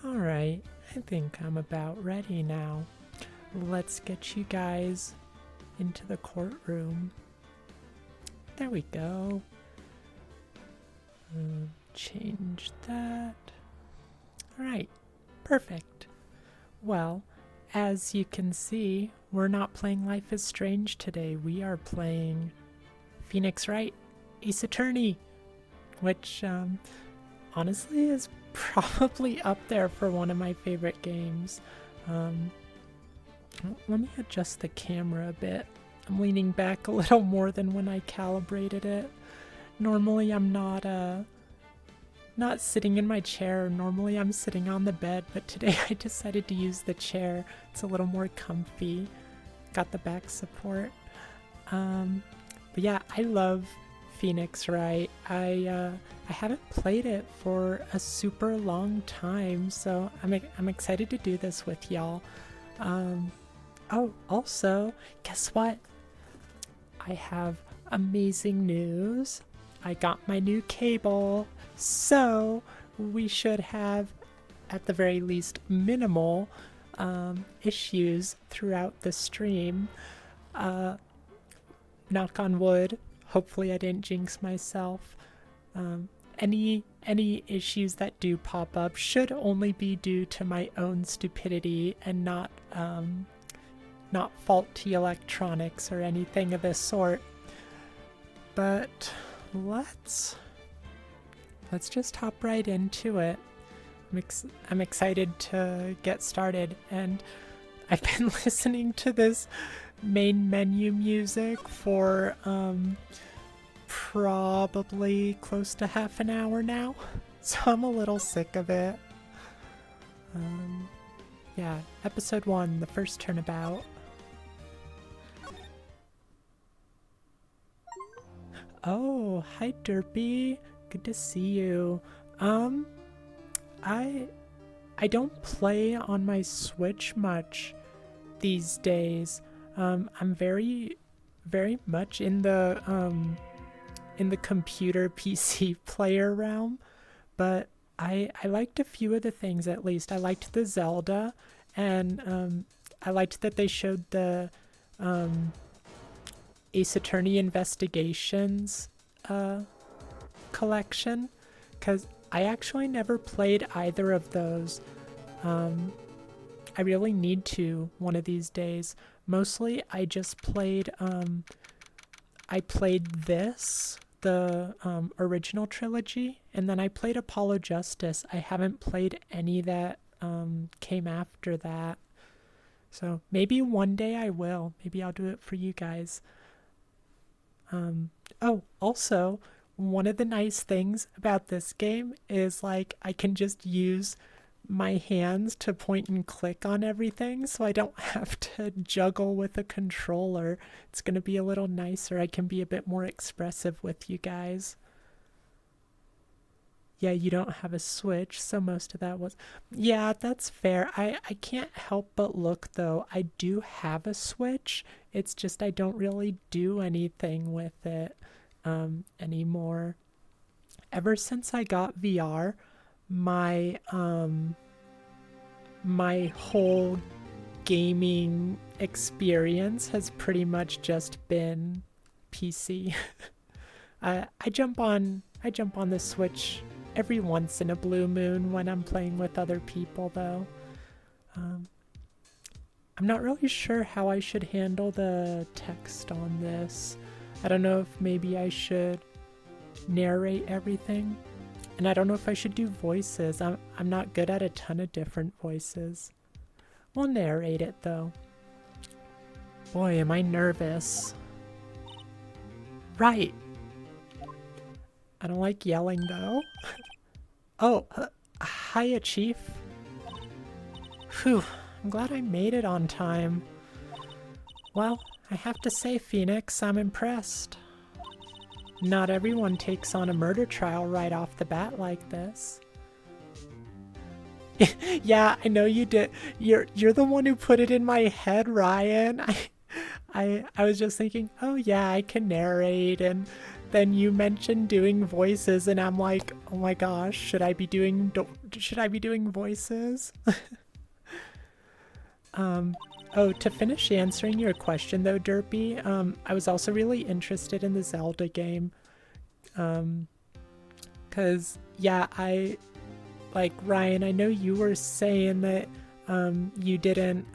Alright, I think I'm about ready now. Let's get you guys into the courtroom. There we go. Change that. Alright, perfect. Well, as you can see, we're not playing Life is Strange today. We are playing Phoenix Wright, Ace Attorney, which honestly is probably up there for one of my favorite games. Let me adjust the camera a bit. I'm leaning back a little more than when I calibrated it. Normally I'm not sitting in my chair. Normally I'm sitting on the bed, but today I decided to use the chair. It's a little more comfy. Got the back support. But yeah, I love Phoenix Wright. I haven't played it for a super long time, so I'm excited to do this with y'all. Oh, also, guess what? I have amazing news. I got my new cable, so we should have, at the very least, minimal issues throughout the stream. Knock on wood. Hopefully I didn't jinx myself. Any issues that do pop up should only be due to my own stupidity and not faulty electronics or anything of this sort. But let's just hop right into it. I'm excited to get started, and I've been listening to this main menu music for probably close to half an hour now, so I'm a little sick of it. Yeah, episode 1, the first turnabout. Oh, hi Derpy. Good to see you. I don't play on my Switch much these days. I'm very much in the computer PC player realm, but I liked a few of the things at least. I liked the Zelda, and I liked that they showed the Ace Attorney Investigations collection, because I actually never played either of those. I really need to one of these days. Mostly I just played I played this, the original trilogy, and then I played Apollo Justice. I haven't played any that came after that. So maybe one day I will. Maybe I'll do it for you guys. Oh, also, one of the nice things about this game is like I can just use my hands to point and click on everything, so I don't have to juggle with a controller. It's going to be a little nicer. I can be a bit more expressive with you guys. Yeah, you don't have a Switch, so most of that was... Yeah, that's fair. I can't help but look, though. I do have a Switch. It's just I don't really do anything with it anymore. Ever since I got VR, my whole gaming experience has pretty much just been PC. I jump on the Switch every once in a blue moon when I'm playing with other people, though. I'm not really sure how I should handle the text on this. I don't know if maybe I should narrate everything. And I don't know if I should do voices. I'm not good at a ton of different voices. We'll narrate it, though. Boy, am I nervous. Right. I don't like yelling, though. Oh, hiya, Chief. Whew, I'm glad I made it on time. Well, I have to say, Phoenix, I'm impressed. Not everyone takes on a murder trial right off the bat like this. Yeah, I know you did. You're the one who put it in my head, Ryan. I was just thinking, oh yeah, I can narrate, and then you mentioned doing voices, and I'm like, oh my gosh, should I be doing voices? Oh, to finish answering your question though, Derpy, I was also really interested in the Zelda game. Cause yeah, like Ryan, I know you were saying that you didn't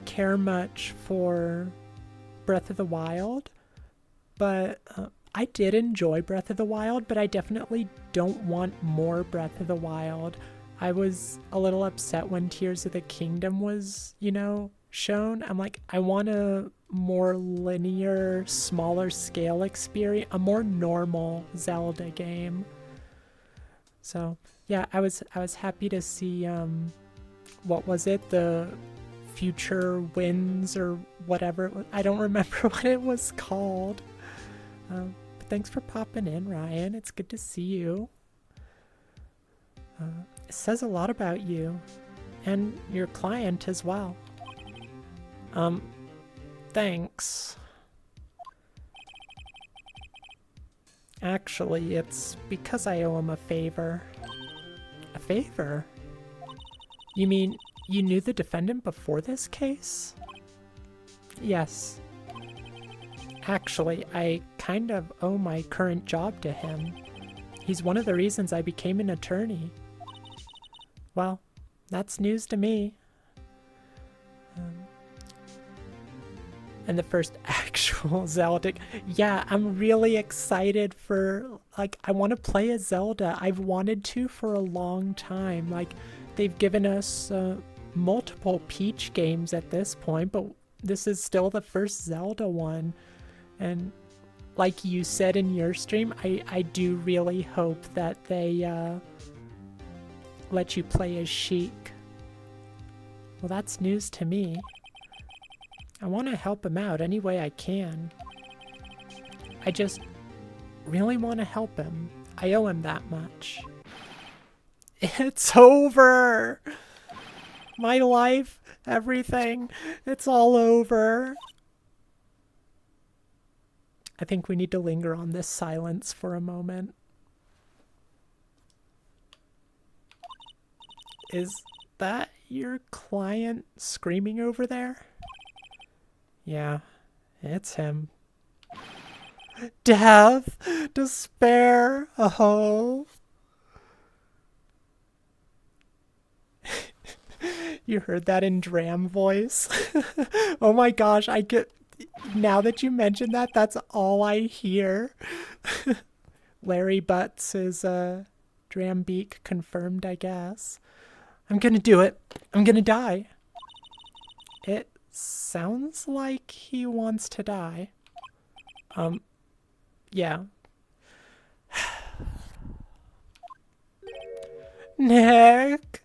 care much for Breath of the Wild, but I did enjoy Breath of the Wild, but I definitely don't want more Breath of the Wild. I was a little upset when Tears of the Kingdom was, you know, shown. I'm like, I want a more linear, smaller scale experience, a more normal Zelda game. So yeah, I was happy to see what was it, the Future Winds or whatever. I don't remember what it was called. But thanks for popping in, Ryan. It's good to see you. It says a lot about you and your client as well. Thanks. Actually, it's because I owe him a favor. A favor? You mean you knew the defendant before this case? Yes. Actually, I kind of owe my current job to him. He's one of the reasons I became an attorney. Well, that's news to me. And the first actual Zelda. Yeah, I'm really excited for, like, I want to play a Zelda. I've wanted to for a long time. Like, they've given us multiple Peach games at this point, but this is still the first Zelda one. And like you said in your stream, I do really hope that they let you play as Sheik. Well, that's news to me. I want to help him out any way I can. I just really want to help him. I owe him that much. It's over! My life, everything, it's all over. I think we need to linger on this silence for a moment. Is that your client screaming over there? Yeah, it's him. Death! Despair! Oh! You heard that in Dram voice? Oh my gosh, I get... Now that you mention that, that's all I hear. Larry Butts is Drambeak confirmed, I guess. I'm gonna do it. I'm gonna die. It sounds like he wants to die. Yeah. Nick!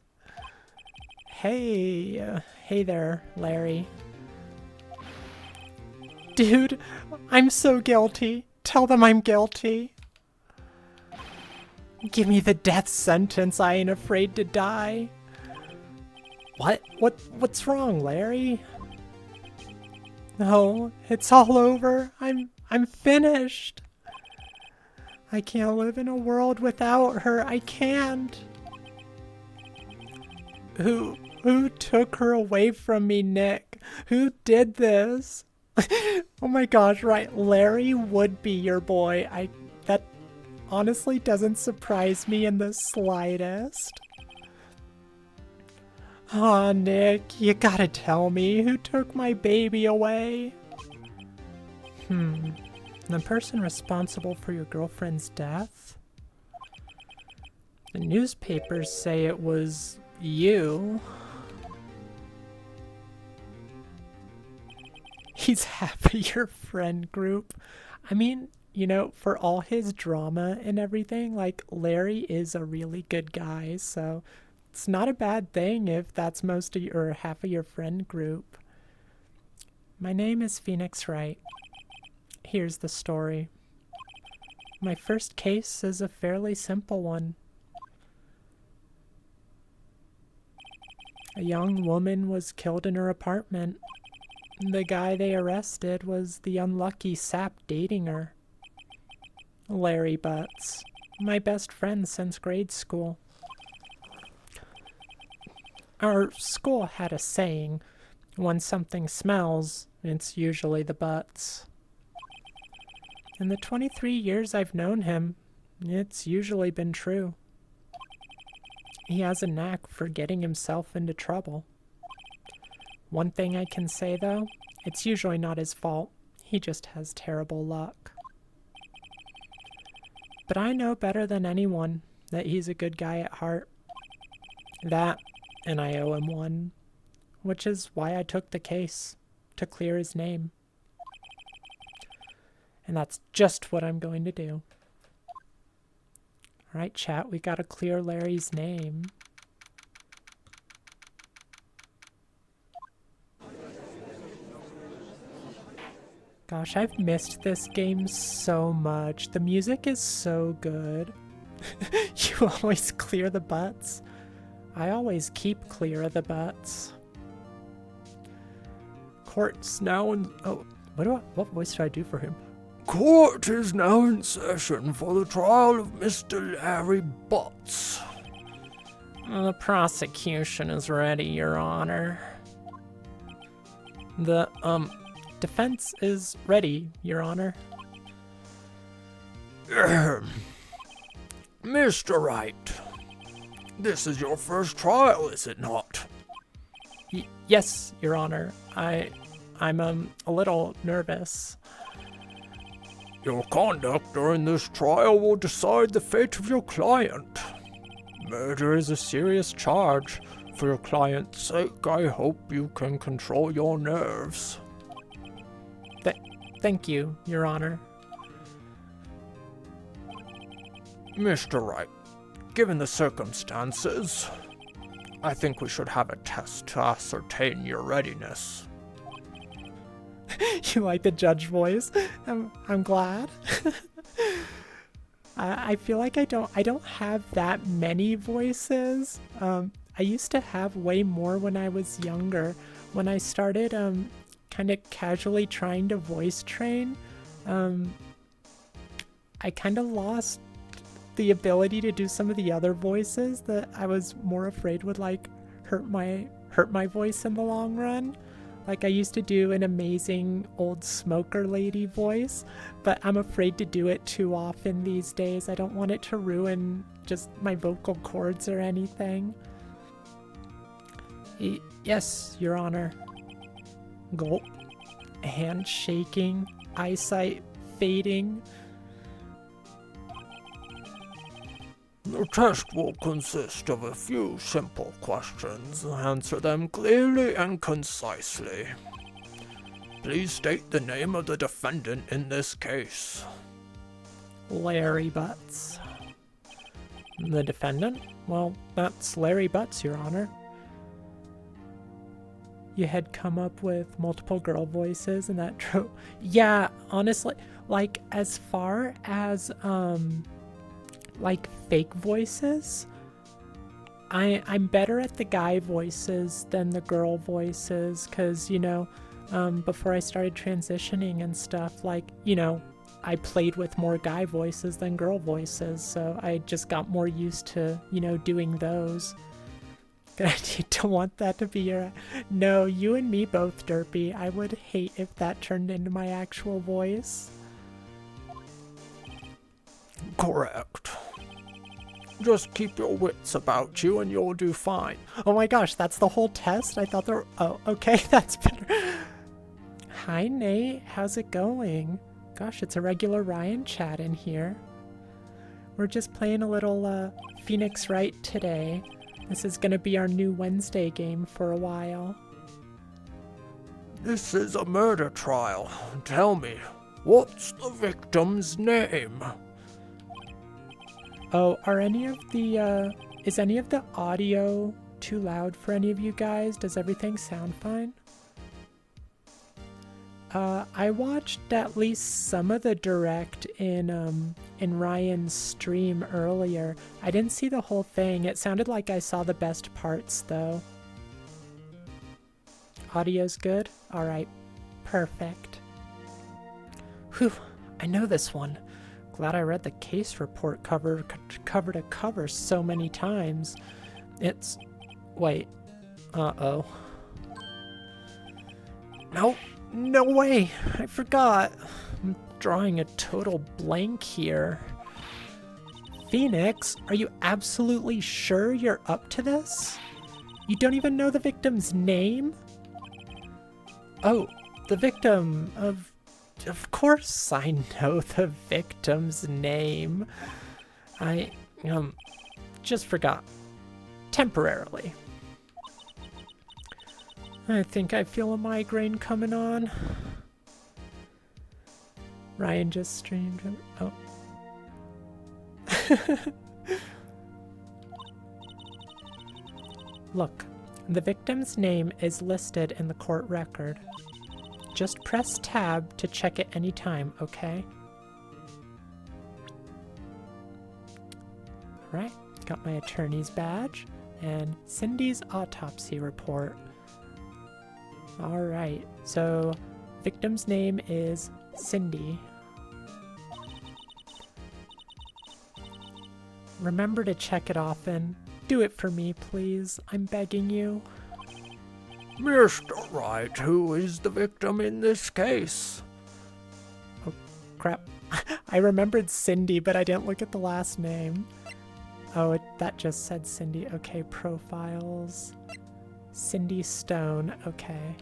Hey there, Larry. Dude, I'm so guilty. Tell them I'm guilty. Give me the death sentence. I ain't afraid to die. What's wrong, Larry? No, it's all over. I'm finished. I can't live in a world without her. I can't. Who took her away from me, Nick? Who did this? Oh my gosh, right. Larry would be your boy. That honestly doesn't surprise me in the slightest. Aw, Nick, you gotta tell me who took my baby away. The person responsible for your girlfriend's death? The newspapers say it was you. He's half of your friend group. I mean, you know, for all his drama and everything, like, Larry is a really good guy, so it's not a bad thing if that's most of your, or half of your friend group. My name is Phoenix Wright. Here's the story. My first case is a fairly simple one. A young woman was killed in her apartment. The guy they arrested was the unlucky sap dating her. Larry Butts. My best friend since grade school. Our school had a saying, when something smells, it's usually the butts. In the 23 years I've known him, it's usually been true. He has a knack for getting himself into trouble. One thing I can say though, it's usually not his fault. He just has terrible luck. But I know better than anyone that he's a good guy at heart. That, and I owe him one, which is why I took the case, to clear his name. And that's just what I'm going to do. Alright, chat, we gotta clear Larry's name. Gosh, I've missed this game so much. The music is so good. You always clear the butts. I always keep clear of the butts. Court's now in... Oh, what voice should I do for him? Court is now in session for the trial of Mr. Larry Butts. The prosecution is ready, Your Honor. The, defense is ready, Your Honor. Mr. Wright, this is your first trial, is it not? Yes, Your Honor. I'm a little nervous. Your conduct during this trial will decide the fate of your client. Murder is a serious charge. For your client's sake, I hope you can control your nerves. Thank you, Your Honor. Mr. Wright, given the circumstances, I think we should have a test to ascertain your readiness. You like the judge voice? I'm glad. I feel like I don't have that many voices. I used to have way more when I was younger. When I started kind of casually trying to voice train, I kind of lost the ability to do some of the other voices that I was more afraid would like hurt my voice in the long run. Like I used to do an amazing old smoker lady voice, but I'm afraid to do it too often these days. I don't want it to ruin just my vocal cords or anything. Yes, Your Honor. Gulp. Hand shaking. Eyesight fading. The test will consist of a few simple questions. Answer them clearly and concisely. Please state the name of the defendant in this case. Larry Butts. The defendant? Well, that's Larry Butts, Your Honor. You had come up with multiple girl voices and that drove... Yeah, honestly, like, as far as, like, fake voices, I'm better at the guy voices than the girl voices, because, you know, before I started transitioning and stuff, like, you know, I played with more guy voices than girl voices, so I just got more used to, you know, doing those. Good idea to want that to be your... No, you and me both, Derpy. I would hate if that turned into my actual voice. Correct. Just keep your wits about you and you'll do fine. Oh my gosh, that's the whole test? I thought there were... Oh, okay, that's better. Hi, Nate. How's it going? Gosh, it's a regular Ryan chat in here. We're just playing a little Phoenix Wright today. This is gonna be our new Wednesday game for a while. This is a murder trial. Tell me, what's the victim's name? Oh, are any of the, is any of the audio too loud for any of you guys? Does everything sound fine? I watched at least some of the direct in Ryan's stream earlier. I didn't see the whole thing. It sounded like I saw the best parts, though. Audio's good? Alright. Perfect. Whew, I know this one. Glad I read the case report cover to cover so many times. It's... Wait. Uh-oh. No, no way. I forgot. I'm drawing a total blank here. Phoenix, are you absolutely sure you're up to this? You don't even know the victim's name? Oh, the victim of... Of course I know the victim's name. I, just forgot. Temporarily. I think I feel a migraine coming on. Ryan just streamed. Oh. Look, the victim's name is listed in the court record. Just press tab to check it anytime, okay? Alright, got my attorney's badge and Cindy's autopsy report. Alright, so victim's name is Cindy. Remember to check it often. Do it for me, please. I'm begging you. Mr. Wright, who is the victim in this case? Oh, crap. I remembered Cindy, but I didn't look at the last name. Oh, that just said Cindy. Okay, profiles. Cindy Stone. Okay.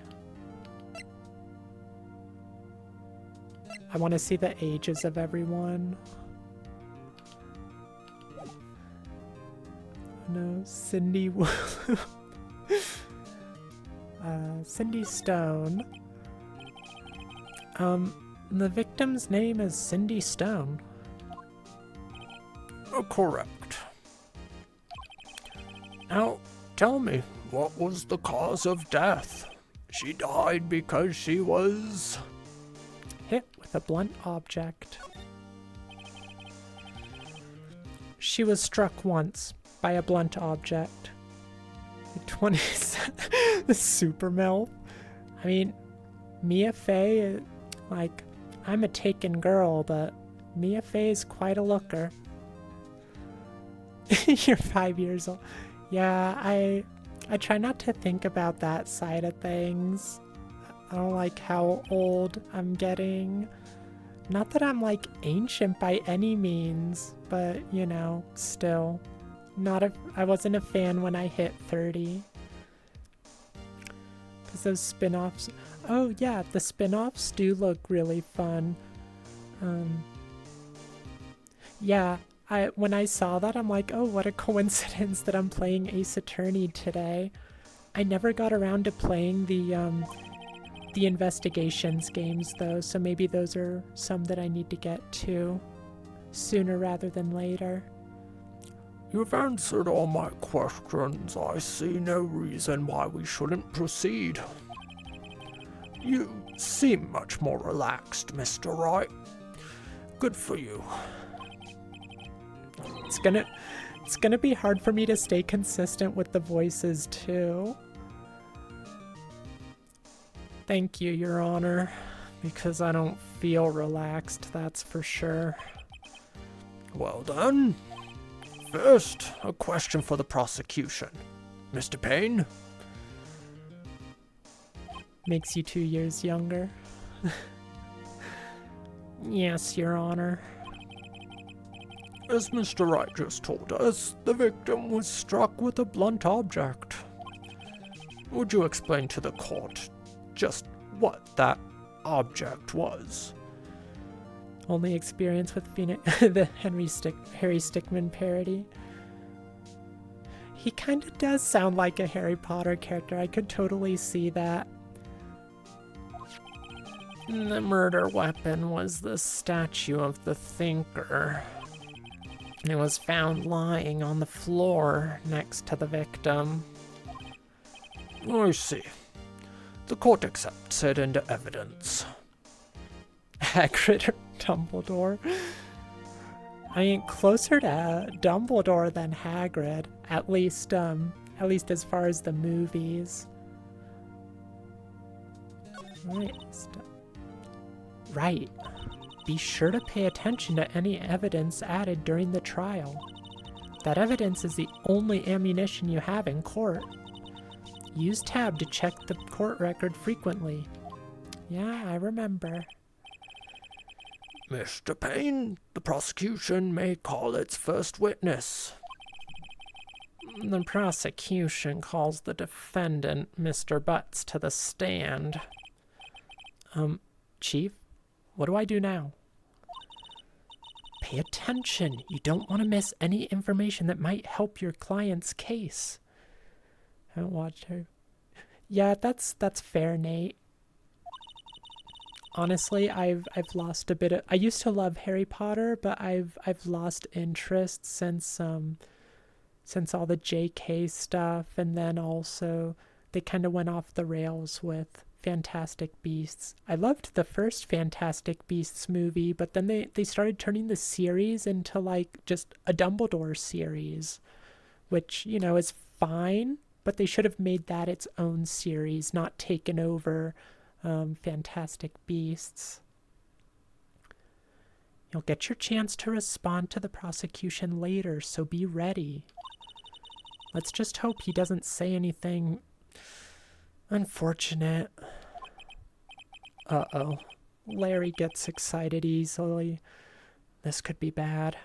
I want to see the ages of everyone. No, Cindy... Cindy Stone. The victim's name is Cindy Stone. Correct. Now, tell me, what was the cause of death? She died because she was... hit with a blunt object. She was struck once by a blunt object. 20 the super milf. I mean, Mia Fey, like, I'm a taken girl, but Mia Fey is quite a looker. You're 5 years old. Yeah, I try not to think about that side of things. I don't like how old I'm getting. Not that I'm like ancient by any means, but you know, still. I wasn't a fan when I hit 30. Because those spin-offs... Oh yeah, the spin-offs do look really fun. Yeah, when I saw that, I'm like, oh, what a coincidence that I'm playing Ace Attorney today. I never got around to playing the investigations games though, so maybe those are some that I need to get to sooner rather than later. You've answered all my questions. I see no reason why we shouldn't proceed. You seem much more relaxed, Mr. Wright. Good for you. It's gonna be hard for me to stay consistent with the voices too. Thank you, Your Honor, because I don't feel relaxed, that's for sure. Well done. First, a question for the prosecution. Mr. Payne? Makes you 2 years younger. Yes, Your Honor. As Mr. Wright just told us, the victim was struck with a blunt object. Would you explain to the court just what that object was? Only experience with Phoenix, the Harry Stickmin parody. He kind of does sound like a Harry Potter character. I could totally see that. The murder weapon was the statue of the Thinker. It was found lying on the floor next to the victim. I see. The court accepts it into evidence. Hagrid or Dumbledore? I mean, closer to Dumbledore than Hagrid. At least as far as the movies. Right. be sure to pay attention to any evidence added during the trial. That evidence is the only ammunition you have in court. Use tab to check the court record frequently. Yeah, I remember. Mr. Payne, the prosecution may call its first witness. The prosecution calls the defendant, Mr. Butts, to the stand. Chief, what do I do now? Pay attention. You don't want to miss any information that might help your client's case. Haven't watched her. Yeah, that's fair, Nate. Honestly, I've lost a bit of. I used to love Harry Potter, but I've lost interest since all the JK stuff, and then also they kind of went off the rails with Fantastic Beasts. I loved the first Fantastic Beasts movie, but then they started turning the series into like just a Dumbledore series, which, you know, is fine, but they should have made that its own series, not taken over Fantastic Beasts. You'll get your chance to respond to the prosecution later, so be ready. Let's just hope he doesn't say anything unfortunate. Uh-oh. Larry gets excited easily. This could be bad.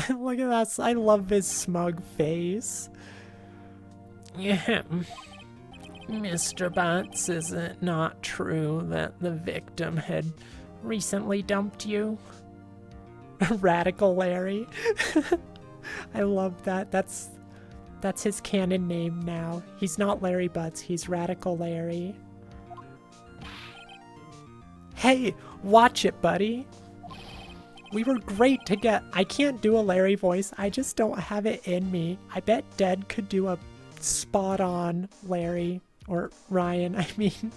Look at that. I love his smug face. Yeah. Mr. Butts, is it not true that the victim had recently dumped you? Radical Larry. I love that. That's his canon name now. He's not Larry Butts, he's Radical Larry. Hey, watch it, buddy. We were great together. I can't do a Larry voice. I just don't have it in me. I bet Ded could do a spot-on Larry. Or Ryan, I mean.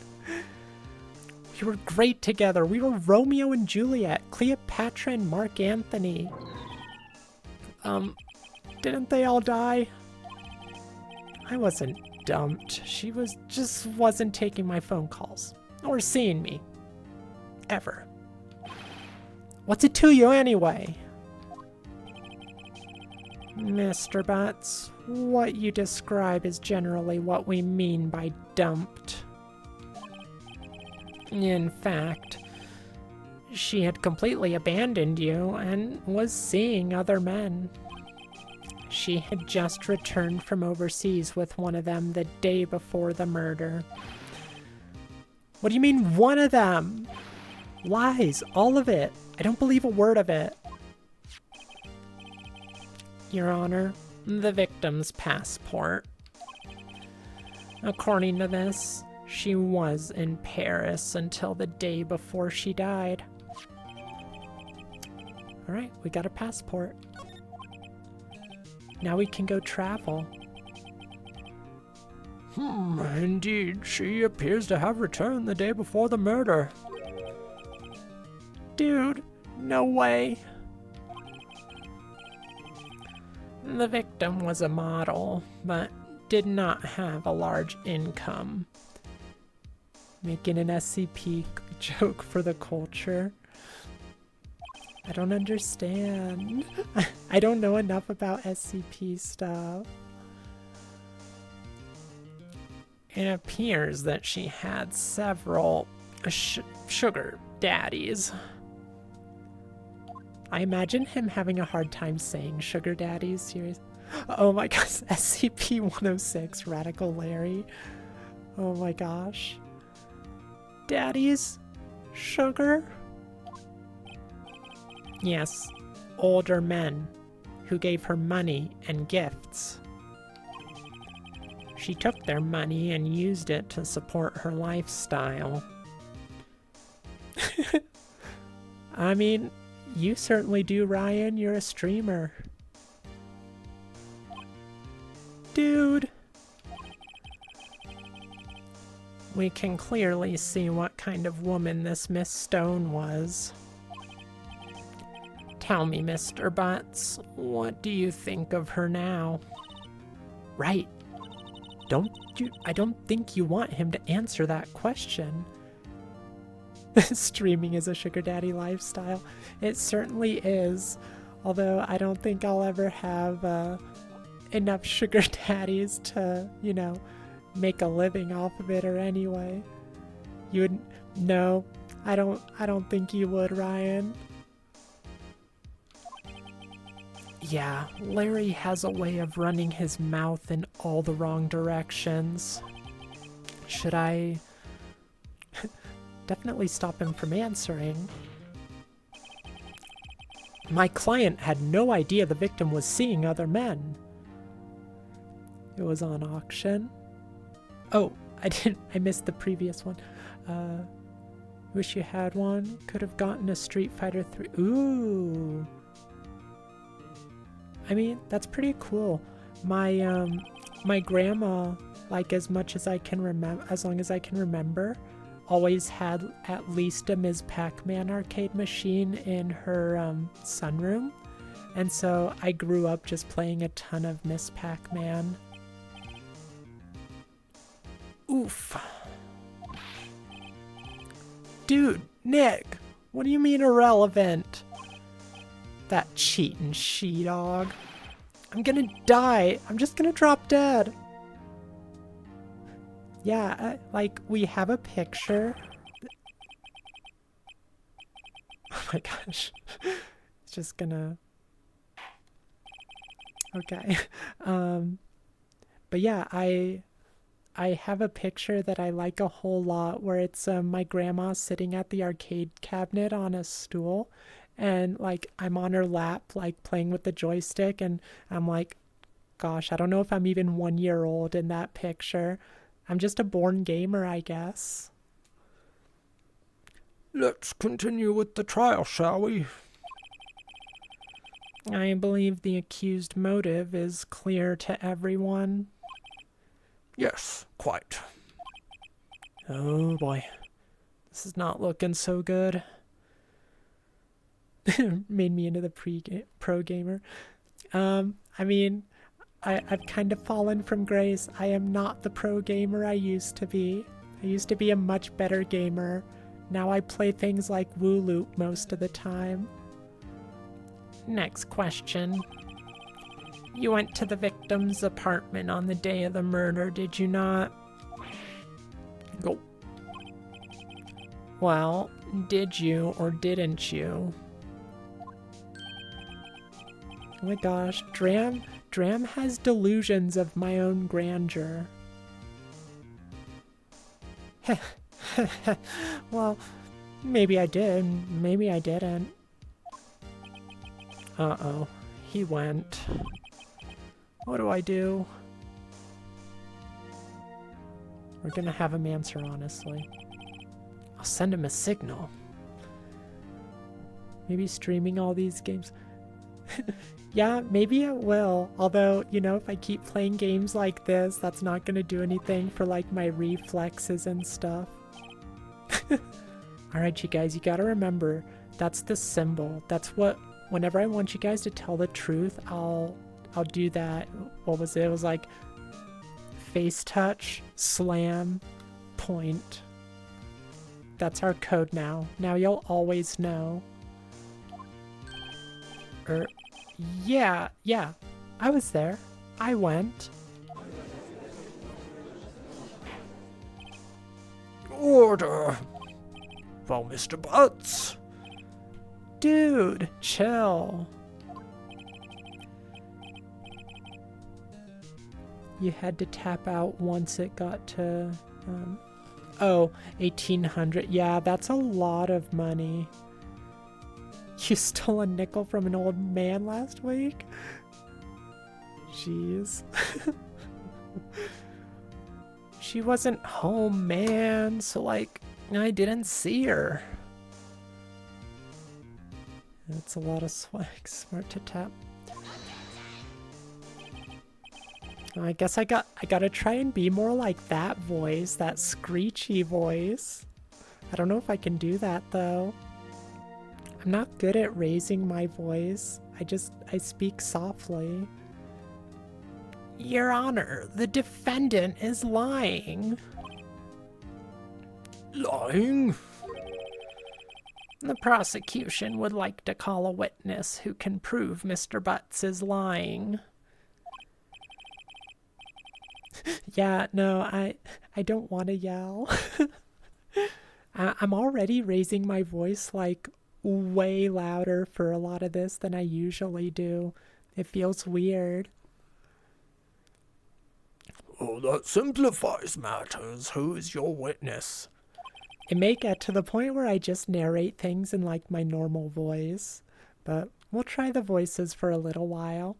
We were great together. We were Romeo and Juliet, Cleopatra and Mark Antony. Didn't they all die? I wasn't dumped. She just wasn't taking my phone calls. Or seeing me. Ever. What's it to you anyway? Mr. Butts, what you describe is generally what we mean by dumped. In fact, she had completely abandoned you and was seeing other men. She had just returned from overseas with one of them the day before the murder. What do you mean, one of them? Lies, all of it. I don't believe a word of it. Your Honor, the victim's passport. According to this, she was in Paris until the day before she died. Alright, we got a passport. Now we can go travel. Indeed, she appears to have returned the day before the murder. Dude, no way. The victim was a model, but did not have a large income. Making an SCP joke for the culture. I don't understand. I don't know enough about SCP stuff. It appears that she had several sugar daddies. I imagine him having a hard time saying sugar daddies. Serious. Oh my gosh, SCP-106, Radical Larry. Oh my gosh. Daddies? Sugar? Yes, older men who gave her money and gifts. She took their money and used it to support her lifestyle. I mean, you certainly do, Ryan. You're a streamer. Dude. We can clearly see what kind of woman this Miss Stone was. Tell me, Mr. Butts, what do you think of her now? Right. I don't think you want him to answer that question. Streaming is a sugar daddy lifestyle. It certainly is. Although I don't think I'll ever have enough sugar daddies to, make a living off of it or anyway. You would no, I don't think you would, Ryan. Yeah, Larry has a way of running his mouth in all the wrong directions. Should I definitely stop him from answering? My client had no idea the victim was seeing other men. It was on auction. Oh, I missed the previous one. Wish you had one. Could have gotten a Street Fighter 3. Ooh. I mean, that's pretty cool. My grandma, like as much as I can remember, as long as I can remember, always had at least a Ms. Pac-Man arcade machine in her sunroom. And so I grew up just playing a ton of Ms. Pac-Man. Oof. Dude, Nick, what do you mean irrelevant? That cheating she-dog. I'm gonna die. I'm just gonna drop dead. Yeah, like, we have a picture. Oh my gosh. It's just gonna... Okay. But yeah, I have a picture that I like a whole lot where it's my grandma sitting at the arcade cabinet on a stool. And, like, I'm on her lap, like, playing with the joystick. And I'm like, gosh, I don't know if I'm even 1 year old in that picture. I'm just a born gamer, I guess. Let's continue with the trial, shall we? I believe the accused motive is clear to everyone. Yes, quite. Oh boy. This is not looking so good. Made me into the pro gamer. I mean, I've kind of fallen from grace. I am not the pro gamer I used to be. I used to be a much better gamer. Now I play things like Woo Loop most of the time. Next question. You went to the victim's apartment on the day of the murder, did you not? Nope. Well, did you or didn't you? Oh my gosh, Dram has delusions of my own grandeur. Well, maybe I did, maybe I didn't. Uh-oh, he went. What do I do? We're gonna have him answer honestly. I'll send him a signal. Maybe streaming all these games. Yeah, maybe it will. Although, if I keep playing games like this, that's not gonna do anything for, like, my reflexes and stuff. Alright, you guys, you gotta remember, that's the symbol. That's what, whenever I want you guys to tell the truth, I'll do that. What was it? It was like face touch, slam, point. That's our code now. Now you'll always know. Yeah, I was there. I went. Order! Well, Mr. Butts. Dude, chill. You had to tap out once it got to, 1,800. Yeah, that's a lot of money. You stole a nickel from an old man last week? Jeez. She wasn't home, man, so, like, I didn't see her. That's a lot of swag. Smart to tap. I guess I gotta try and be more like that voice, that screechy voice. I don't know if I can do that, though. I'm not good at raising my voice. I speak softly. Your Honor, the defendant is lying. Lying? The prosecution would like to call a witness who can prove Mr. Butts is lying. Yeah, no, I don't want to yell. I'm already raising my voice like way louder for a lot of this than I usually do. It feels weird. Oh, that simplifies matters. Who is your witness? It may get to the point where I just narrate things in like my normal voice, but we'll try the voices for a little while.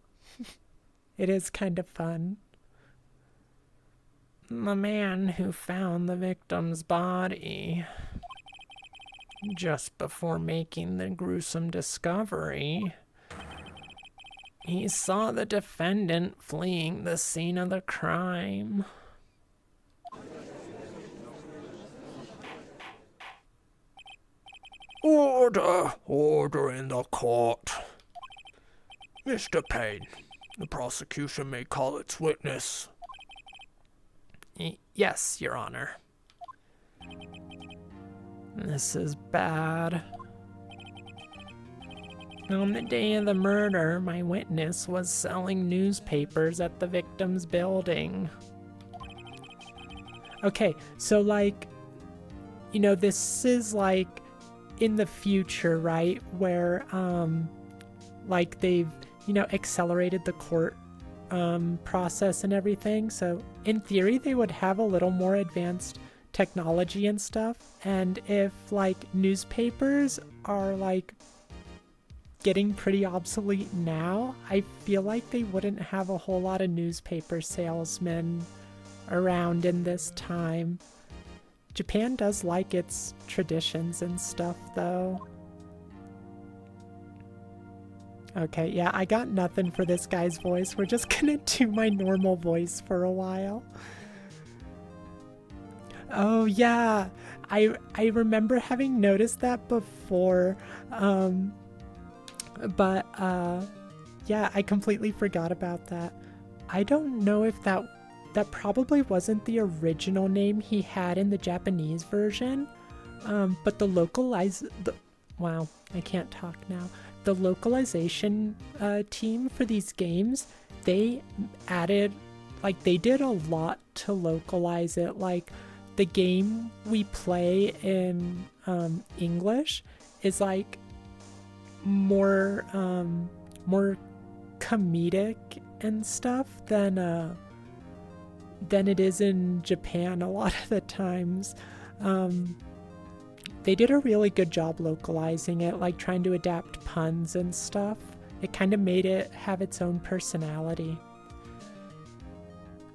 It is kind of fun. The man who found the victim's body just before making the gruesome discovery, he saw the defendant fleeing the scene of the crime. Order in the court. Mr. Payne, the prosecution may call its witness. Yes, Your Honor. This is bad. On the day of the murder, my witness was selling newspapers at the victim's building. Okay, so like, you know, this is like in the future, right? Where, like they've, you know, accelerated the court process and everything. So in theory, they would have a little more advanced technology and stuff. And if like newspapers are like getting pretty obsolete now, I feel like they wouldn't have a whole lot of newspaper salesmen around in this time. Japan does like its traditions and stuff though. Okay, yeah, I got nothing for this guy's voice. We're just gonna do my normal voice for a while. Oh yeah, I remember having noticed that before, but yeah, I completely forgot about that. I don't know if that probably wasn't the original name he had in the Japanese version, but wow, I can't talk now. The localization team for these games, they added, like they did a lot to localize it. Like the game we play in English is like more comedic and stuff than it is in Japan a lot of the times. They did a really good job localizing it, like trying to adapt puns and stuff. It kind of made it have its own personality.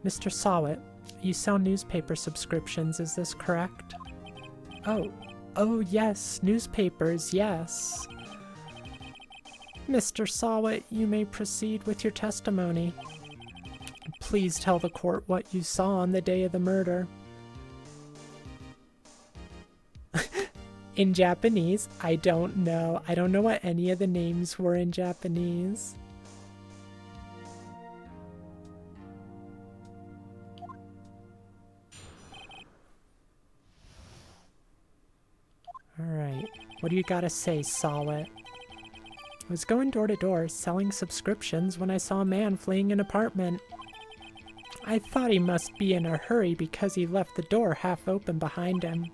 Mr. Sawit, you sell newspaper subscriptions, is this correct? Oh yes, newspapers, yes. Mr. Sawit, you may proceed with your testimony. Please tell the court what you saw on the day of the murder. In Japanese, I don't know. I don't know what any of the names were in Japanese. Alright, what do you gotta say, Sawit? I was going door to door, selling subscriptions when I saw a man fleeing an apartment. I thought he must be in a hurry because he left the door half open behind him.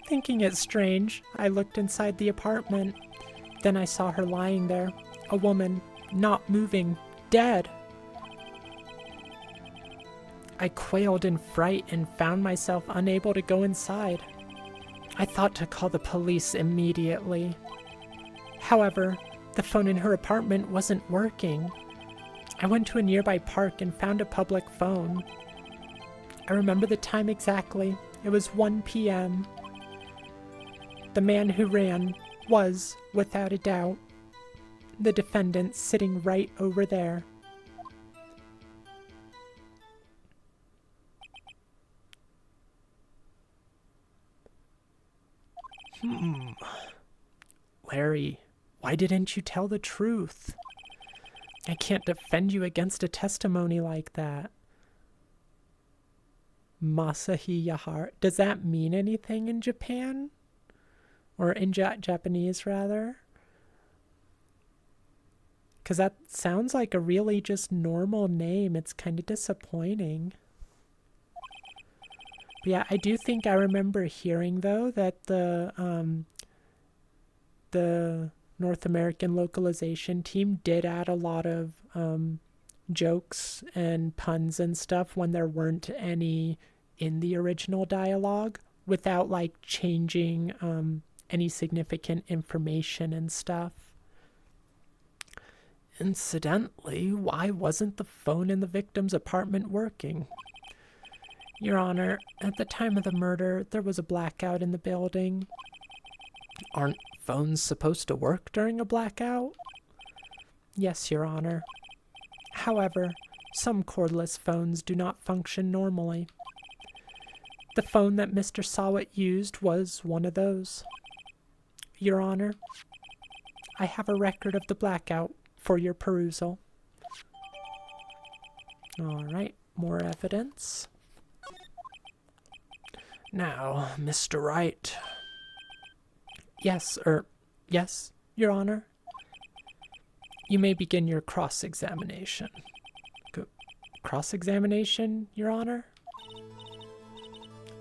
Thinking it strange, I looked inside the apartment. Then I saw her lying there, a woman, not moving, dead. I quailed in fright and found myself unable to go inside. I thought to call the police immediately. However, the phone in her apartment wasn't working. I went to a nearby park and found a public phone. I remember the time exactly. It was 1 p.m. The man who ran was, without a doubt, the defendant sitting right over there. Larry, why didn't you tell the truth? I can't defend you against a testimony like that. Masahi Yahara. Does that mean anything in Japan? Or in Japanese, rather. Because that sounds like a really just normal name. It's kind of disappointing. But yeah, I do think I remember hearing, though, that the North American localization team did add a lot of jokes and puns and stuff when there weren't any in the original dialogue, without like changing any significant information and stuff. Incidentally, why wasn't the phone in the victim's apartment working? Your Honor, at the time of the murder, there was a blackout in the building. Aren't phones supposed to work during a blackout? Yes, Your Honor. However, some cordless phones do not function normally. The phone that Mr. Sawat used was one of those. Your Honor, I have a record of the blackout for your perusal. All right, more evidence. Now, Mr. Wright. Yes, Your Honor. You may begin your cross-examination. Cross-examination, Your Honor?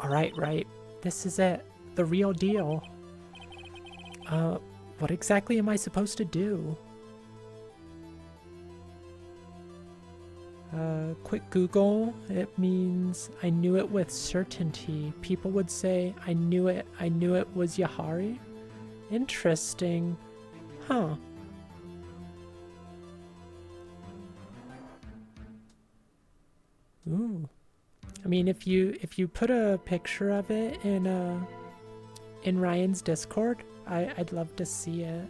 All right, Wright. This is it. The real deal. What exactly am I supposed to do? Quick Google, it means I knew it with certainty. People would say, I knew it was Yahari. Interesting. Huh. Ooh. I mean, if you put a picture of it in Ryan's Discord, I'd love to see it.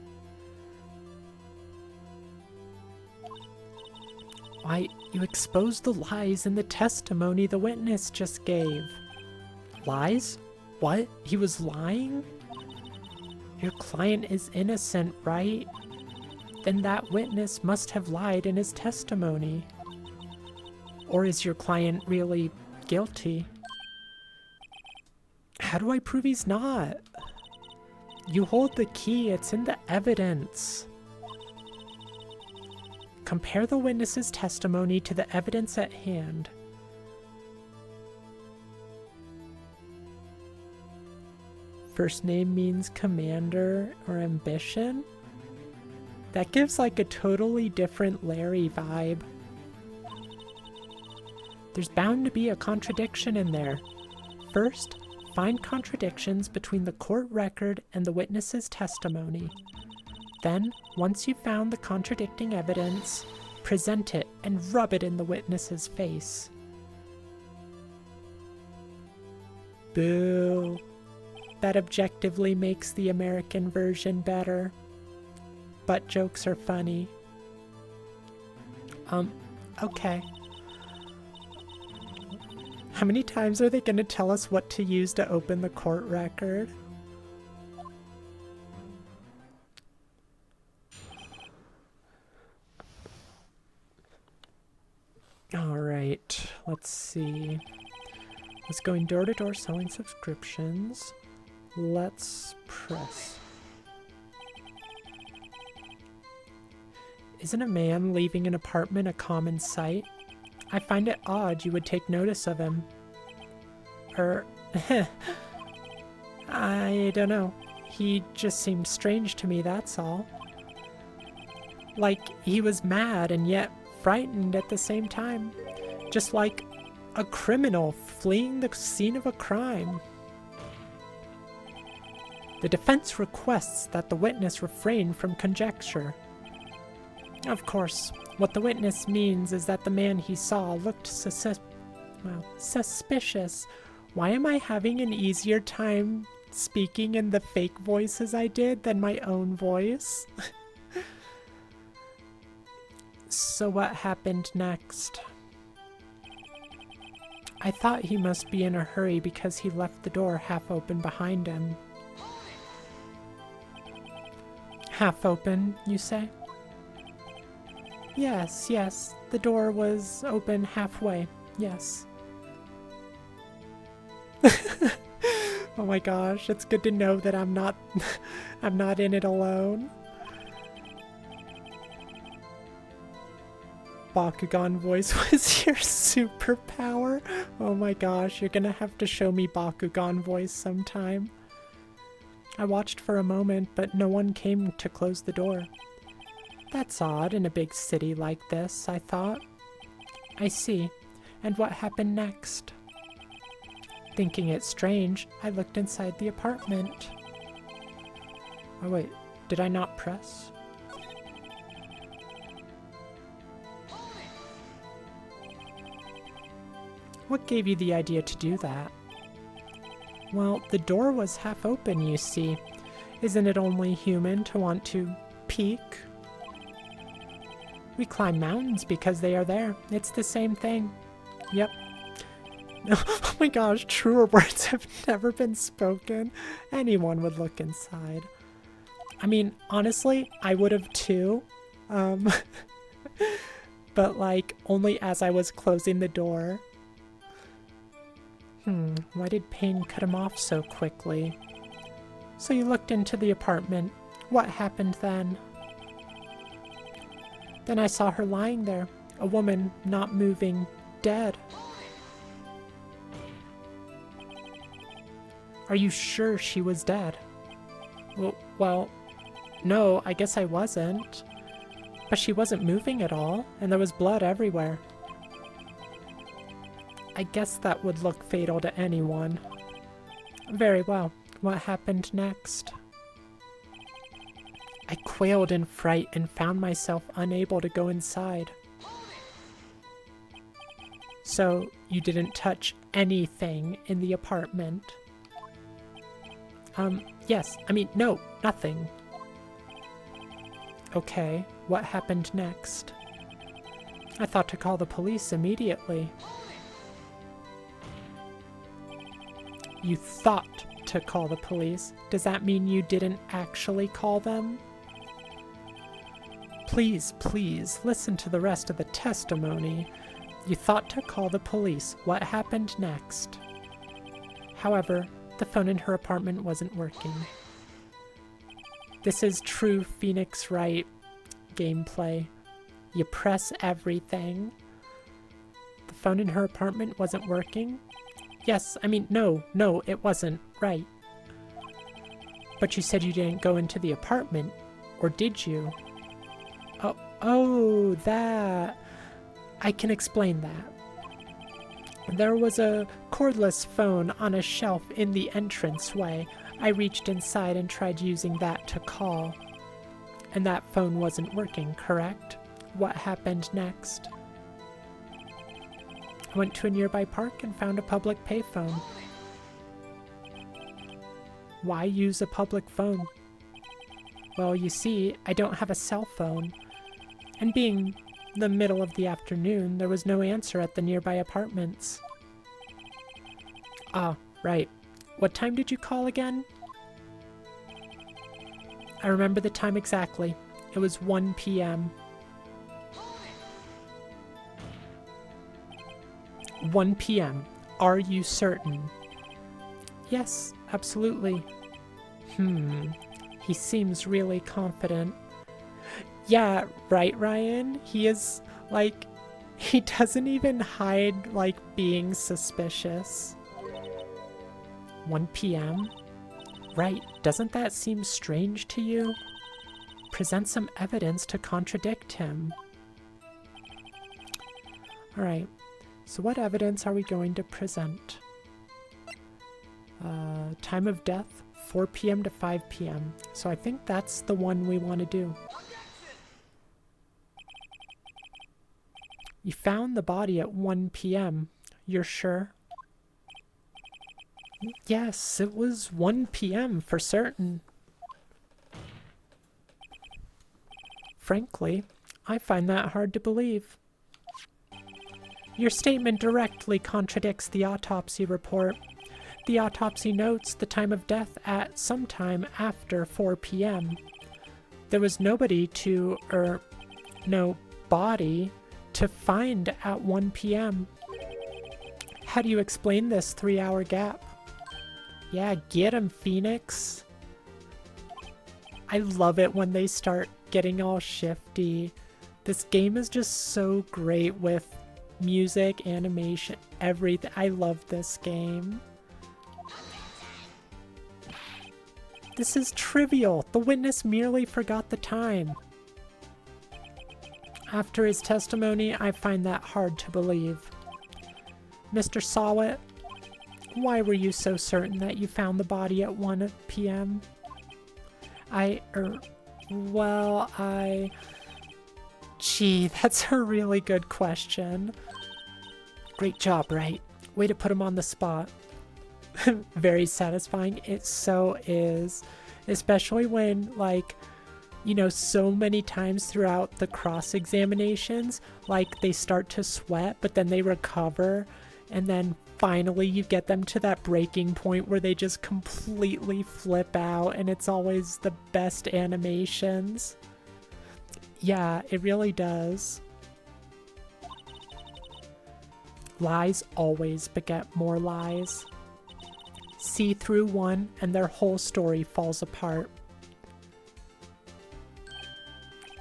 Why, you exposed the lies in the testimony the witness just gave. Lies? What? He was lying? Your client is innocent, right? Then that witness must have lied in his testimony. Or is your client really guilty? How do I prove he's not? You hold the key, it's in the evidence. Compare the witness's testimony to the evidence at hand. First name means commander or ambition? That gives like a totally different Larry vibe. There's bound to be a contradiction in there. First, find contradictions between the court record and the witness's testimony. Then, once you've found the contradicting evidence, present it and rub it in the witness's face. Boo. That objectively makes the American version better. But jokes are funny. Okay. How many times are they going to tell us what to use to open the court record? Alright, let's see. Let's go in door to door selling subscriptions. Let's press. Isn't a man leaving an apartment a common sight? I find it odd you would take notice of him. I don't know. He just seemed strange to me, that's all. Like, he was mad and yet frightened at the same time. Just like a criminal fleeing the scene of a crime. The defense requests that the witness refrain from conjecture. Of course, what the witness means is that the man he saw looked suspicious. Why am I having an easier time speaking in the fake voice as I did than my own voice? So what happened next? I thought he must be in a hurry because he left the door half open behind him. Half open, you say? Yes, the door was open halfway, yes. Oh my gosh, it's good to know that I'm not I'm not in it alone. Bakugan voice was your superpower? Oh my gosh, you're gonna have to show me Bakugan voice sometime. I watched for a moment, but no one came to close the door. That's odd in a big city like this, I thought. I see. And what happened next? Thinking it strange, I looked inside the apartment. Oh wait, did I not press? What gave you the idea to do that? Well, the door was half open, you see. Isn't it only human to want to peek? We climb mountains because they are there. It's the same thing. Yep. Oh my gosh, truer words have never been spoken. Anyone would look inside. I mean, honestly, I would have too. But like, only as I was closing the door. Why did Payne cut him off so quickly? So you looked into the apartment. What happened then? Then I saw her lying there, a woman not moving, dead. Are you sure she was dead? Well, no, I guess I wasn't. But she wasn't moving at all, and there was blood everywhere. I guess that would look fatal to anyone. Very well. What happened next? I quailed in fright and found myself unable to go inside. So, you didn't touch anything in the apartment? Yes. I mean, no, nothing. Okay, what happened next? I thought to call the police immediately. You thought to call the police? Does that mean you didn't actually call them? Please, listen to the rest of the testimony. You thought to call the police. What happened next? However, the phone in her apartment wasn't working. This is true Phoenix Wright gameplay. You press everything. The phone in her apartment wasn't working? Yes, I mean, no, it wasn't. Right. But you said you didn't go into the apartment, or did you? Oh, that. I can explain that. There was a cordless phone on a shelf in the entranceway. I reached inside and tried using that to call. And that phone wasn't working, correct? What happened next? I went to a nearby park and found a public payphone. Why use a public phone? Well, you see, I don't have a cell phone. And being the middle of the afternoon, there was no answer at the nearby apartments. Ah, right. What time did you call again? I remember the time exactly. It was 1 p.m. 1 p.m. Are you certain? Yes, absolutely. He seems really confident. Yeah, right, Ryan? He is, like, he doesn't even hide, like, being suspicious. 1 p.m.? Right, doesn't that seem strange to you? Present some evidence to contradict him. Alright, so what evidence are we going to present? Time of death, 4 p.m. to 5 p.m. So I think that's the one we want to do. You found the body at 1 p.m. You're sure? Yes, it was 1 p.m. for certain. Frankly, I find that hard to believe. Your statement directly contradicts the autopsy report. The autopsy notes the time of death at sometime after 4 p.m. There was nobody to, no body to find at 1 p.m. How do you explain this 3-hour gap? Yeah, get him, Phoenix. I love it when they start getting all shifty. This game is just so great with music, animation, everything. I love this game. This is trivial. The witness merely forgot the time. After his testimony, I find that hard to believe. Mr. Sawit, why were you so certain that you found the body at 1 p.m.? Gee, that's a really good question. Great job, Wright. Way to put him on the spot. Very satisfying. It so is. Especially when, like, you know, so many times throughout the cross-examinations, like, they start to sweat, but then they recover, and then finally you get them to that breaking point where they just completely flip out, and it's always the best animations. Yeah, it really does. Lies always beget more lies. See through one, and their whole story falls apart.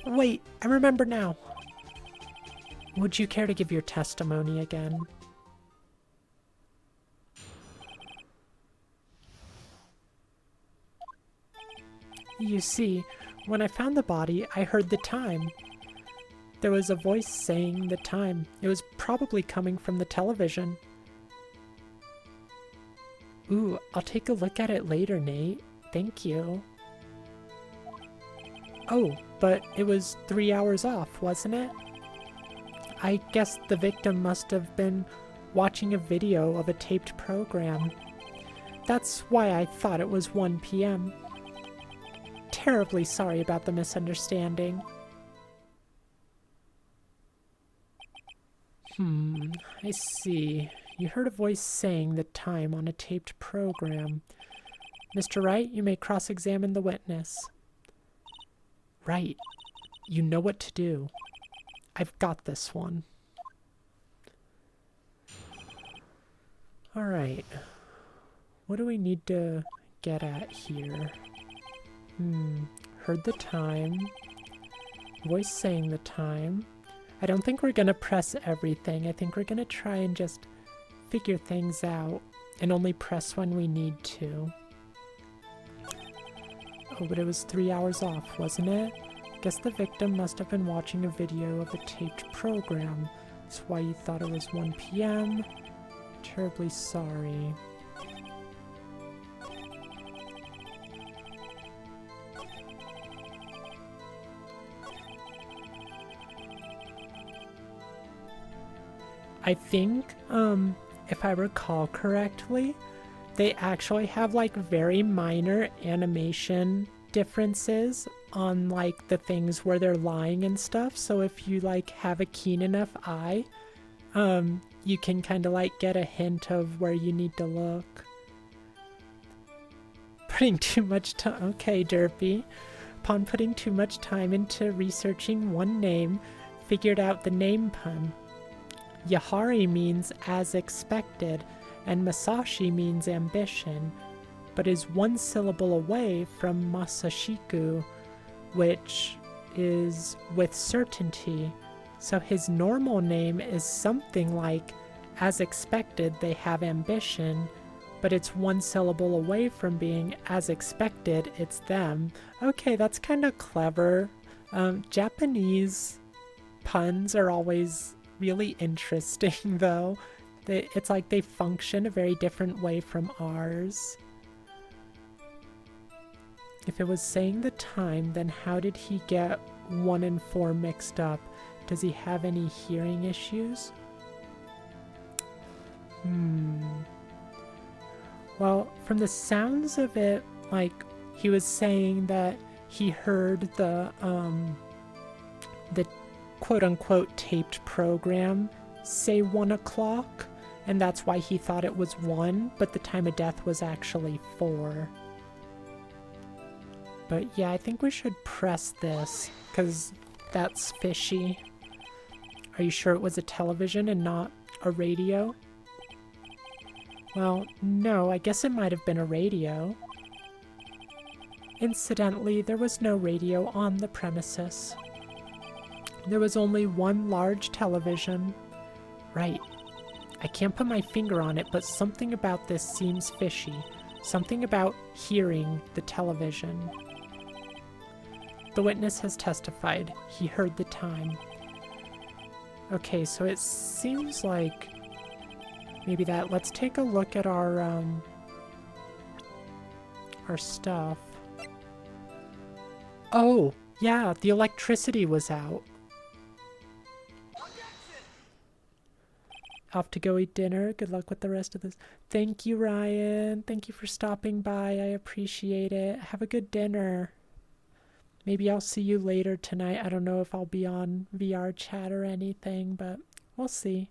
Wait, I remember now. Would you care to give your testimony again? You see, when I found the body, I heard the time. There was a voice saying the time. It was probably coming from the television. Ooh, I'll take a look at it later, Nate. Thank you. Oh, but it was 3 hours off, wasn't it? I guess the victim must have been watching a video of a taped program. That's why I thought it was 1 p.m. Terribly sorry about the misunderstanding. I see. You heard a voice saying the time on a taped program. Mr. Wright, you may cross-examine the witness. Right. You know what to do. I've got this one. Alright. What do we need to get at here? Heard the time. Voice saying the time. I don't think we're gonna press everything. I think we're gonna try and just figure things out and only press when we need to. Oh, but it was 3 hours off, wasn't it? Guess the victim must have been watching a video of a taped program. That's why you thought it was 1 p.m. Terribly sorry. I think, if I recall correctly, they actually have like very minor animation differences on like the things where they're lying and stuff. So if you like have a keen enough eye, you can kind of like get a hint of where you need to look. Putting too much time. Okay, Derpy. Upon putting too much time into researching one name, figured out the name pun. Yahari means as expected, and Masashi means ambition, but is one syllable away from Masashiku, which is with certainty. So his normal name is something like, as expected, they have ambition, but it's one syllable away from being as expected, it's them. Okay, that's kind of clever. Japanese puns are always really interesting, though. It's like they function a very different way from ours. If it was saying the time, then how did he get 1 and 4 mixed up? Does he have any hearing issues? Well, from the sounds of it, like, he was saying that he heard the quote-unquote taped program say 1 o'clock, and that's why he thought it was 1, but the time of death was actually 4. But yeah, I think we should press this, because that's fishy. Are you sure it was a television and not a radio? Well, no, I guess it might have been a radio. Incidentally, there was no radio on the premises. There was only one large television. Right. I can't put my finger on it, but something about this seems fishy. Something about hearing the television. The witness has testified. He heard the time. Okay, so it seems like maybe that. Let's take a look at our stuff. Oh, yeah, the electricity was out. Off to go eat dinner. Good luck with the rest of this. Thank you, Ryan. Thank you for stopping by. I appreciate it. Have a good dinner. Maybe I'll see you later tonight. I don't know if I'll be on VR chat or anything, but we'll see.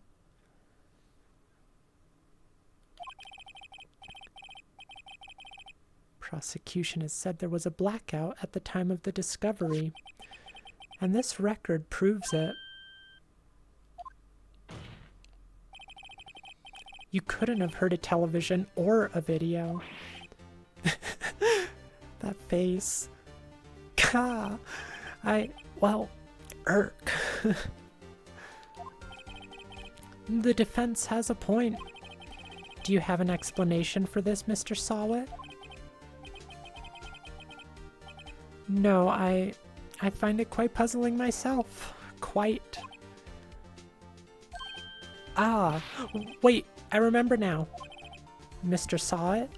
Prosecution has said there was a blackout at the time of the discovery, and this record proves it. You couldn't have heard a television or a video. That face. Gah. Irk. The defense has a point. Do you have an explanation for this, Mr. Sawit? No, I find it quite puzzling myself. Quite. Ah, wait, I remember now. Mr. Sawit?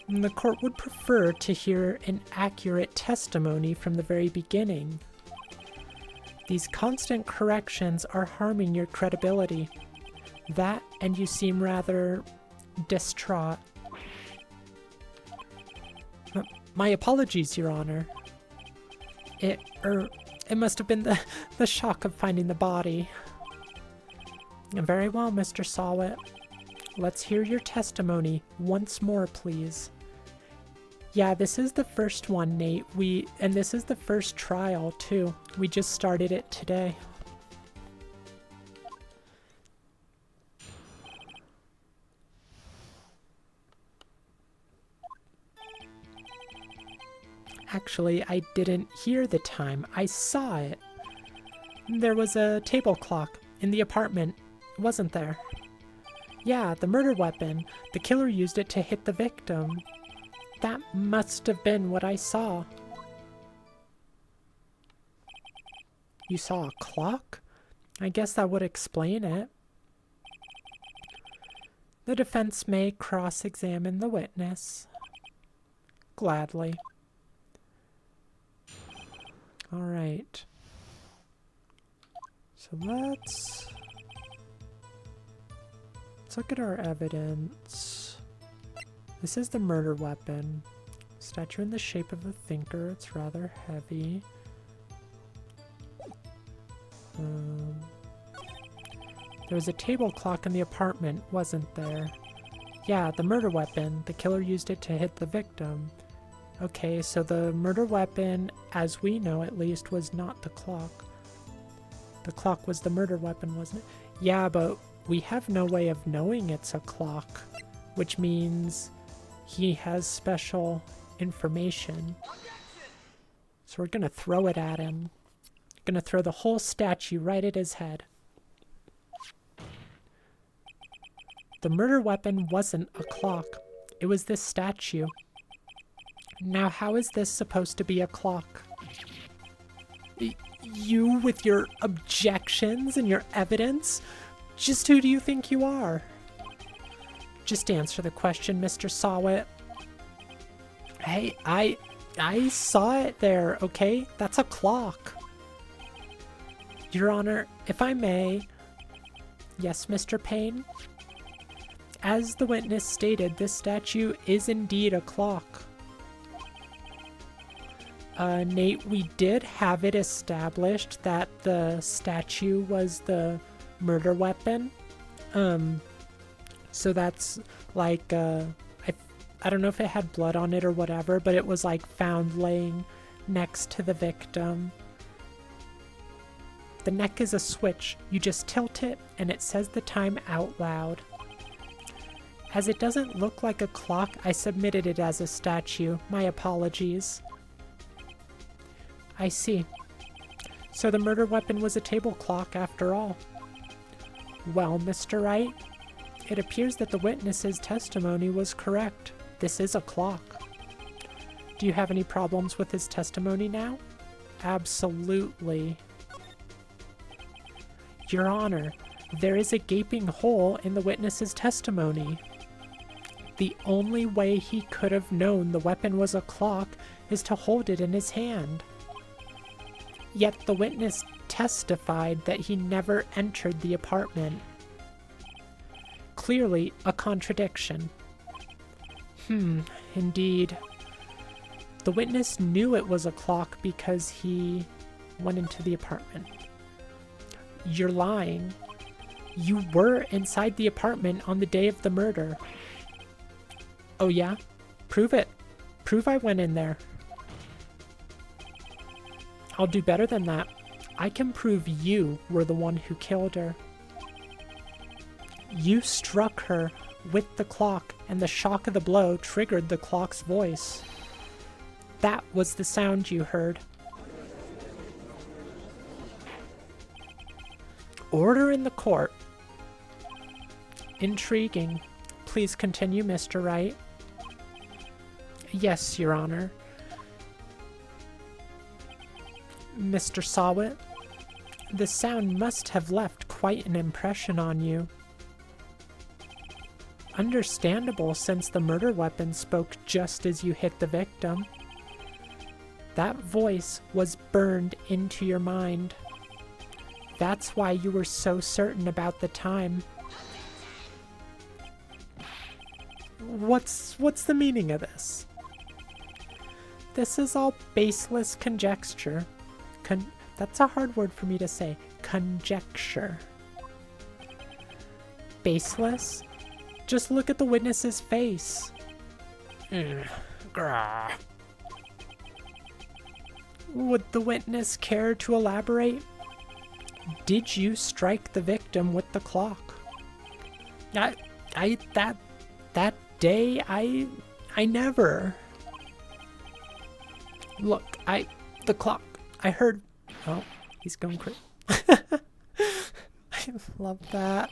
The court would prefer to hear an accurate testimony from the very beginning. These constant corrections are harming your credibility. That, and you seem rather distraught. My apologies, Your Honor. It must have been the shock of finding the body. Very well, Mr. Sawit. Let's hear your testimony once more, please. Yeah, this is the first one, Nate. And this is the first trial, too. We just started it today. Actually, I didn't hear the time. I saw it. There was a table clock in the apartment, wasn't there? Yeah, the murder weapon. The killer used it to hit the victim. That must have been what I saw. You saw a clock? I guess that would explain it. The defense may cross-examine the witness. Gladly. All right. So let's look at our evidence. This is the murder weapon. Statue in the shape of a thinker. It's rather heavy. There was a table clock in the apartment, wasn't there? Yeah, the murder weapon. The killer used it to hit the victim. Okay, so the murder weapon, as we know at least, was not the clock. The clock was the murder weapon, wasn't it? Yeah, but we have no way of knowing it's a clock, which means he has special information. So we're gonna throw it at him. Gonna throw the whole statue right at his head. The murder weapon wasn't a clock. It was this statue. Now, how is this supposed to be a clock? You with your objections and your evidence? Just who do you think you are? Just answer the question, Mr. Sawit. Hey, I saw it there, okay? That's a clock. Your Honor, if I may... Yes, Mr. Payne? As the witness stated, this statue is indeed a clock. Nate, we did have it established that the statue was the murder weapon. So that's like, I don't know if it had blood on it or whatever, but it was like found laying next to the victim. The neck is a switch. You just tilt it and it says the time out loud. As it doesn't look like a clock, I submitted it as a statue. My apologies. I see. So the murder weapon was a table clock after all. Well, Mr. Wright, it appears that the witness's testimony was correct. This is a clock. Do you have any problems with his testimony now? Absolutely. Your Honor, there is a gaping hole in the witness's testimony. The only way he could have known the weapon was a clock is to hold it in his hand. Yet the witness testified that he never entered the apartment. Clearly a contradiction. Indeed. The witness knew it was a clock because he went into the apartment. You're lying. You were inside the apartment on the day of the murder. Oh yeah? Prove it. Prove I went in there. I'll do better than that. I can prove you were the one who killed her. You struck her with the clock, and the shock of the blow triggered the clock's voice. That was the sound you heard. Order in the court. Intriguing. Please continue, Mr. Wright. Yes, Your Honor. Mr. Sawit, the sound must have left quite an impression on you. Understandable, since the murder weapon spoke just as you hit the victim. That voice was burned into your mind. That's why you were so certain about the time. What's the meaning of this? This is all baseless conjecture. That's a hard word for me to say. Conjecture. Baseless? Just look at the witness's face. Would the witness care to elaborate? Did you strike the victim with the clock? That day, I never. Look, the clock. I heard. Oh, he's going crazy. I love that.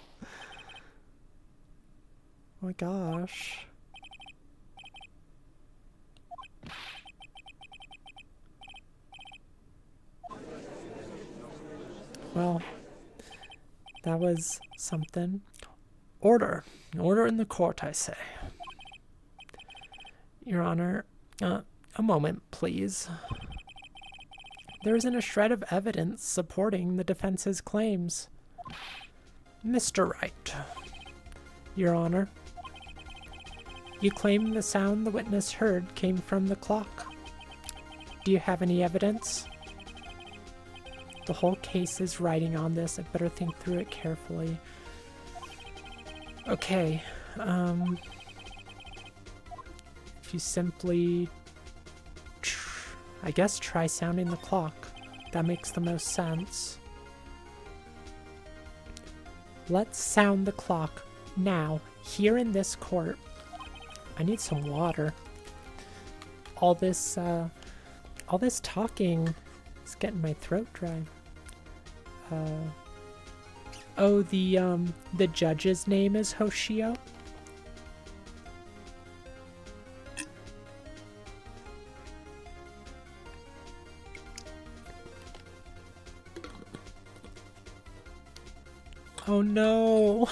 Oh my gosh. Well, that was something. Order. Order in the court, I say. Your Honor, a moment, please. There isn't a shred of evidence supporting the defense's claims. Mr. Wright. Your Honor. You claim the sound the witness heard came from the clock. Do you have any evidence? The whole case is riding on this. I better think through it carefully. Okay, if you simply, I guess, try sounding the clock. That makes the most sense. Let's sound the clock now, here in this court. I need some water. All this talking is getting my throat dry. Oh, the judge's name is Hoshio? Oh no!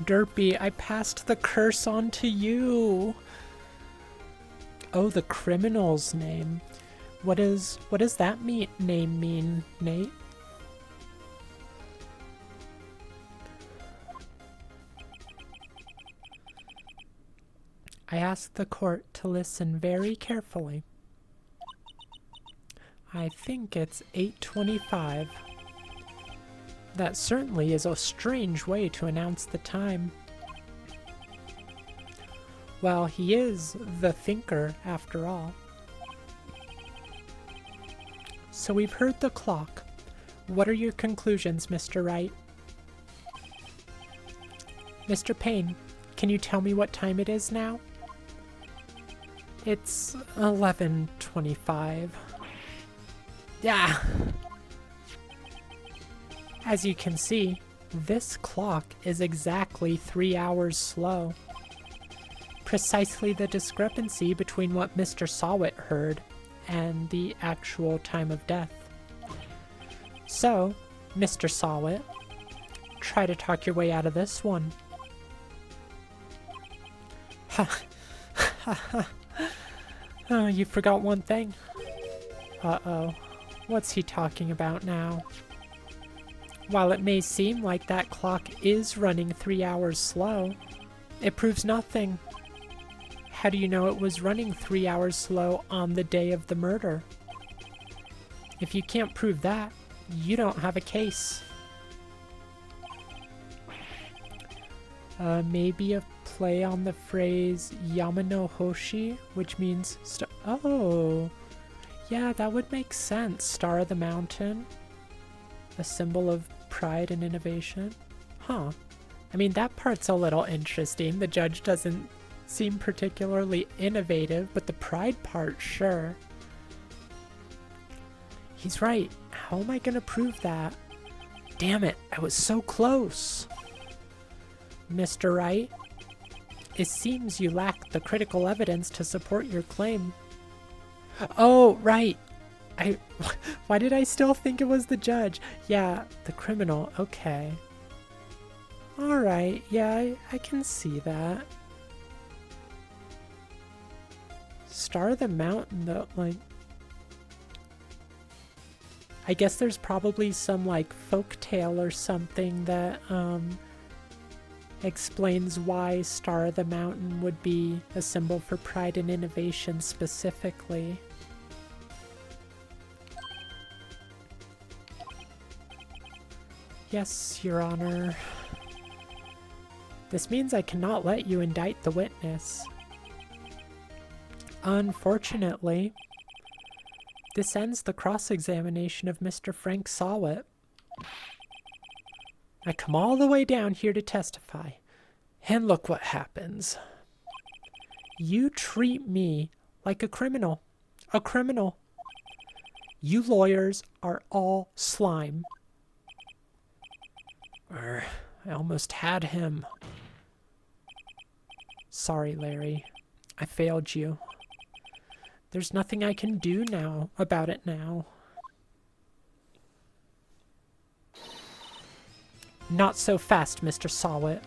Derpy, I passed the curse on to you! Oh, the criminal's name. What does that name mean, Nate? I ask the court to listen very carefully. I think it's 8:25. That certainly is a strange way to announce the time. Well, he is the thinker, after all. So we've heard the clock. What are your conclusions, Mr. Wright? Mr. Payne, Can you tell me what time it is now? It's 11:25. Yeah. As you can see, this clock is exactly 3 hours slow. Precisely the discrepancy between what Mr. Sawit heard and the actual time of death. So, Mr. Sawit, try to talk your way out of this one. Oh, you forgot one thing. Uh-oh. What's he talking about now? While it may seem like that clock is running 3 hours slow, it proves nothing. How do you know it was running 3 hours slow on the day of the murder? If you can't prove that, you don't have a case. Maybe a play on the phrase Yamano Hoshi, which means oh, yeah, that would make sense. Star of the Mountain, a symbol of pride and innovation. Huh. I mean, that part's a little interesting. The judge doesn't seem particularly innovative, but the pride part, sure. He's right. How am I gonna prove that? Damn it, I was so close. Mr. Wright, it seems you lack the critical evidence to support your claim. Oh, right. Why did I still think it was the judge? Yeah, the criminal. Okay. Alright, yeah, I can see that. Star of the Mountain, though, like... I guess there's probably some, like, folktale or something that, explains why Star of the Mountain would be a symbol for pride and innovation specifically. Yes, Your Honor. This means I cannot let you indict the witness. Unfortunately, this ends the cross-examination of Mr. Frank Sawit. I come all the way down here to testify, and look what happens. You treat me like a criminal. A criminal. You lawyers are all slime. I almost had him. Sorry, Larry. I failed you. There's nothing I can do now about it now. Not so fast, Mr. Sawit.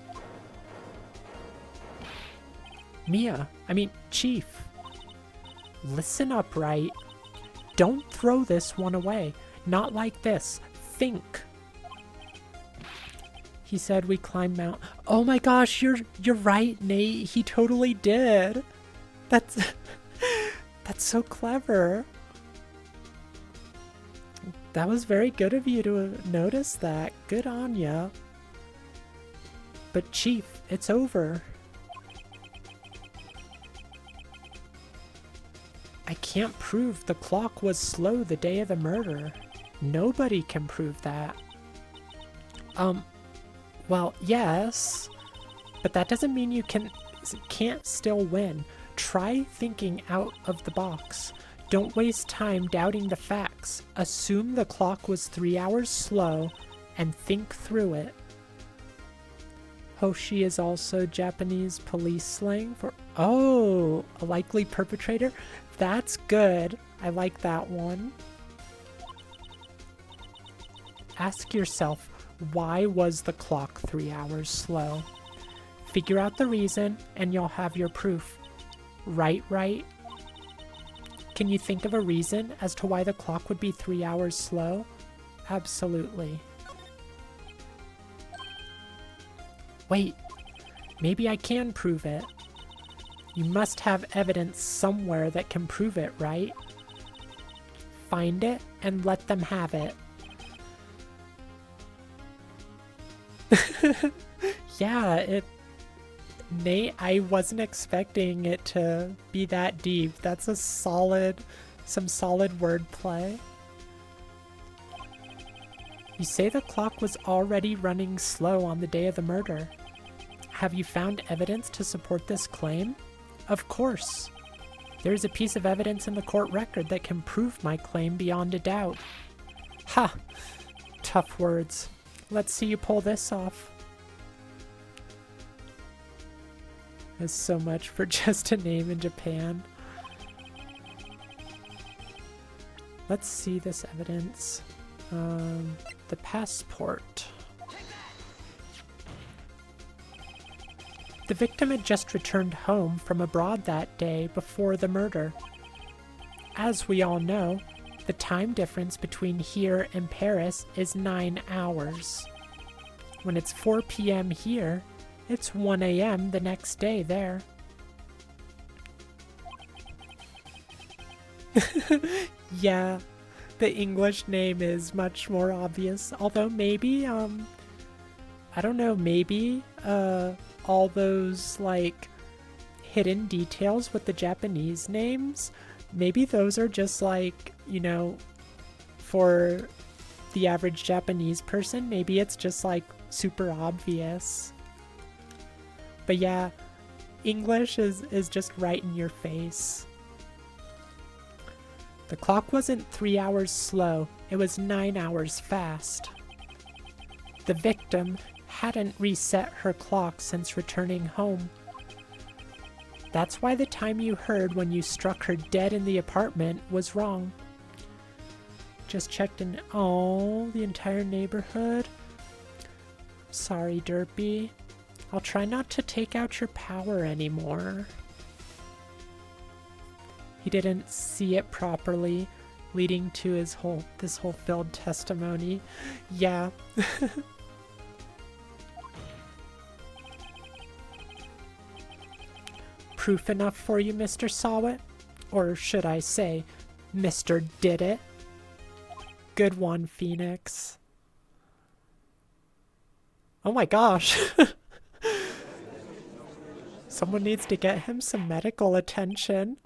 Chief. Listen up, Wright. Don't throw this one away. Not like this. Think. He said we climb Mount... Oh my gosh, you're right, Nate. He totally did. That's so clever. That was very good of you to notice that. Good on ya. But Chief, it's over. I can't prove the clock was slow the day of the murder. Nobody can prove that. Well, yes, but that doesn't mean you can't still win. Try thinking out of the box. Don't waste time doubting the facts. Assume the clock was 3 hours slow and think through it. Hoshi is also Japanese police slang for, oh, a likely perpetrator? That's good. I like that one. Ask yourself, why was the clock 3 hours slow? Figure out the reason and you'll have your proof. Right? Can you think of a reason as to why the clock would be 3 hours slow? Absolutely. Wait, maybe I can prove it. You must have evidence somewhere that can prove it, right? Find it and let them have it. Yeah, Nate, I wasn't expecting it to be that deep. That's some solid wordplay. You say the clock was already running slow on the day of the murder. Have you found evidence to support this claim? Of course. There's a piece of evidence in the court record that can prove my claim beyond a doubt. Ha! Tough words. Let's see you pull this off. That's so much for just a name in Japan. Let's see this evidence. The passport. The victim had just returned home from abroad that day before the murder. As we all know, the time difference between here and Paris is 9 hours. When it's 4 p.m. here, it's 1 a.m. the next day there. Yeah, the English name is much more obvious. Although maybe, I don't know, maybe, all those, like, hidden details with the Japanese names, maybe those are just, like, you know, for the average Japanese person, maybe it's just, like, super obvious. But yeah, English is just right in your face. The clock wasn't 3 hours slow, it was 9 hours fast. The victim hadn't reset her clock since returning home. That's why the time you heard when you struck her dead in the apartment was wrong. Just checked in. Oh, the entire neighborhood. Sorry, Derpy. I'll try not to take out your power anymore. He didn't see it properly, leading to this whole failed testimony. Yeah. Proof enough for you, Mr. Sawit? Or should I say, Mr. Did It? Good one, Phoenix. Oh my gosh. Someone needs to get him some medical attention.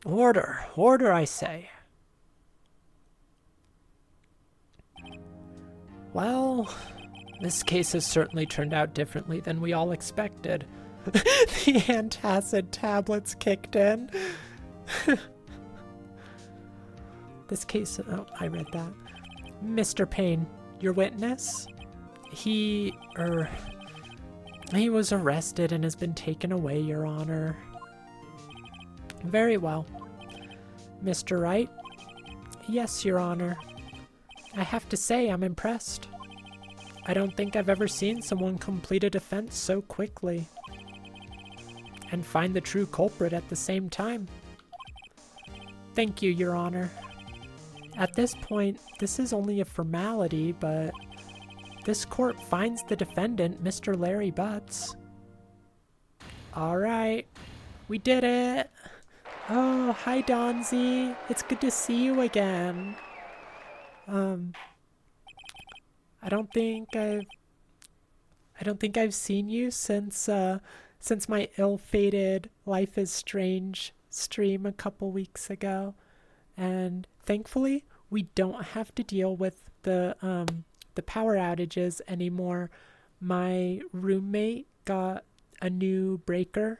Order, order, I say. Well, this case has certainly turned out differently than we all expected. The antacid tablets kicked in. This case, oh, I read that. Mr. Payne, your witness? He was arrested and has been taken away, Your Honor. Very well. Mr. Wright? Yes, Your Honor. I have to say I'm impressed. I don't think I've ever seen someone complete a defense so quickly. And find the true culprit at the same time. Thank you, Your Honor. At this point, this is only a formality, but this court finds the defendant, Mr. Larry Butts. Alright, we did it! Oh, hi Donzi. It's good to see you again. I don't think I've seen you since my ill-fated Life is Strange stream a couple weeks ago. And thankfully, we don't have to deal with the power outages anymore. My roommate got a new breaker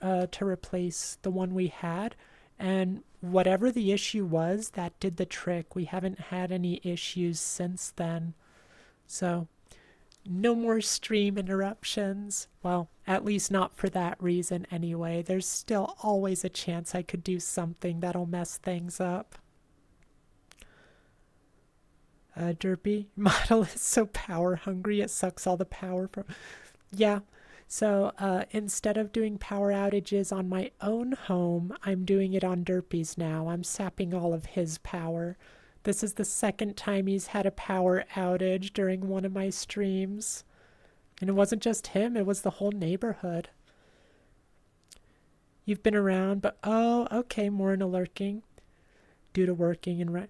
to replace the one we had, and whatever the issue was, that did the trick. We haven't had any issues since then. So, no more stream interruptions. Well, at least not for that reason anyway. There's still always a chance I could do something that'll mess things up. Derpy, your model is so power hungry it sucks all the power from... Yeah, so instead of doing power outages on my own home, I'm doing it on Derpy's now. I'm sapping all of his power. This is the second time he's had a power outage during one of my streams. And it wasn't just him, it was the whole neighborhood. You've been around, but oh, okay, more in a lurking. Due to working and right.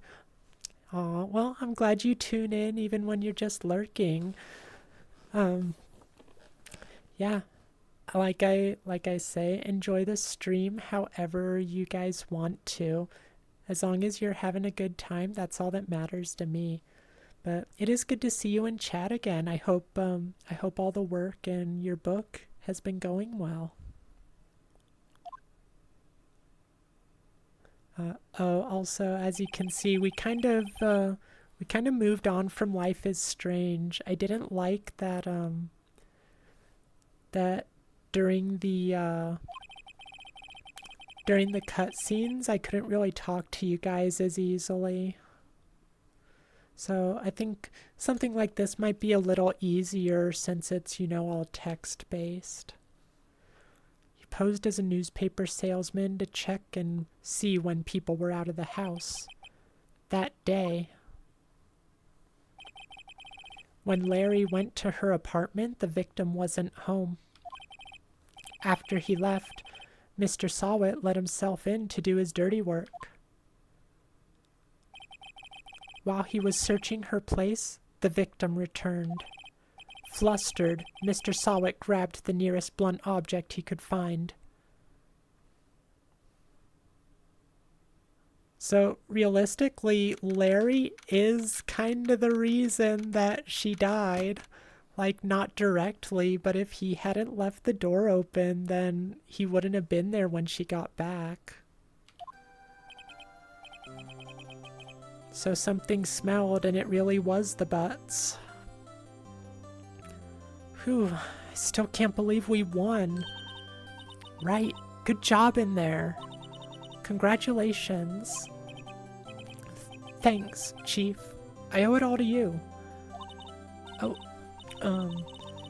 Aw, well, I'm glad you tune in even when you're just lurking. Yeah, like I say, enjoy the stream however you guys want to. As long as you're having a good time, that's all that matters to me. But it is good to see you in chat again. I hope all the work in your book has been going well. Also, as you can see, we kind of moved on from Life is Strange. I didn't like that that during the cutscenes, I couldn't really talk to you guys as easily. So I think something like this might be a little easier since it's, all text-based. He posed as a newspaper salesman to check and see when people were out of the house. That day, when Larry went to her apartment, the victim wasn't home. After he left, Mr. Sawit let himself in to do his dirty work. While he was searching her place, the victim returned. Flustered, Mr. Sawit grabbed the nearest blunt object he could find. So, realistically, Larry is kind of the reason that she died. Like, not directly, but if he hadn't left the door open, then he wouldn't have been there when she got back. So something smelled, and it really was the butts. Whew, I still can't believe we won. Right, good job in there. Congratulations. Thanks, Chief. I owe it all to you. Oh,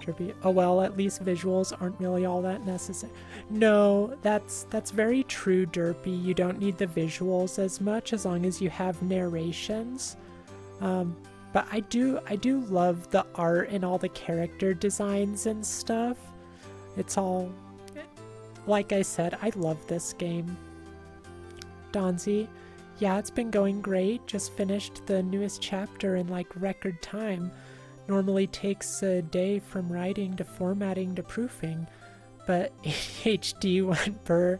Derpy. Oh well, at least visuals aren't really all that necessary. No, that's very true, Derpy. You don't need the visuals as much as long as you have narrations. But I do love the art and all the character designs and stuff. It's all, like I said, I love this game. Donzi, yeah, it's been going great. Just finished the newest chapter in like record time. Normally takes a day from writing to formatting to proofing, but ADHD went burr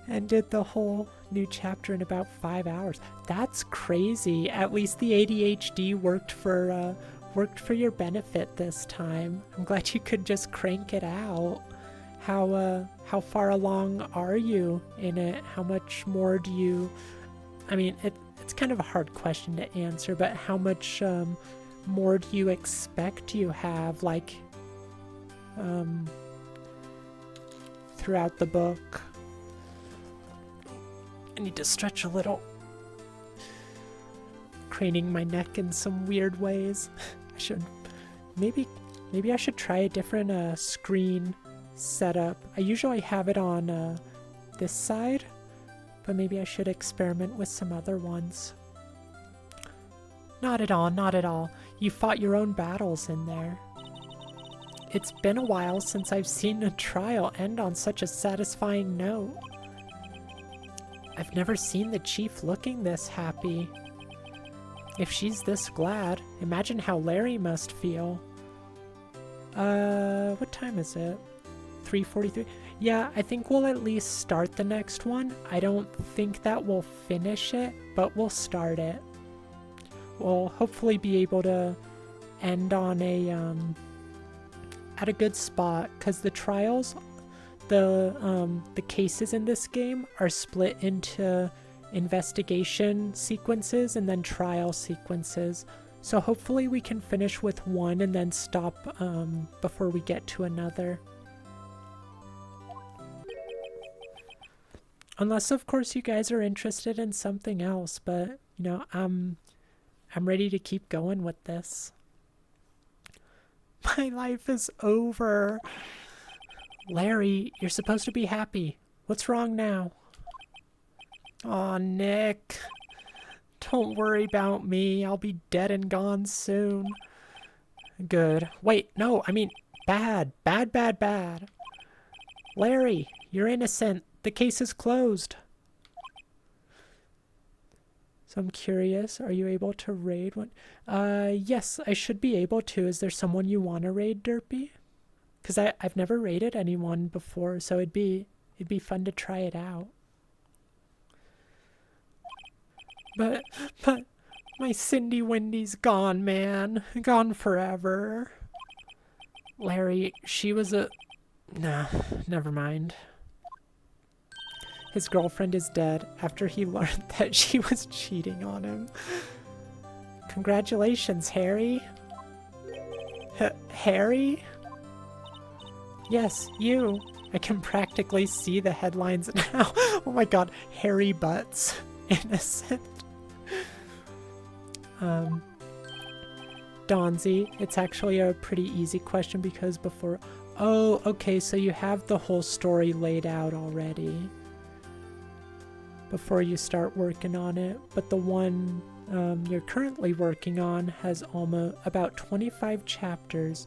and did the whole new chapter in about 5 hours. That's crazy. At least the ADHD worked for your benefit this time. I'm glad you could just crank it out. How far along are you in it? How much more do you? I mean, it's kind of a hard question to answer, but how much more do you expect you have, like, throughout the book? I need to stretch a little. Craning my neck in some weird ways. Maybe I should try a different screen setup. I usually have it on this side, but maybe I should experiment with some other ones. Not at all, not at all. You fought your own battles in there. It's been a while since I've seen a trial end on such a satisfying note. I've never seen the chief looking this happy. If she's this glad, imagine how Larry must feel. What time is it? 3:43? Yeah, I think we'll at least start the next one. I don't think that we'll finish it, but we'll start it. We'll hopefully be able to end on at a good spot, because the trials, the cases in this game are split into investigation sequences and then trial sequences. So hopefully we can finish with one and then stop before we get to another. Unless, of course, you guys are interested in something else, but, I'm ready to keep going with this. My life is over. Larry, you're supposed to be happy. What's wrong now? Aw, Nick. Don't worry about me. I'll be dead and gone soon. Good. Wait, no, I mean, bad. Bad, bad, bad. Larry, you're innocent. The case is closed. So I'm curious, are you able to raid one? Yes, I should be able to. Is there someone you want to raid, Derpy? Because I've never raided anyone before, so it'd be fun to try it out. But My Cindy Windy's gone, man. Gone forever. Larry, she was a... Nah, never mind. His girlfriend is dead after he learned that she was cheating on him. Congratulations, Harry. Harry? Yes, you. I can practically see the headlines now. Oh my god, Harry Butts. Innocent. Donzi, it's actually a pretty easy question because before... Oh, okay, so you have the whole story laid out already before you start working on it, but the one you're currently working on has almost about 25 chapters,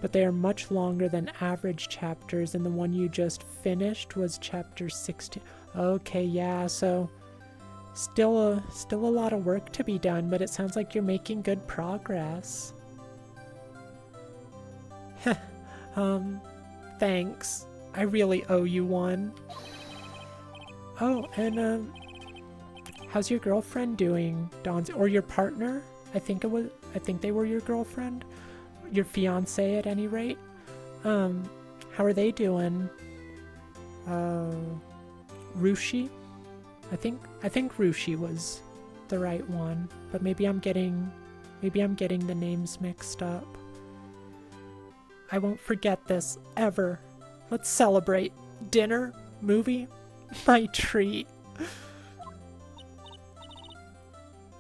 but they are much longer than average chapters, and the one you just finished was chapter 16. Okay, yeah, so still a lot of work to be done, but it sounds like you're making good progress. Thanks. I really owe you one. Oh, and how's your girlfriend doing, Dawn's, or your partner? I think they were your girlfriend, your fiance at any rate. How are they doing? Rushi? I think Rushi was the right one, but maybe I'm getting the names mixed up. I won't forget this ever. Let's celebrate. Dinner, movie, my treat.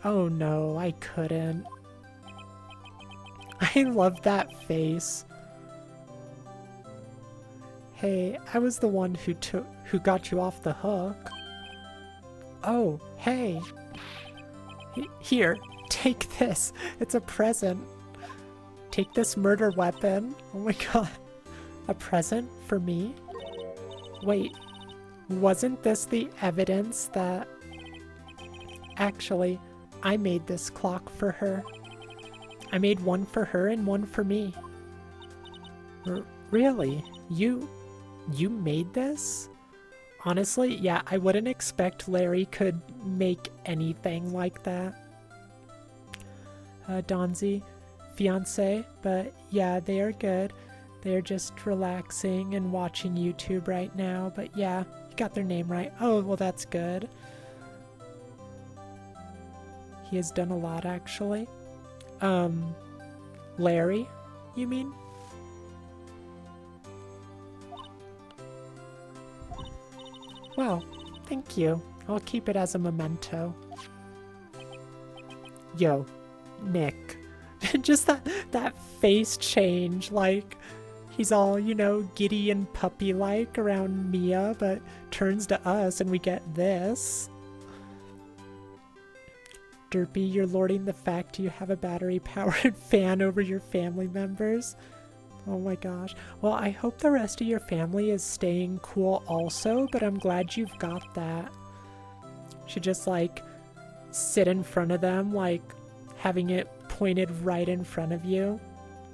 Oh no, I couldn't. I love that face. Hey, I was the one who got you off the hook. Oh, hey. Here, take this. It's a present. Take this murder weapon. Oh my god. A present for me? Wait, wasn't this the evidence that... Actually, I made this clock for her. I made one for her and one for me. Really? You made this? Honestly, yeah, I wouldn't expect Larry could make anything like that. Donzi, fiance, but yeah, they are good. They're just relaxing and watching YouTube right now, but yeah, you got their name right. Oh, well, that's good. He has done a lot, actually. Larry, you mean? Well, thank you. I'll keep it as a memento. Yo, Nick. Just that face change, like, he's all, you know, giddy and puppy-like around Mia, but turns to us and we get this. Derpy, you're lording the fact you have a battery-powered fan over your family members. Oh my gosh. Well, I hope the rest of your family is staying cool also, but I'm glad you've got that. Should just, like, sit in front of them, like, having it pointed right in front of you.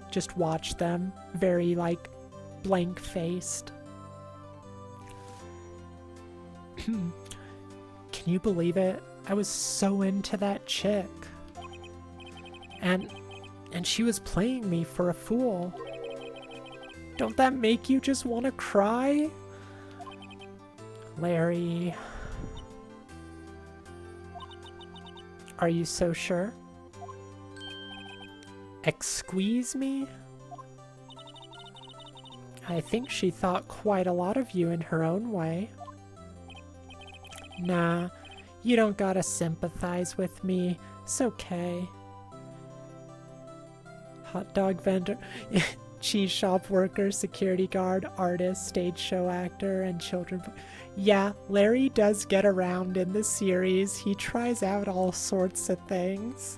Just watch them, very, like, blank-faced. Can you believe it? I was so into that chick. And she was playing me for a fool. Don't that make you just want to cry? Larry. Are you so sure? Excuse me? I think she thought quite a lot of you in her own way. Nah, you don't gotta sympathize with me. It's okay. Hot dog vendor, cheese shop worker, security guard, artist, stage show actor, and children. Yeah, Larry does get around in the series. He tries out all sorts of things.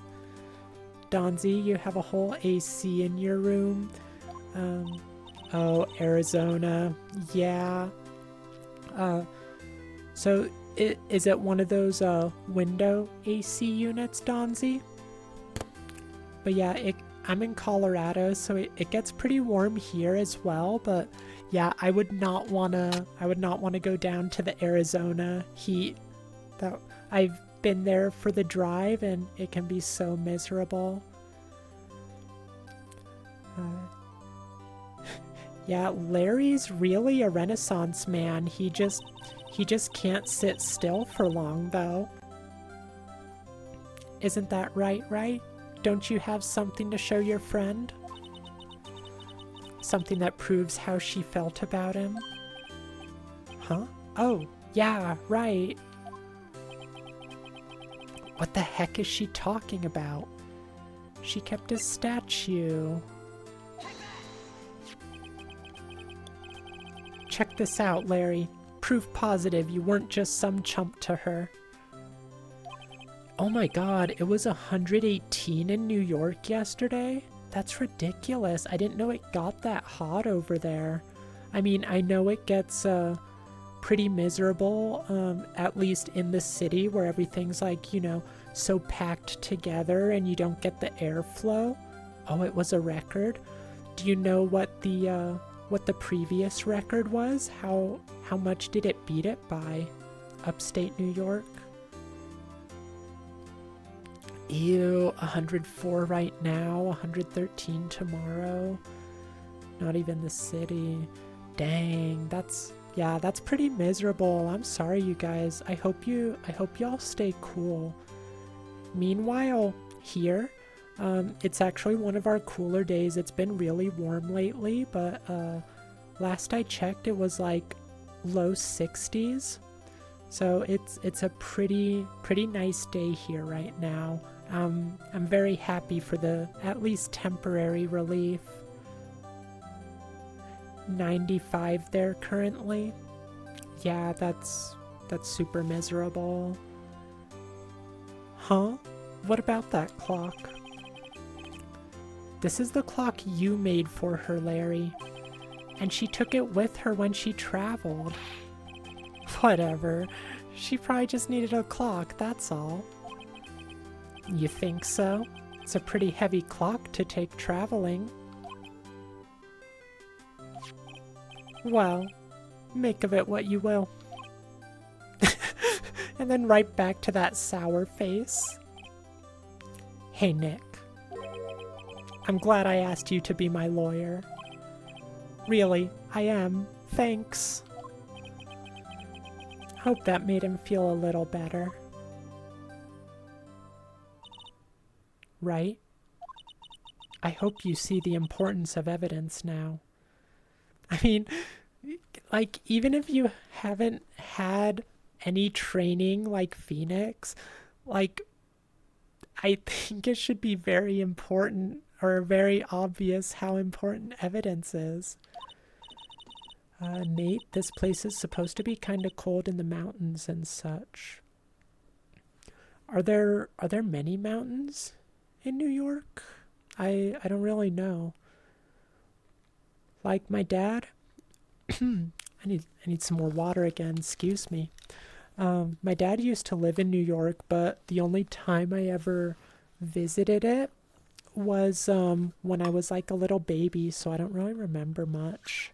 Donzi, you have a whole AC in your room. Oh, Arizona. Yeah. So is it one of those window AC units, Donzi? But yeah, I'm in Colorado, so it gets pretty warm here as well, but yeah, I would not wanna go down to the Arizona heat. That been there for the drive, and it can be so miserable. Yeah, Larry's really a Renaissance man. He just can't sit still for long, though. Isn't that right, Wright? Don't you have something to show your friend? Something that proves how she felt about him? Huh? Oh, yeah, right. What the heck is she talking about? She kept his statue. Check this out, Larry. Proof positive you weren't just some chump to her. Oh my god, it was 118 in New York yesterday? That's ridiculous. I didn't know it got that hot over there. I mean, I know it gets pretty miserable, at least in the city where everything's like, you know, so packed together and you don't get the airflow. Oh, it was a record? Do you know what the previous record was? How much did it beat it by? Upstate New York? Ew, 104 right now, 113 tomorrow. Not even the city. Dang, that's pretty miserable. I'm sorry, you guys. I hope y'all stay cool. Meanwhile, here, it's actually one of our cooler days. It's been really warm lately, but last I checked, it was like low 60s. So it's a pretty nice day here right now. I'm very happy for the at least temporary relief. 95 there currently. Yeah, that's super miserable. Huh? What about that clock? This is the clock you made for her, Larry. And she took it with her when she traveled. Whatever. She probably just needed a clock, that's all. You think so? It's a pretty heavy clock to take traveling. Well, make of it what you will. And then right back to that sour face. Hey, Nick. I'm glad I asked you to be my lawyer. Really, I am. Thanks. Hope that made him feel a little better. Right? I hope you see the importance of evidence now. I mean, like, even if you haven't had any training like Phoenix, like, I think it should be very important or very obvious how important evidence is. Nate, this place is supposed to be kind of cold in the mountains and such. Are there many mountains in New York? I don't really know. Like my dad? I need some more water again, excuse me. My dad used to live in New York, but the only time I ever visited it was when I was like a little baby, so I don't really remember much.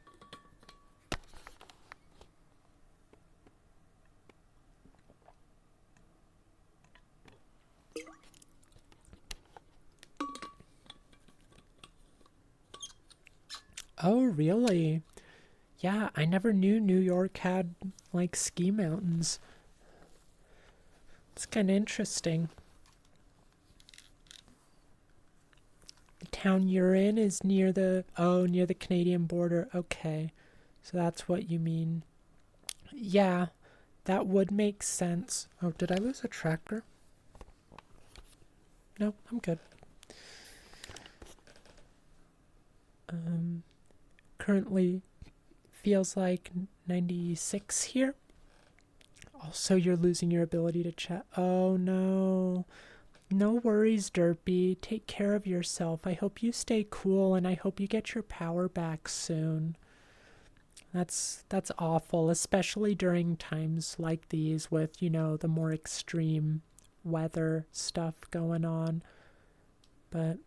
Oh, really? Yeah, I never knew New York had, like, ski mountains. It's kind of interesting. The town you're in is near the Canadian border. Okay, so that's what you mean. Yeah, that would make sense. Oh, did I lose a tracker? No, I'm good. Currently feels like 96 here. Also, you're losing your ability to chat. Oh no. No worries, Derpy. Take care of yourself. I hope you stay cool and I hope you get your power back soon. That's awful, especially during times like these with, you know, the more extreme weather stuff going on. But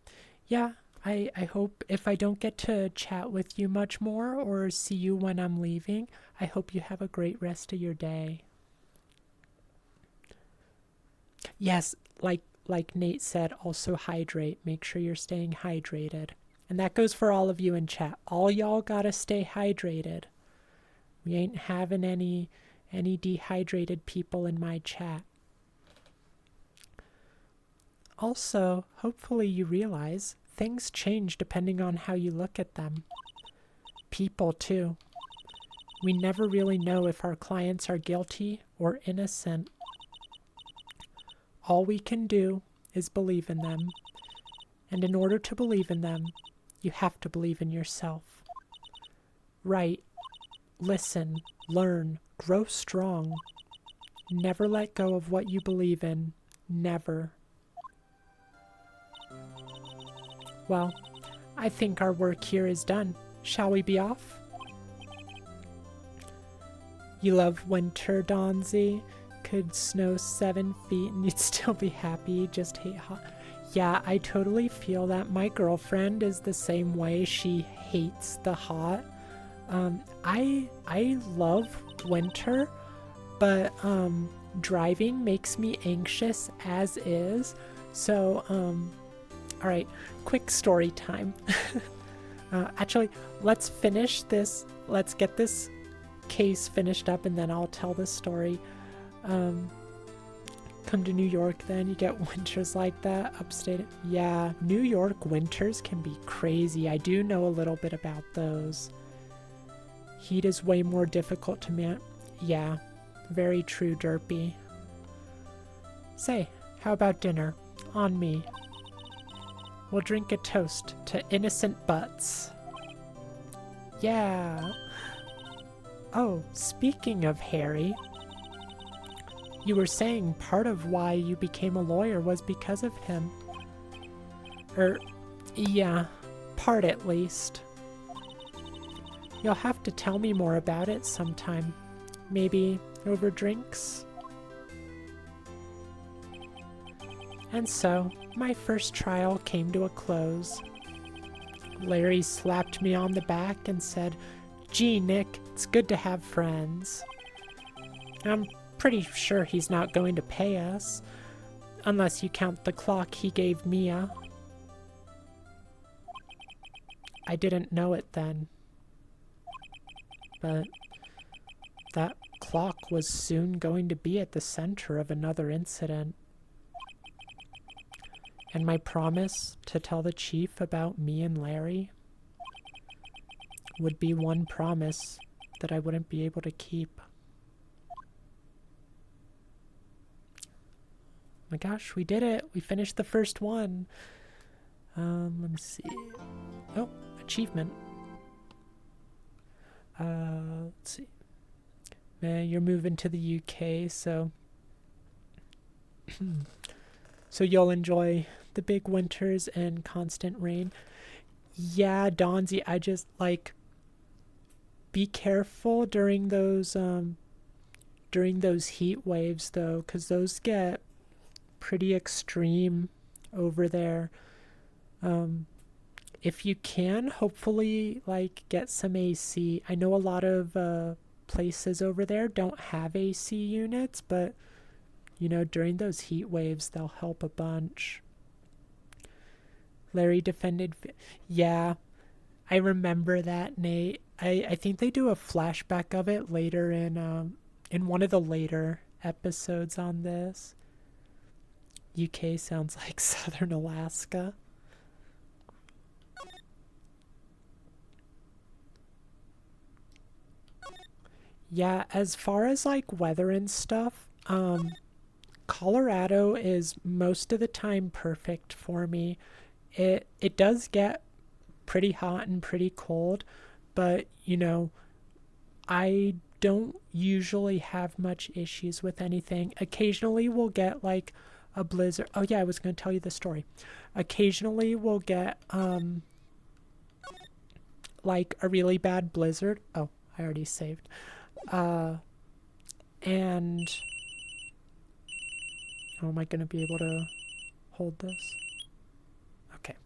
yeah, I hope if I don't get to chat with you much more or see you when I'm leaving, I hope you have a great rest of your day. Yes, like Nate said, also hydrate. Make sure you're staying hydrated. And that goes for all of you in chat. All y'all gotta stay hydrated. We ain't having any dehydrated people in my chat. Also, hopefully you realize things change depending on how you look at them. People, too. We never really know if our clients are guilty or innocent. All we can do is believe in them. And in order to believe in them, you have to believe in yourself. Write, listen, learn, grow strong. Never let go of what you believe in. Never. Well, I think our work here is done. Shall we be off? You love winter, Donzi. Could snow 7 feet and you'd still be happy. You just hate hot. Yeah, I totally feel that. My girlfriend is the same way. She hates the hot. I love winter, but driving makes me anxious as is. So, all right, quick story time. Actually, let's finish this. Let's get this case finished up and then I'll tell the story. Come to New York then, you get winters like that, upstate. Yeah, New York winters can be crazy. I do know a little bit about those. Heat is way more difficult to man. Yeah, very true, Derpy. Say, how about dinner? On me. We'll drink a toast to innocent butts. Yeah. Oh, speaking of Harry, you were saying part of why you became a lawyer was because of him. Yeah, part at least. You'll have to tell me more about it sometime. Maybe over drinks? And so, my first trial came to a close. Larry slapped me on the back and said, "Gee, Nick, it's good to have friends." I'm pretty sure he's not going to pay us, unless you count the clock he gave Mia. I didn't know it then, but that clock was soon going to be at the center of another incident. And my promise to tell the chief about me and Larry would be one promise that I wouldn't be able to keep. My gosh, we did it. We finished the first one. Let me see. Oh, achievement. Let's see. Man, you're moving to the UK, so so you'll enjoy the big winters and constant rain. Yeah, Donzi, I just be careful during those heat waves though, because those get pretty extreme over there. If you can, hopefully get some AC. I know a lot of places over there don't have AC units, but during those heat waves they'll help a bunch. Larry defended. Yeah, I remember that, Nate. I think they do a flashback of it later in one of the later episodes on this. UK sounds like Southern Alaska. Yeah, as far as weather and stuff, Colorado is most of the time perfect for me. It does get pretty hot and pretty cold, but I don't usually have much issues with anything. Occasionally we'll get a blizzard. Oh yeah, I was going to tell you the story. Occasionally we'll get a really bad blizzard. Oh, I already saved. And how am I going to be able to hold this? Okay.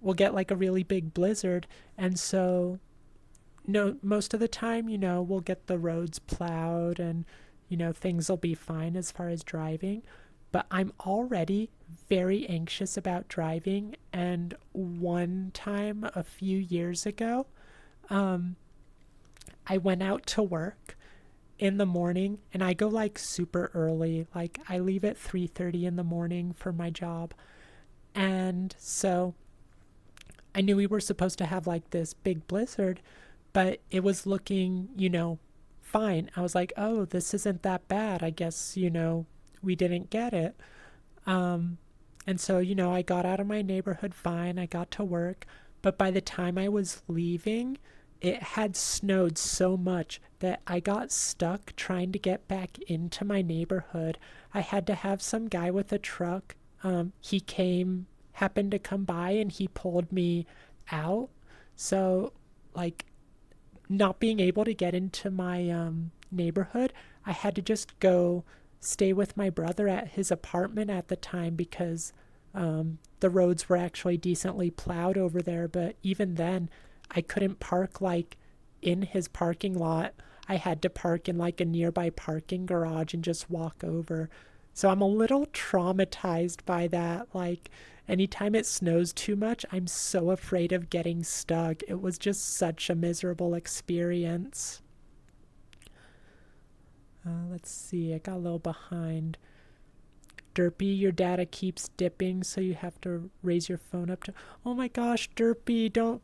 We'll get a really big blizzard, and so most of the time, we'll get the roads plowed and things will be fine as far as driving. But I'm already very anxious about driving. And one time a few years ago, I went out to work in the morning, and I go like super early. Like I leave at 3:30 in the morning for my job. And so I knew we were supposed to have like this big blizzard, but it was looking, fine. I was like, oh, this isn't that bad. I guess, we didn't get it. And so, I got out of my neighborhood fine. I got to work. But by the time I was leaving, it had snowed so much that I got stuck trying to get back into my neighborhood. I had to have some guy with a truck. He happened to come by, and he pulled me out. So, like, not being able to get into my neighborhood, I had to just go stay with my brother at his apartment at the time because the roads were actually decently plowed over there. But even then, I couldn't park like in his parking lot. I had to park in like a nearby parking garage and just walk over. So I'm a little traumatized by that. Like anytime it snows too much, I'm so afraid of getting stuck. It was just such a miserable experience. Let's see, I got a little behind. Derpy, your data keeps dipping, so you have to raise your phone up to. Oh my gosh, Derpy, don't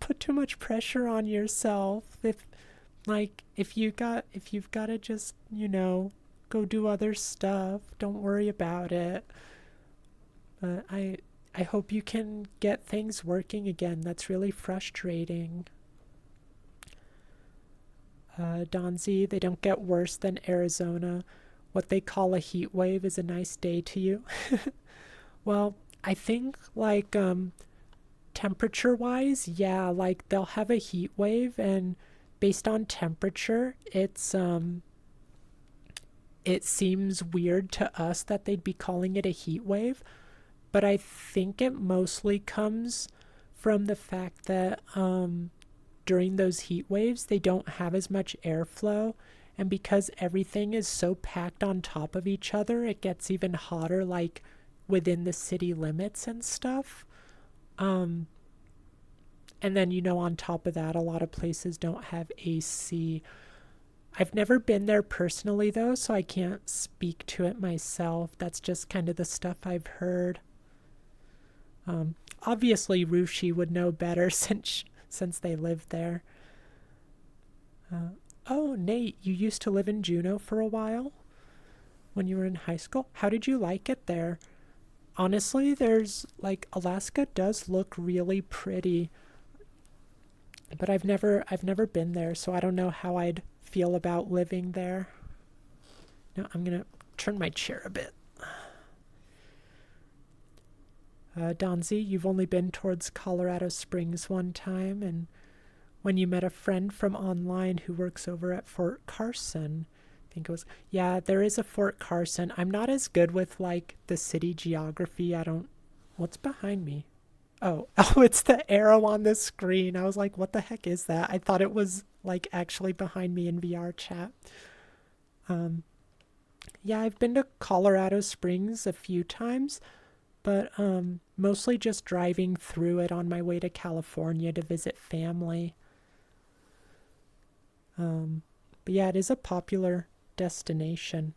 put too much pressure on yourself. If you've got to just, go do other stuff, don't worry about it. But I hope you can get things working again. That's really frustrating. Donzi, they don't get worse than Arizona. What they call a heat wave is a nice day to you. Well, I think like temperature wise, yeah, like they'll have a heat wave, and based on temperature, it seems weird to us that they'd be calling it a heat wave, but I think it mostly comes from the fact that during those heat waves they don't have as much airflow, and because everything is so packed on top of each other, it gets even hotter like within the city limits and stuff. And then, on top of that, a lot of places don't have AC. I've never been there personally, though, so I can't speak to it myself. That's just kind of the stuff I've heard. Obviously, Rushi would know better since they live there. Oh, Nate, you used to live in Juneau for a while when you were in high school. How did you like it there? Honestly, Alaska does look really pretty. But I've never been there, so I don't know how I'd feel about living there. No, I'm gonna turn my chair a bit. Donzi, you've only been towards Colorado Springs one time, and when you met a friend from online who works over at Fort Carson, I think it was. Yeah, there is a Fort Carson. I'm not as good with like the city geography. What's behind me? Oh, it's the arrow on the screen. I was like, what the heck is that? I thought it was like actually behind me in VR chat. Yeah, I've been to Colorado Springs a few times, but mostly just driving through it on my way to California to visit family. But yeah, it is a popular destination.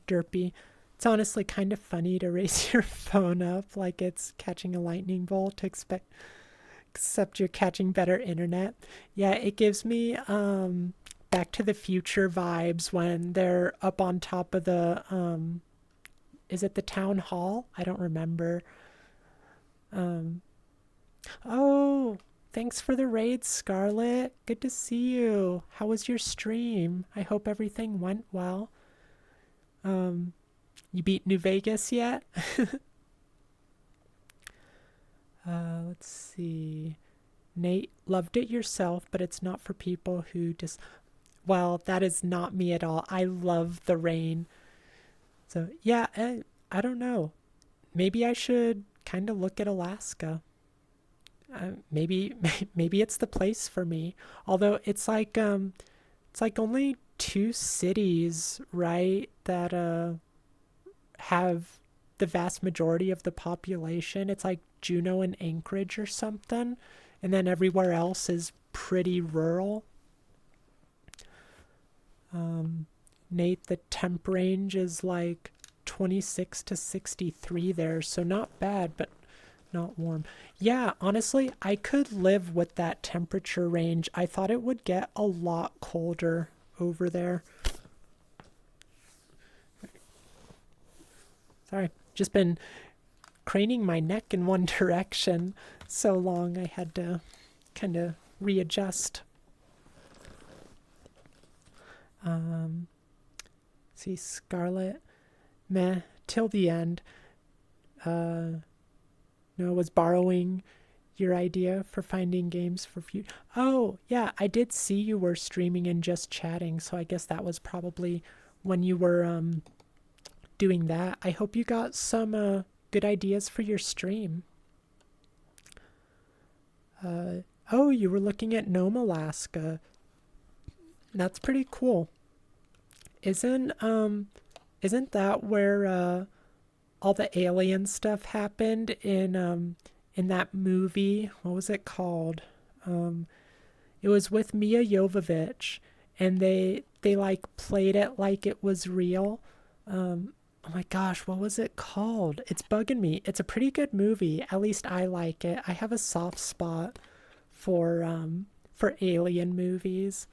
Derpy. It's honestly kind of funny to raise your phone up like it's catching a lightning bolt, except you're catching better internet. Yeah, it gives me Back to the Future vibes when they're up on top of the is it the town hall? I don't remember. Oh, thanks for the raid, Scarlet. Good to see you. How was your stream? I hope everything went well. You beat New Vegas yet? Let's see. Nate, loved it yourself, but it's not for people who just... Well, that is not me at all. I love the rain. So, yeah, I don't know. Maybe I should kind of look at Alaska. Maybe it's the place for me. Although it's like It's like only 2 cities, right, that have the vast majority of the population. It's like Juneau and Anchorage or something, and then everywhere else is pretty rural. Nate, the temp range is like 26 to 63 there, so not bad, but not warm. Yeah, honestly, I could live with that temperature range. I thought it would get a lot colder over there. Sorry, just been craning my neck in one direction so long I had to kind of readjust. See, Scarlet, meh, till the end. No, was borrowing your idea for finding games for future. Oh, yeah, I did see you were streaming and just chatting, so I guess that was probably when you were doing that. I hope you got some good ideas for your stream. Oh, you were looking at Nome, Alaska. That's pretty cool. Isn't that where all the alien stuff happened in that movie? What was it called? It was with Mia Jovovich, and they like played it like it was real. Oh my gosh, what was it called? It's bugging me. It's a pretty good movie. At least I like it. I have a soft spot for alien movies.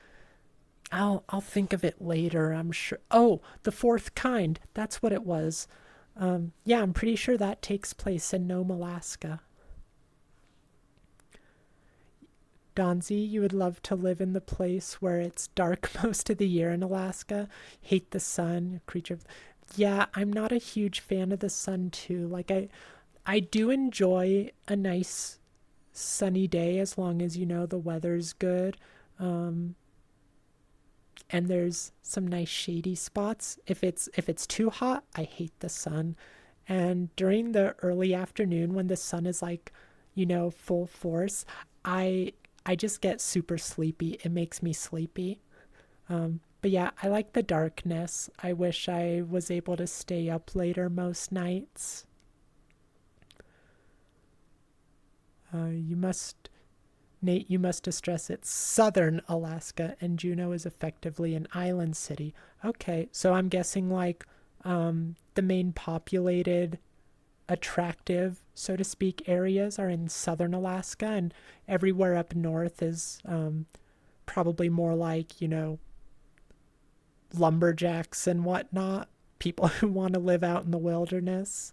I'll think of it later, I'm sure. Oh, The Fourth Kind. That's what it was. Yeah, I'm pretty sure that takes place in Nome, Alaska. Donzi, you would love to live in the place where it's dark most of the year in Alaska. Hate the sun, creature. Yeah, I'm not a huge fan of the sun too. Like I do enjoy a nice sunny day as long as the weather's good. And there's some nice shady spots. If it's too hot, I hate the sun. And during the early afternoon when the sun is like, full force, I just get super sleepy. It makes me sleepy. But yeah, I like the darkness. I wish I was able to stay up later most nights. Nate, you must distress it's southern Alaska, and Juneau is effectively an island city. Okay, so I'm guessing like the main populated, attractive, so to speak, areas are in southern Alaska, and everywhere up north is probably more like, lumberjacks and whatnot, people who want to live out in the wilderness.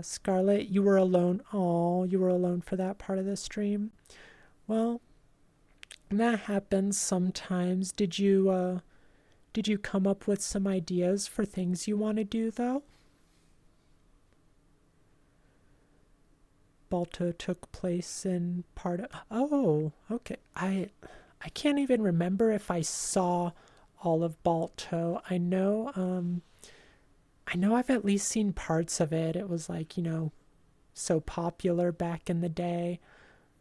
Scarlet, you were alone. Oh, you were alone for that part of the stream. Well, that happens sometimes. Did you come up with some ideas for things you want to do though? Balto took place in part of. Oh, okay. I can't even remember if I saw all of Balto. I know I've at least seen parts of it. It was like, so popular back in the day.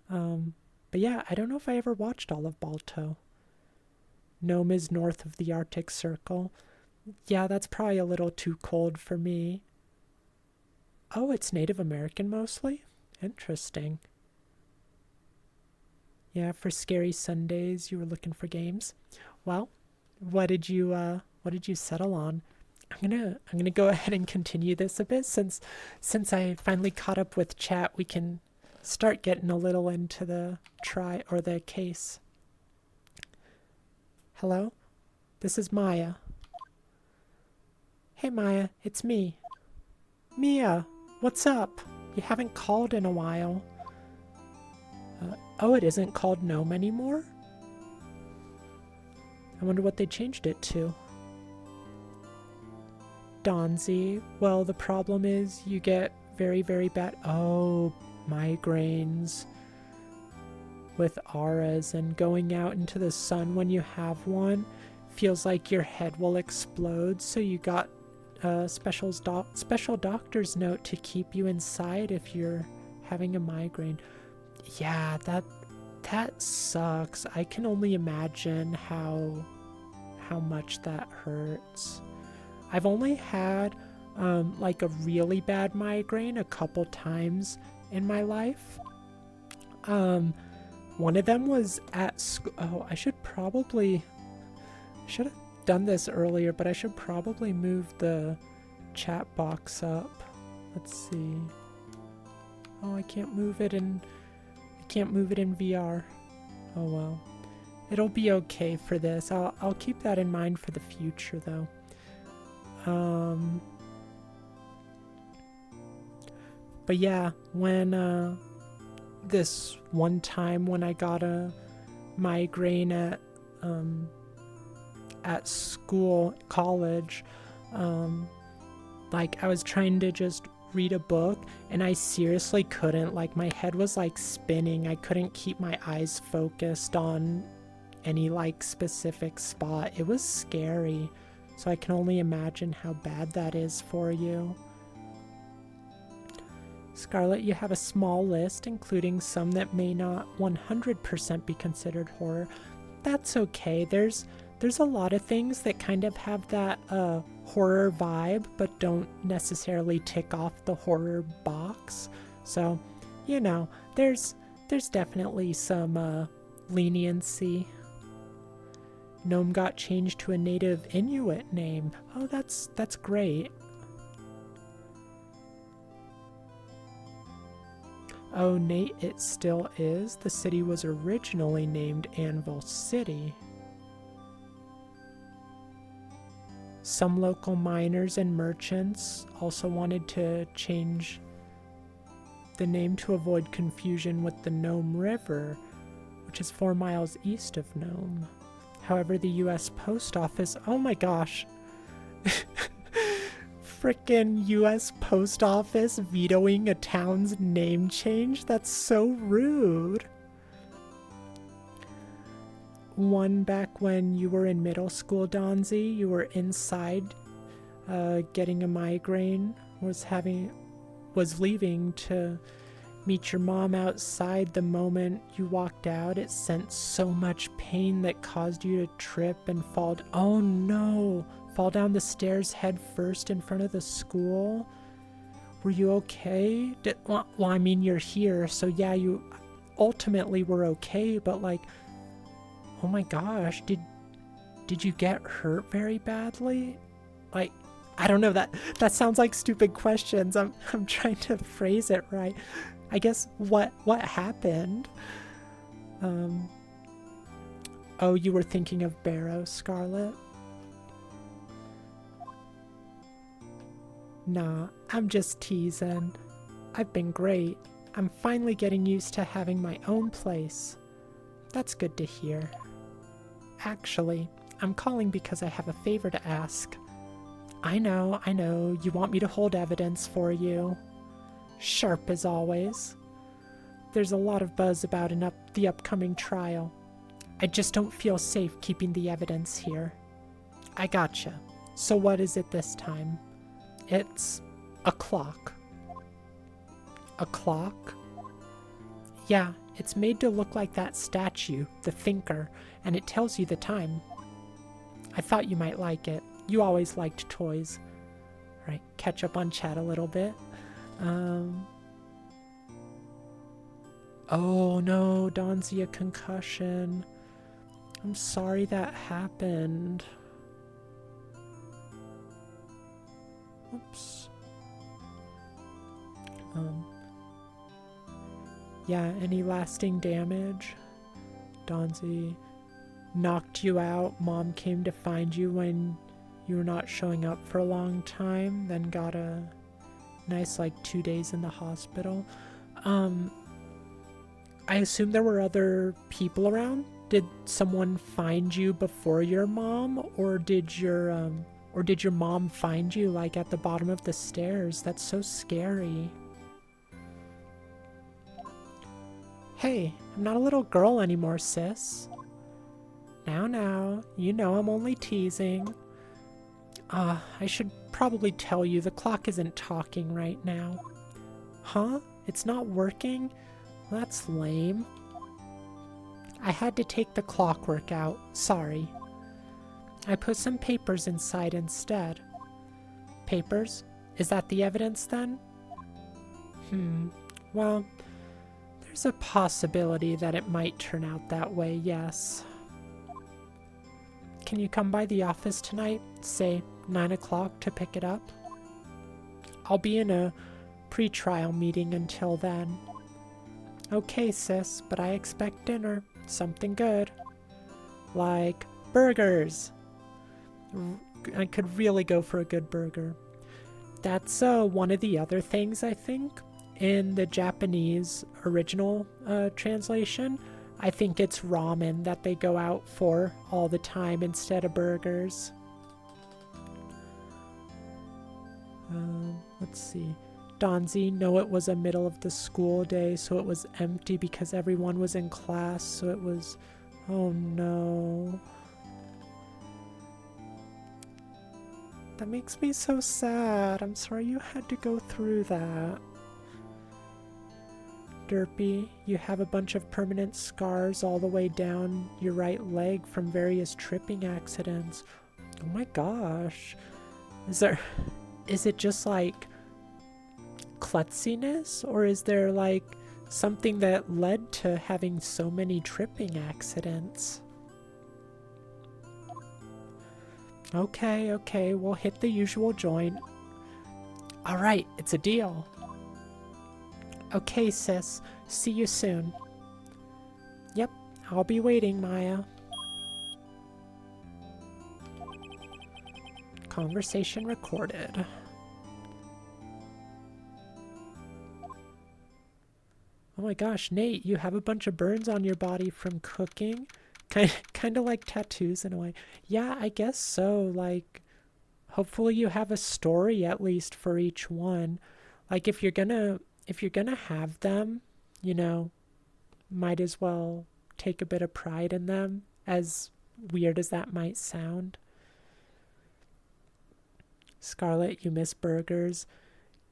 But yeah, I don't know if I ever watched all of Balto. Nome is north of the Arctic Circle. Yeah, that's probably a little too cold for me. Oh, it's Native American mostly? Interesting. Yeah, for Scary Sundays, you were looking for games. Well, what did you settle on? I'm gonna go ahead and continue this a bit since I finally caught up with chat. We can start getting a little into the the case. Hello, this is Maya. Hey Maya, it's me. Mia, what's up? You haven't called in a while. Oh, it isn't called Gnome anymore? I wonder what they changed it to. Donzi, well, the problem is you get very, very bad... Oh, migraines with auras, and going out into the sun when you have one feels like your head will explode, so you got a special doctor's note to keep you inside if you're having a migraine. Yeah, That sucks. I can only imagine how much that hurts. I've only had like a really bad migraine a couple times in my life. One of them was at school. Oh, I should have done this earlier, but I should probably move the chat box up. Let's see. Oh, I can't move it in VR. Oh well. It'll be okay for this. I'll keep that in mind for the future though. But yeah, when this one time when I got a migraine at school, college, like I was trying to just read a book and I seriously couldn't. Like my head was like spinning. I couldn't keep my eyes focused on any like specific spot. It was scary. So I can only imagine how bad that is for you. Scarlet, you have a small list, including some that may not 100% be considered horror. That's okay. There's a lot of things that kind of have that horror vibe, but don't necessarily tick off the horror box. So, you know, there's definitely some leniency. Gnome got changed to a native Inuit name. Oh, that's great. Oh, Nate, it still is. The city was originally named Anvil City. Some local miners and merchants also wanted to change the name to avoid confusion with the Nome River, which is 4 miles east of Nome. However, the U.S. Post Office... Oh my gosh. Frickin' U.S. Post Office vetoing a town's name change? That's so rude. One back when you were in middle school, Donzi, you were inside getting a migraine, was leaving to meet your mom outside. The moment you walked out, it sent so much pain that caused you to trip and fall. Oh no! Fall down the stairs head first in front of the school? Were you okay? Well, I mean, you're here, so yeah, you ultimately were okay, but like, oh my gosh, did you get hurt very badly? Like, I don't know, that sounds like stupid questions. I'm trying to phrase it right. I guess what happened? Oh, you were thinking of Barrow, Scarlet? Nah, I'm just teasing. I've been great. I'm finally getting used to having my own place. That's good to hear. Actually, I'm calling because I have a favor to ask. I know, you want me to hold evidence for you. Sharp as always. There's a lot of buzz about the upcoming trial. I just don't feel safe keeping the evidence here. I gotcha. So what is it this time? It's a clock. A clock? Yeah, it's made to look like that statue, the Thinker, and it tells you the time. I thought you might like it. You always liked toys. Right, catch up on chat a little bit. Oh no, Donzi, a concussion. I'm sorry that happened. Oops. Yeah, any lasting damage? Donzi knocked you out. Mom came to find you when you were not showing up for a long time, then got a nice 2 days in the hospital. I assume there were other people around. Did someone find you before your mom, or did your mom find you at the bottom of the stairs? That's so scary. Hey, I'm not a little girl anymore, sis. Now, you know I'm only teasing. I should probably tell you the clock isn't talking right now. Huh? It's not working? That's lame. I had to take the clockwork out. Sorry. I put some papers inside instead. Papers? Is that the evidence then? Well, there's a possibility that it might turn out that way, yes. Can you come by the office tonight, say 9 o'clock, to pick it up? I'll be in a pre-trial meeting until then. Okay, sis, but I expect dinner. Something good. Like burgers. I could really go for a good burger. That's one of the other things, I think, in the Japanese original translation. I think it's ramen that they go out for all the time instead of burgers. Let's see. Donzi, no, it was a middle of the school day, so it was empty because everyone was in class, so it was... Oh no. That makes me so sad. I'm sorry you had to go through that. Derpy, you have a bunch of permanent scars all the way down your right leg from various tripping accidents. Oh my gosh. Is it just like klutziness, or is there like something that led to having so many tripping accidents? Okay, we'll hit the usual joint. Alright, it's a deal. Okay, sis, see you soon. Yep, I'll be waiting, Maya. Conversation recorded. Oh my gosh, Nate, you have a bunch of burns on your body from cooking? Kind of like tattoos in a way. Yeah, I guess so. Like, hopefully you have a story at least for each one. Like, if you're gonna have them, you know, might as well take a bit of pride in them, as weird as that might sound. Scarlett, you miss burgers.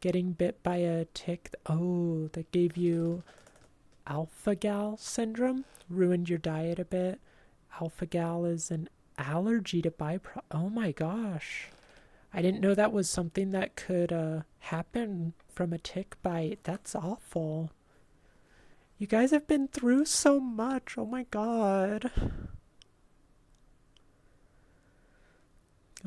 Getting bit by a tick. Oh, that gave you alpha-gal syndrome? Ruined your diet a bit. Alpha-gal is an allergy to byproduct. Oh my gosh. I didn't know that was something that could happen from a tick bite. That's awful. You guys have been through so much. Oh my god.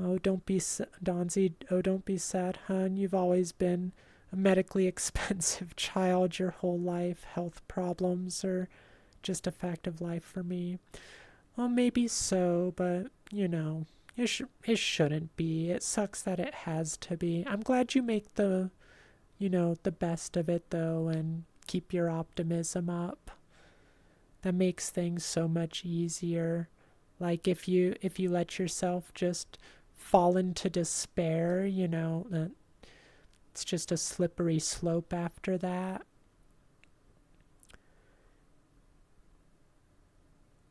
Oh, don't be Donzi. Oh, don't be sad, hun. You've always been a medically expensive child your whole life. Health problems are just a fact of life for me. Well, maybe so, but, you know, it shouldn't be. It sucks that it has to be. I'm glad you make the best of it, though, and keep your optimism up. That makes things so much easier. Like, if you let yourself just fall into despair, you know, it's just a slippery slope after that.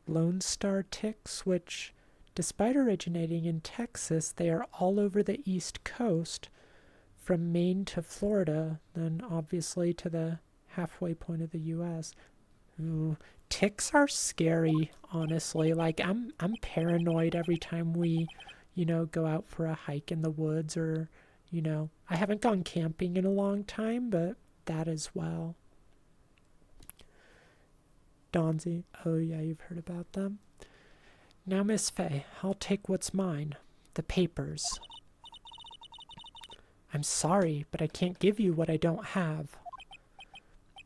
Lone Star ticks, which, despite originating in Texas, they are all over the East Coast, from Maine to Florida, then obviously to the halfway point of the U.S. Ooh, ticks are scary, honestly. Like, I'm paranoid every time we, you know, go out for a hike in the woods, or, you know, I haven't gone camping in a long time, but that as well. Donzi, oh yeah, you've heard about them. Now, Miss Fay, I'll take what's mine. The papers. I'm sorry, but I can't give you what I don't have.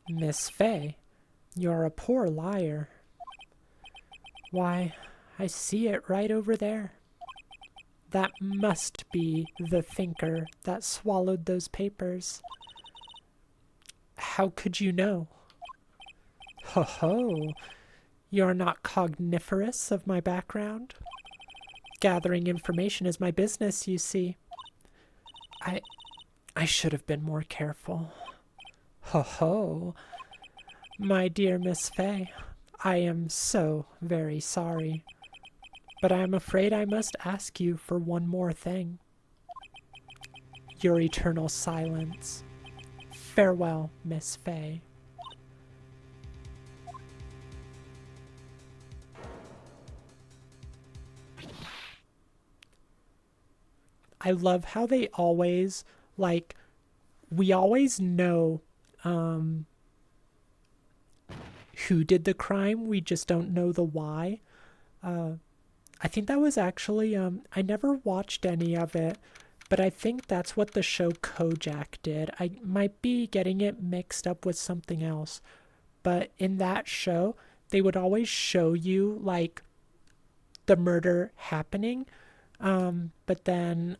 Miss Fay, you're a poor liar. Why, I see it right over there. That must be the thinker that swallowed those papers. How could you know? Ho ho! You're not cogniferous of my background? Gathering information is my business, you see. I should have been more careful. Ho ho! My dear Miss Fay, I am so very sorry. But I am afraid I must ask you for one more thing. Your eternal silence. Farewell, Miss Fay. I love how they always, like, we always know who did the crime. We just don't know the why. I think that was actually, I never watched any of it, but I think that's what the show Kojak did. I might be getting it mixed up with something else, but in that show, they would always show you, like, the murder happening, but then,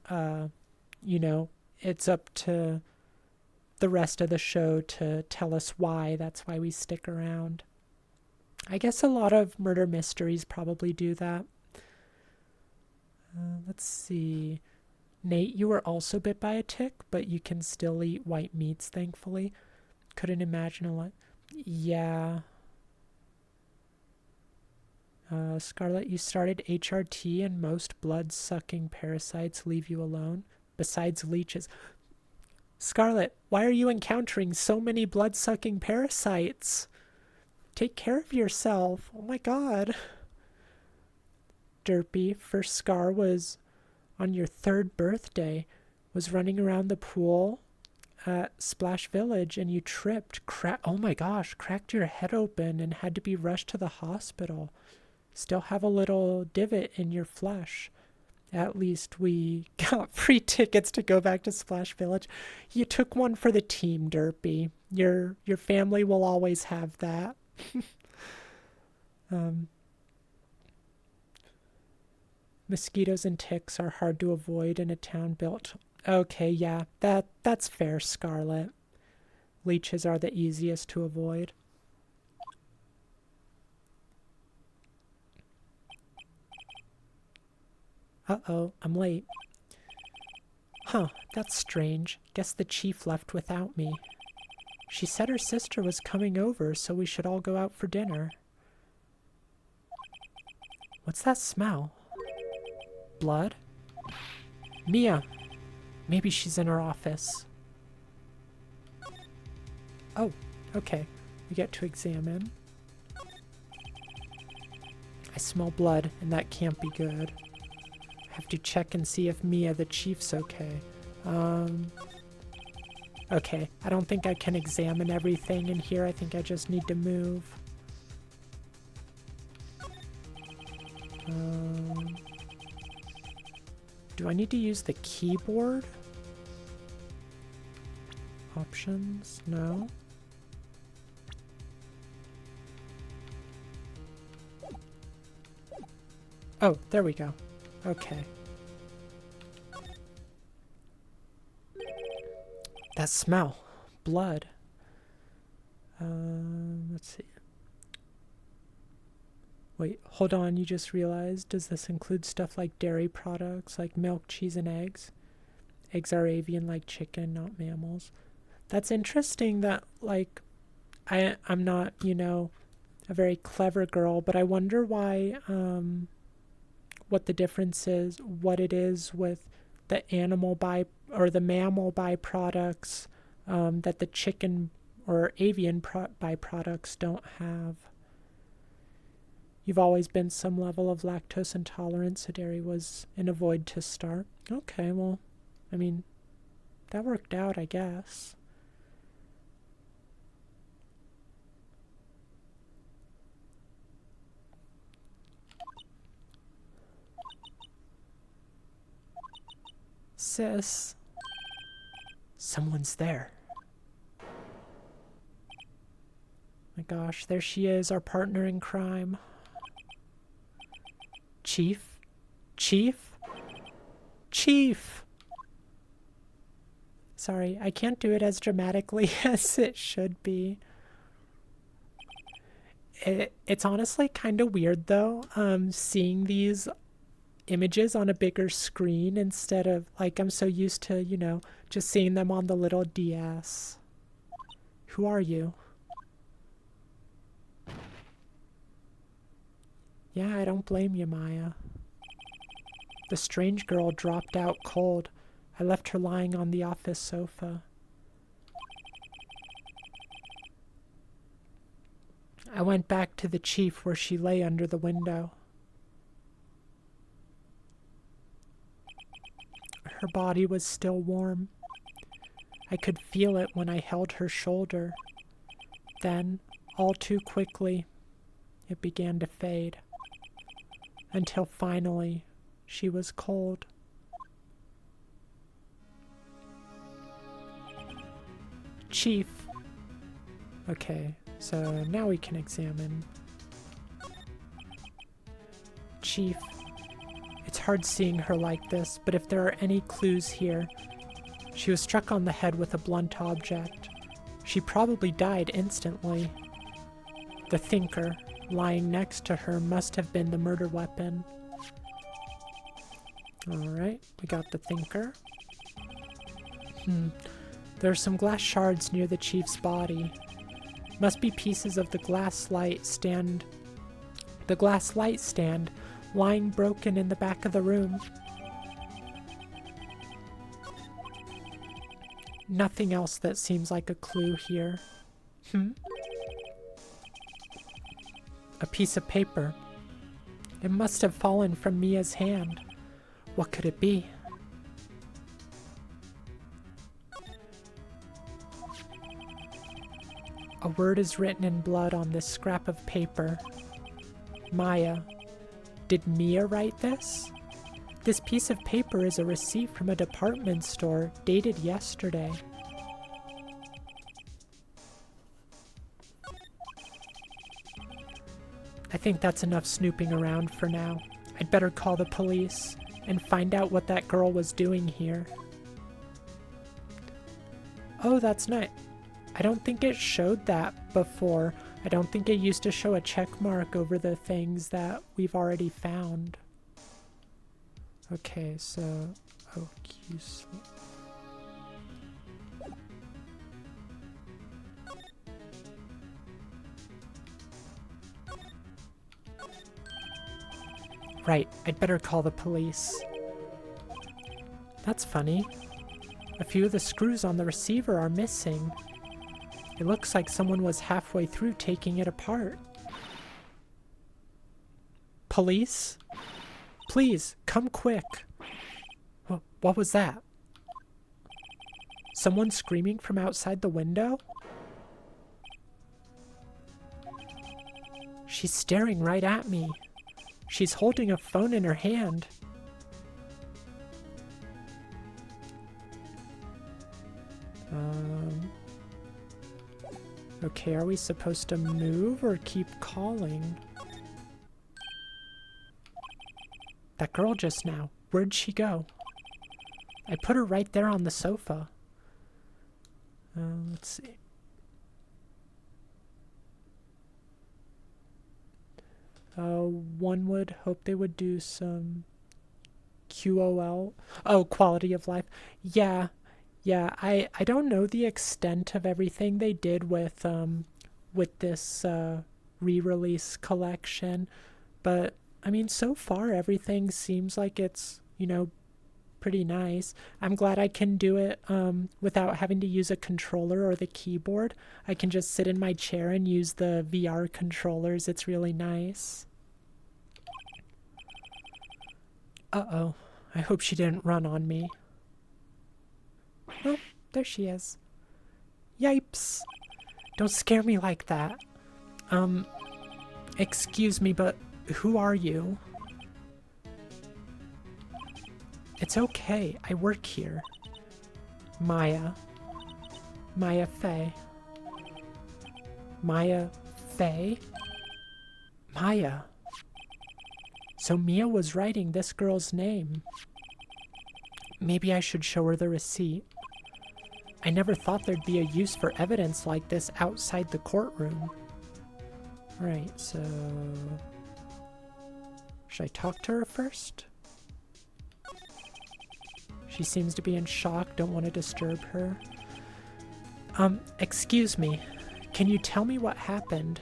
it's up to the rest of the show to tell us why. That's why we stick around. I guess a lot of murder mysteries probably do that. Let's see. Nate, you were also bit by a tick, but you can still eat white meats, thankfully. Couldn't imagine a lot. Yeah. Scarlet, you started HRT and most blood-sucking parasites leave you alone, besides leeches. Scarlet, why are you encountering so many blood-sucking parasites? Take care of yourself. Oh my god. Derpy, first scar was on your 3rd birthday. Was running around the pool at Splash Village and you tripped. Oh my gosh, cracked your head open and had to be rushed to the hospital. Still have a little divot in your flesh. At least we got free tickets to go back to Splash Village. You took one for the team, Derpy. Your family will always have that. Mosquitoes and ticks are hard to avoid in a town built. Okay, yeah, that's fair, Scarlet. Leeches are the easiest to avoid. Uh-oh, I'm late. Huh, that's strange. Guess the chief left without me. She said her sister was coming over, so we should all go out for dinner. What's that smell? Blood? Mia! Maybe she's in her office. Oh, okay. We get to examine. I smell blood, and that can't be good. Have to check and see if Mia the chief's okay. Okay, I don't think I can examine everything in here. I think I just need to move. Do I need to use the keyboard? Options? No. Oh, there we go. Okay. That smell. Blood. Let's see. Wait, hold on, you just realized, does this include stuff like dairy products, like milk, cheese, and eggs? Eggs are avian like chicken, not mammals. That's interesting that, like, I'm not, a very clever girl, but I wonder why, what the difference is, what it is with the the mammal byproducts that the chicken or avian byproducts don't have. You've always been some level of lactose intolerant, so dairy was an avoid to start. Okay, well, I mean, that worked out, I guess. Sis. Someone's there. My gosh, there she is, our partner in crime. Chief? Chief? Chief! Sorry, I can't do it as dramatically as it should be. It's honestly kind of weird, though, seeing these images on a bigger screen instead of, like, I'm so used to, just seeing them on the little DS. Who are you? Yeah, I don't blame you, Maya. The strange girl dropped out cold. I left her lying on the office sofa. I went back to the chief where she lay under the window. Her body was still warm. I could feel it when I held her shoulder. Then, all too quickly, it began to fade. Until finally, she was cold. Chief. Okay, so now we can examine. Chief. It's hard seeing her like this, but if there are any clues here, she was struck on the head with a blunt object. She probably died instantly. The thinker, lying next to her, must have been the murder weapon. Alright, we got the thinker. There are some glass shards near the chief's body. Must be pieces of the glass light stand lying broken in the back of the room. Nothing else that seems like a clue here. A piece of paper. It must have fallen from Mia's hand. What could it be? A word is written in blood on this scrap of paper. Maya. Did Mia write this? This piece of paper is a receipt from a department store dated yesterday. I think that's enough snooping around for now. I'd better call the police and find out what that girl was doing here. Oh, that's nice. I don't think it showed that before. I don't think it used to show a check mark over the things that we've already found. Okay, so... Oh, right, I'd better call the police. That's funny. A few of the screws on the receiver are missing. It looks like someone was halfway through taking it apart. Police? Please, come quick. What was that? Someone screaming from outside the window? She's staring right at me. She's holding a phone in her hand. Okay, are we supposed to move or keep calling? That girl just now, where'd she go? I put her right there on the sofa. Let's see. One would hope they would do some QOL. Oh, quality of life. Yeah, I don't know the extent of everything they did with this re-release collection, but I mean, so far everything seems like it's, pretty nice. I'm glad I can do it without having to use a controller or the keyboard. I can just sit in my chair and use the VR controllers. It's really nice. Uh-oh. I hope she didn't run on me. Oh, there she is. Yipes. Don't scare me like that. Excuse me, but who are you? It's okay. I work here. Maya. Maya Fey. Maya Fey? Maya. So Mia was writing this girl's name. Maybe I should show her the receipt. I never thought there'd be a use for evidence like this outside the courtroom. Right, so... should I talk to her first? She seems to be in shock, don't want to disturb her. Excuse me. Can you tell me what happened?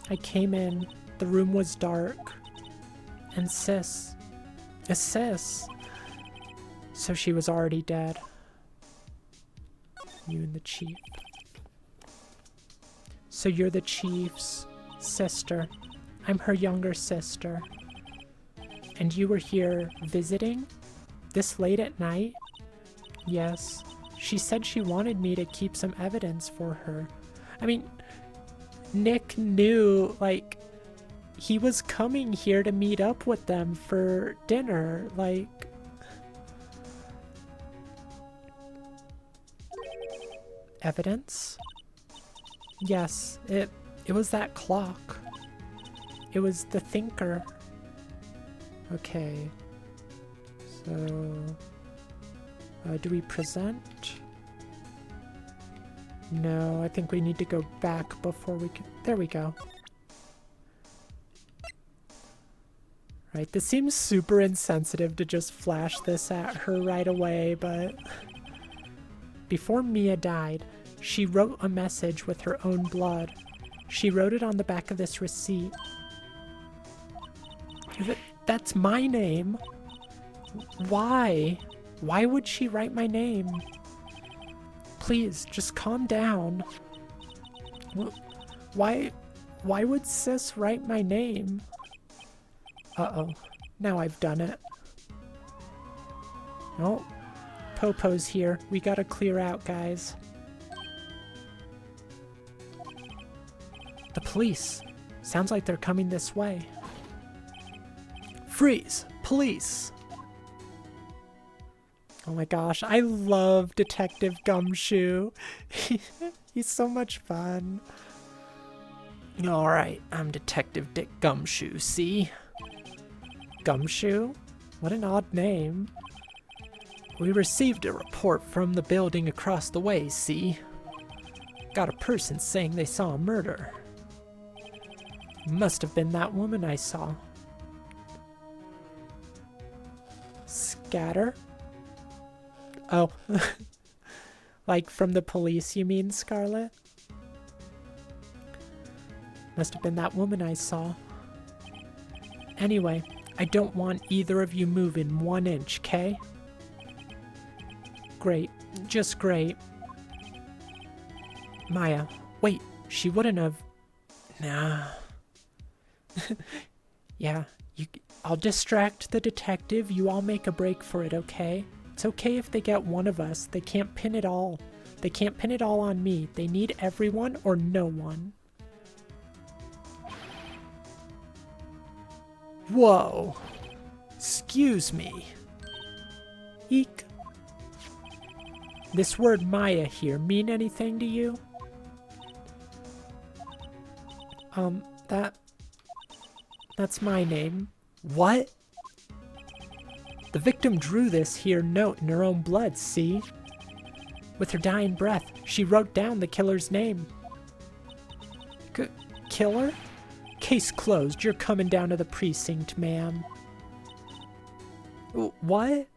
I came in, the room was dark, and Sis... So she was already dead. You and the chief. So you're the chief's sister. I'm her younger sister. And you were here visiting? This late at night? Yes. She said she wanted me to keep some evidence for her. I mean, Nick knew, like, he was coming here to meet up with them for dinner, like... Evidence? Yes, it was that clock. It was the thinker. Okay. So... do we present? No, I think we need to go back before we can... There we go. Right, this seems super insensitive to just flash this at her right away, but... Before Mia died, she wrote a message with her own blood. She wrote it on the back of this receipt. That's my name. Why? Why would she write my name? Please, just calm down. Why would Sis write my name? Uh-oh. Now I've done it. Oh, Popo's here. We gotta clear out, guys. The police. Sounds like they're coming this way. Freeze! Police! Oh my gosh, I love Detective Gumshoe. He's so much fun. Alright, I'm Detective Dick Gumshoe, see? Gumshoe? What an odd name. We received a report from the building across the way, see? Got a person saying they saw a murder. Must have been that woman I saw. Scatter? Oh. Like from the police, you mean, Scarlet? Must have been that woman I saw. Anyway, I don't want either of you moving 1 inch, okay? Great. Just great. Maya, wait, she wouldn't have... Nah. Yeah, I'll distract the detective. You all make a break for it, okay? It's okay if they get one of us. They can't pin it all. They can't pin it all on me. They need everyone or no one. Whoa. Excuse me. Eek. This word Maya here mean anything to you? That's my name. What? The victim drew this here note in her own blood, see? With her dying breath, she wrote down the killer's name. Killer? Case closed. You're coming down to the precinct, ma'am. What?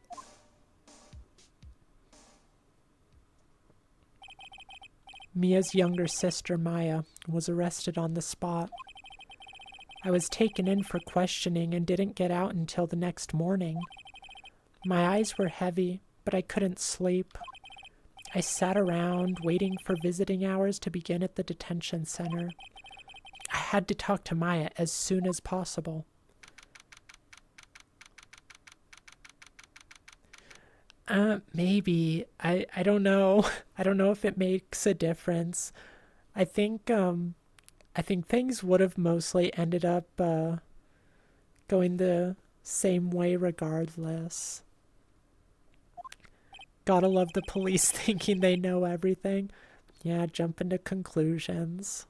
Mia's younger sister, Maya, was arrested on the spot. I was taken in for questioning and didn't get out until the next morning. My eyes were heavy, but I couldn't sleep. I sat around waiting for visiting hours to begin at the detention center. I had to talk to Maya as soon as possible. Maybe. I don't know. I don't know if it makes a difference. I think things would have mostly ended up going the same way regardless. Gotta love the police thinking they know everything. Yeah, jumping to conclusions.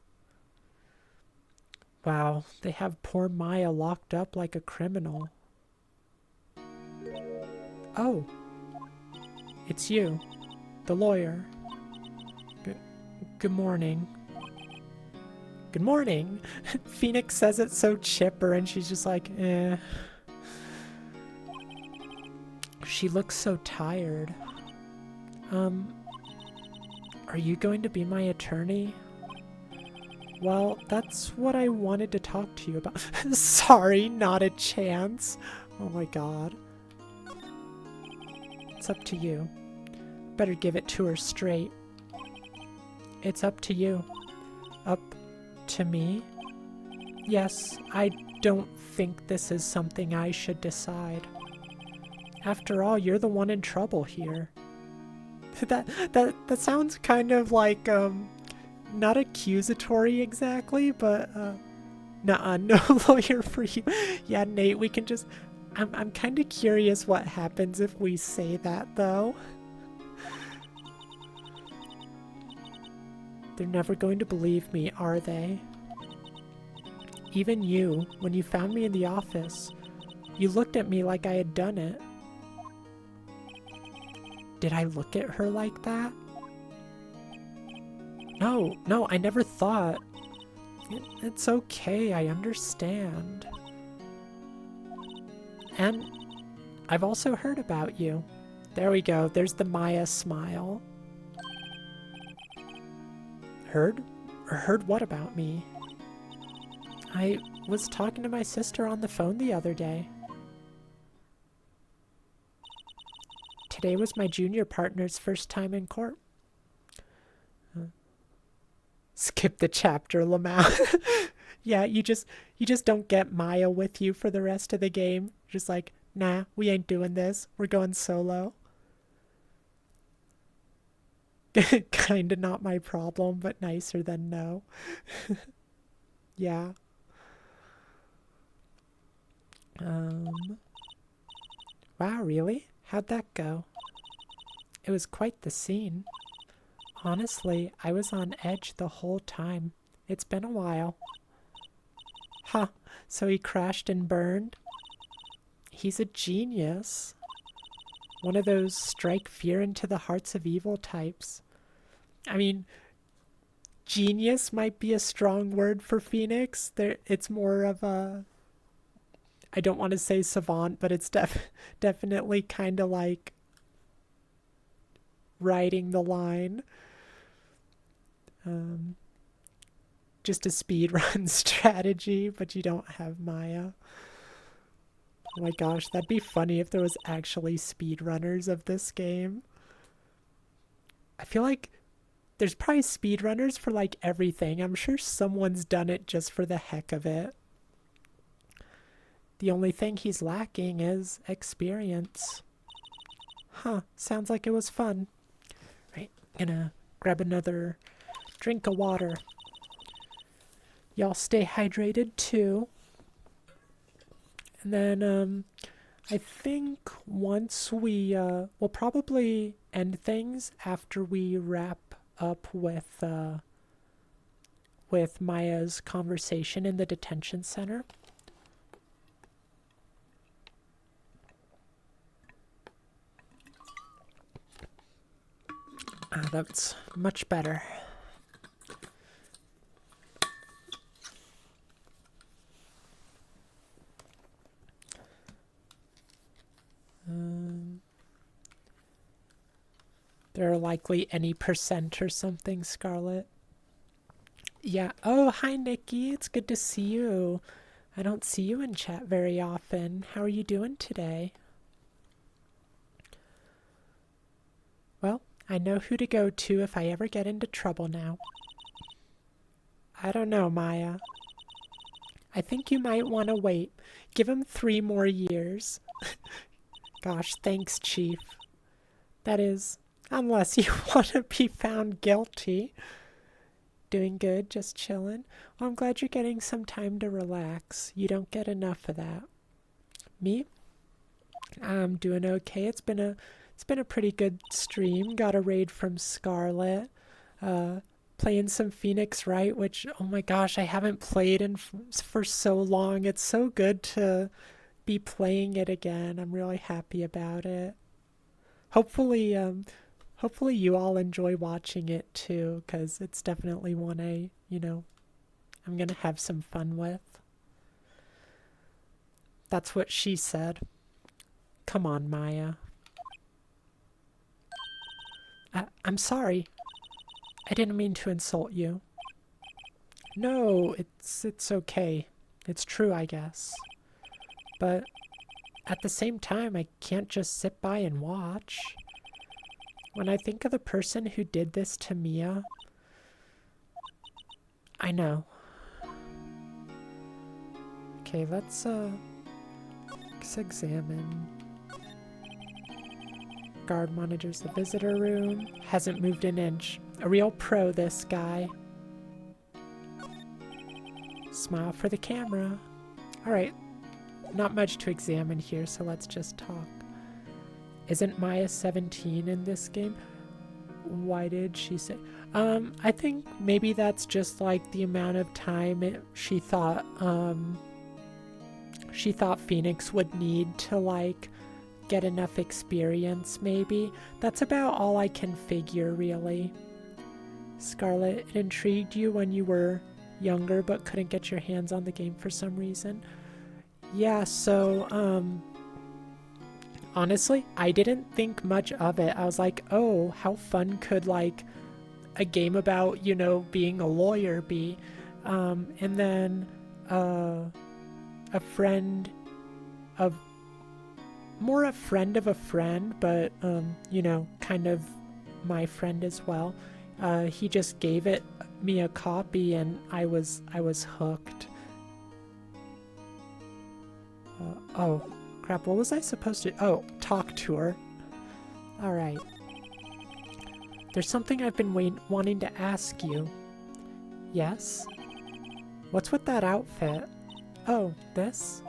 Wow, they have poor Maya locked up like a criminal. Oh. It's you, the lawyer. Good morning. Good morning. Phoenix says it so chipper and she's just like, eh. She looks so tired. Are you going to be my attorney? Well, that's what I wanted to talk to you about. Sorry, not a chance. Oh my god. It's up to you. Better give it to her straight. It's up to you. Up to me? Yes, I don't think this is something I should decide. After all, you're the one in trouble here. That sounds kind of like, not accusatory exactly, but, nuh-uh, no lawyer for you. Yeah, Nate, we can just... I'm kind of curious what happens if we say that, though. They're never going to believe me, are they? Even you, when you found me in the office, you looked at me like I had done it. Did I look at her like that? No, I never thought. It's okay, I understand. And I've also heard about you. There we go, there's the Maya smile. Heard? Heard what about me? I was talking to my sister on the phone the other day. Today was my junior partner's first time in court. Skip the chapter, Lamau. Yeah, you just don't get Maya with you for the rest of the game. Just like, nah, we ain't doing this. We're going solo. Kinda not my problem, but nicer than no. Yeah. Wow, really? How'd that go? It was quite the scene. Honestly, I was on edge the whole time. It's been a while. Huh, so he crashed and burned? He's a genius. One of those strike fear into the hearts of evil types. I mean, genius might be a strong word for Phoenix. It's more of a... I don't want to say savant, but it's definitely kind of like riding the line. Just a speedrun strategy, but you don't have Maya. Oh my gosh, that'd be funny if there was actually speedrunners of this game. I feel like there's probably speedrunners for like everything. I'm sure someone's done it just for the heck of it. The only thing he's lacking is experience. Huh, sounds like it was fun. Right, gonna grab another drink of water. Y'all stay hydrated too. And then, I think once we'll probably end things after we wrap up with Maya's conversation in the detention center. That's much better. There are likely any percent or something, Scarlet. Yeah. Oh, hi, Nikki. It's good to see you. I don't see you in chat very often. How are you doing today? Well, I know who to go to if I ever get into trouble now. I don't know, Maya. I think you might want to wait. Give him 3 more years. Gosh, thanks, Chief. That is, unless you want to be found guilty. Doing good, just chilling. Well, I'm glad you're getting some time to relax. You don't get enough of that. Me? I'm doing okay. It's been a pretty good stream. Got a raid from Scarlet. Playing some Phoenix Wright, which, oh my gosh, I haven't played for so long. It's so good to be playing it again. I'm really happy about it. Hopefully you all enjoy watching it too, because it's definitely one I'm gonna have some fun with. That's what she said. Come on, Maya. I'm sorry. I didn't mean to insult you. No, it's okay. It's true, I guess. But at the same time, I can't just sit by and watch. When I think of the person who did this to Mia, I know. Okay, let's examine. Guard monitors the visitor room. Hasn't moved an inch. A real pro, this guy. Smile for the camera. Alright. Not much to examine here, so let's just talk. Isn't Maya 17 in this game? Why did she say... I think maybe that's just like the amount of time she thought Phoenix would need to like get enough experience, maybe. That's about all I can figure, really. Scarlet, it intrigued you when you were younger but couldn't get your hands on the game for some reason. Yeah, so, honestly, I didn't think much of it. I was like, oh, how fun could, like, a game about, you know, being a lawyer be? And then, a friend of a friend, but, you know, kind of my friend as well. He just gave me a copy and I was hooked. Oh, crap, what was I supposed to... Oh, talk to her. Alright. There's something I've been wanting to ask you. Yes? What's with that outfit? Oh, this?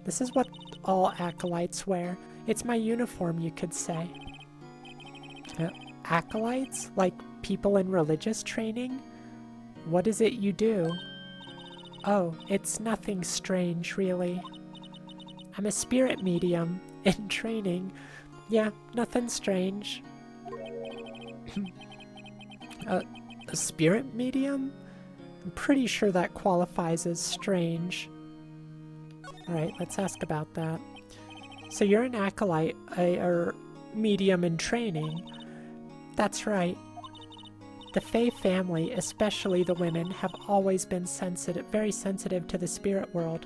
This is what all acolytes wear. It's my uniform, you could say. Acolytes? Like people in religious training? What is it you do? Oh, it's nothing strange, really. I'm a spirit medium in training. Yeah, nothing strange. A spirit medium? I'm pretty sure that qualifies as strange. Alright, let's ask about that. So you're an acolyte, or medium in training. That's right. The Fae family, especially the women, have always been very sensitive to the spirit world.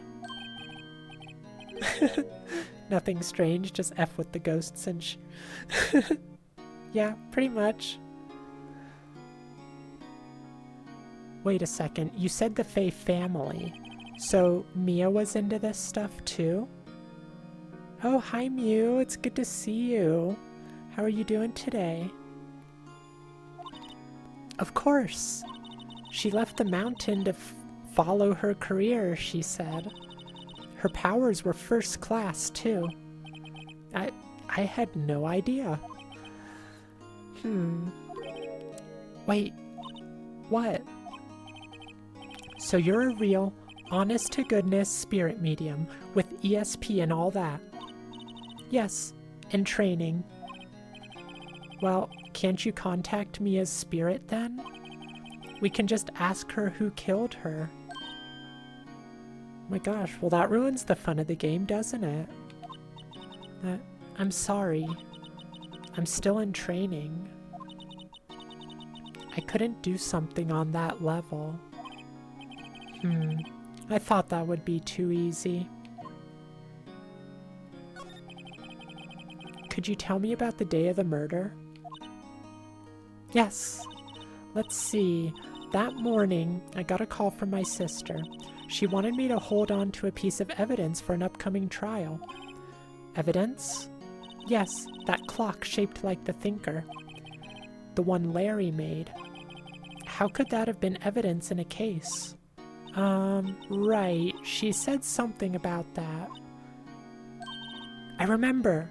Nothing strange, just F with the ghosts and Yeah, pretty much. Wait a second, you said the Fae family. So Mia was into this stuff too? Oh, hi Mew, it's good to see you. How are you doing today? Of course. She left the mountain to follow her career, she said. Her powers were first class, too. I had no idea. Wait. What? So you're a real, honest-to-goodness spirit medium with ESP and all that? Yes, in training. Well, can't you contact Mia's spirit then? We can just ask her who killed her. Oh my gosh, well that ruins the fun of the game, doesn't it? I'm sorry. I'm still in training. I couldn't do something on that level. I thought that would be too easy. Could you tell me about the day of the murder? Yes. Let's see. That morning, I got a call from my sister. She wanted me to hold on to a piece of evidence for an upcoming trial. Evidence? Yes, that clock shaped like the Thinker. The one Larry made. How could that have been evidence in a case? Right. She said something about that. I remember.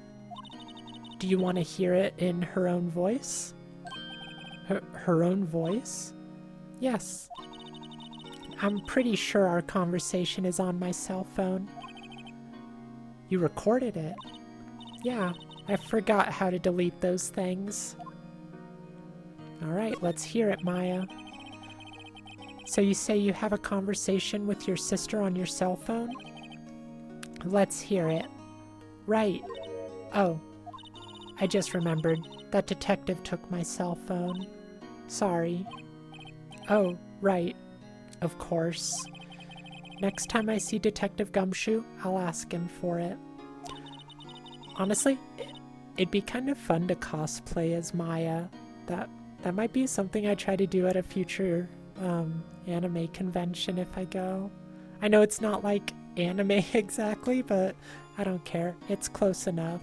Do you want to hear it in her own voice? Her own voice? Yes. I'm pretty sure our conversation is on my cell phone. You recorded it? Yeah, I forgot how to delete those things. Alright, let's hear it, Maya. So you say you have a conversation with your sister on your cell phone? Let's hear it. Right. Oh, I just remembered. That detective took my cell phone. Sorry. Oh, right. Of course. Next time I see Detective Gumshoe, I'll ask him for it. Honestly, it'd be kind of fun to cosplay as Maya. That might be something I try to do at a future anime convention if I go. I know it's not like anime exactly, but I don't care. It's close enough.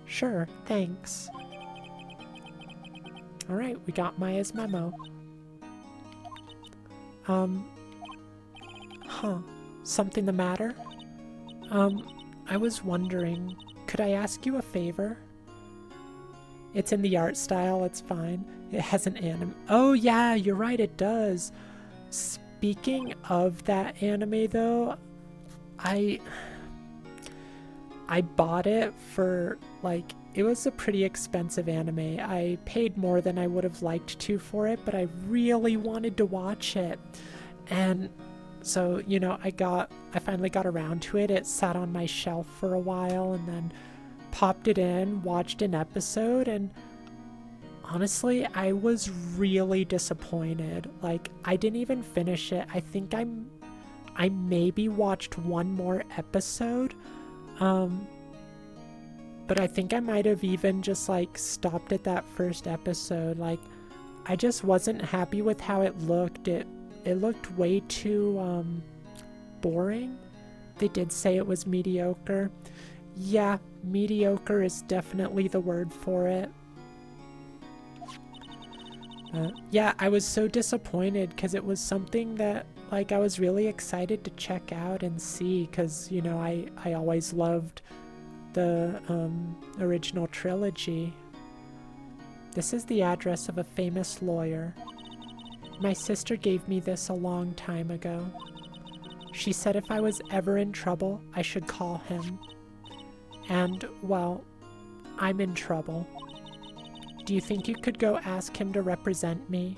Sure, thanks. Alright, we got Maya's memo. Something the matter? I was wondering, could I ask you a favor? It's in the art style, it's fine. It has an anime. Oh yeah, you're right, it does. Speaking of that anime though, I bought it for, like, it was a pretty expensive anime. I paid more than I would have liked to for it, but I really wanted to watch it. And so, you know, I finally got around to it. It sat on my shelf for a while and then popped it in, watched an episode, and honestly, I was really disappointed. Like, I didn't even finish it. I think I maybe watched one more episode. But I think I might have even just like stopped at that first episode. Like, I just wasn't happy with how it looked. It looked way too boring. They did say it was mediocre. Yeah, mediocre is definitely the word for it. Yeah, I was so disappointed because it was something that, like, I was really excited to check out and see because, you know, I always loved the original trilogy. This is the address of a famous lawyer. My sister gave me this a long time ago. She said if I was ever in trouble, I should call him. And, well, I'm in trouble. Do you think you could go ask him to represent me?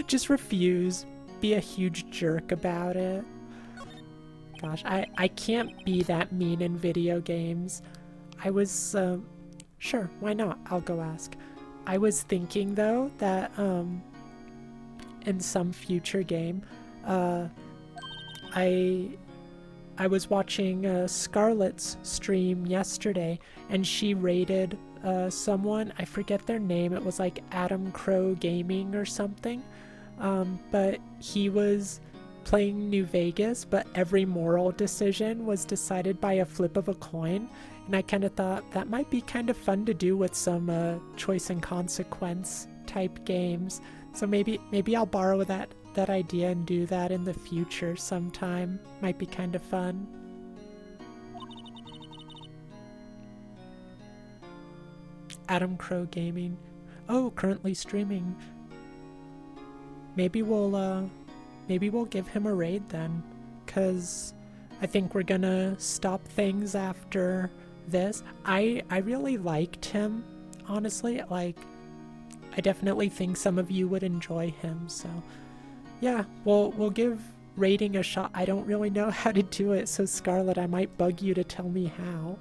Just refuse. Be a huge jerk about it. Gosh, I can't be that mean in video games. I was, sure, why not? I'll go ask. I was thinking, though, that, in some future game, I was watching Scarlett's stream yesterday, and she rated someone, I forget their name, it was like Adam Crow Gaming or something, but he was playing New Vegas, but every moral decision was decided by a flip of a coin, and I kind of thought that might be kind of fun to do with some choice and consequence type games. So maybe I'll borrow that idea and do that in the future sometime. Might be kind of fun. Adam Crow Gaming. Oh, currently streaming. Maybe we'll give him a raid then, cause I think we're gonna stop things after this. I really liked him, honestly. Like, I definitely think some of you would enjoy him, so yeah, we'll give raiding a shot. I don't really know how to do it, so Scarlett, I might bug you to tell me how.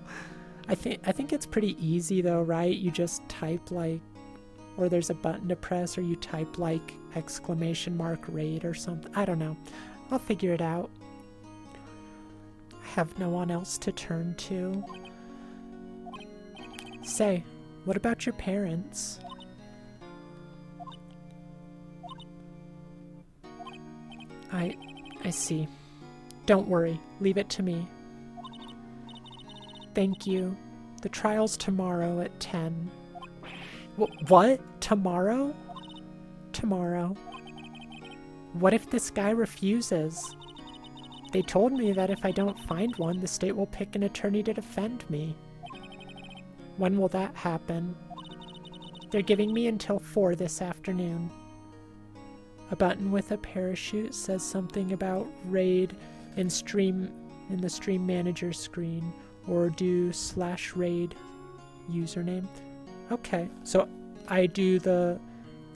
I think it's pretty easy though, right? You just type like, or there's a button to press, or you type like !raid or something. I don't know. I'll figure it out. I have no one else to turn to. Say, what about your parents? I see. Don't worry. Leave it to me. Thank you. The trial's tomorrow at 10. What? Tomorrow? Tomorrow. What if this guy refuses? They told me that if I don't find one, the state will pick an attorney to defend me. When will that happen? They're giving me until 4 this afternoon. A button with a parachute says something about raid in the stream manager screen, or do /raid username. Okay, so I would do the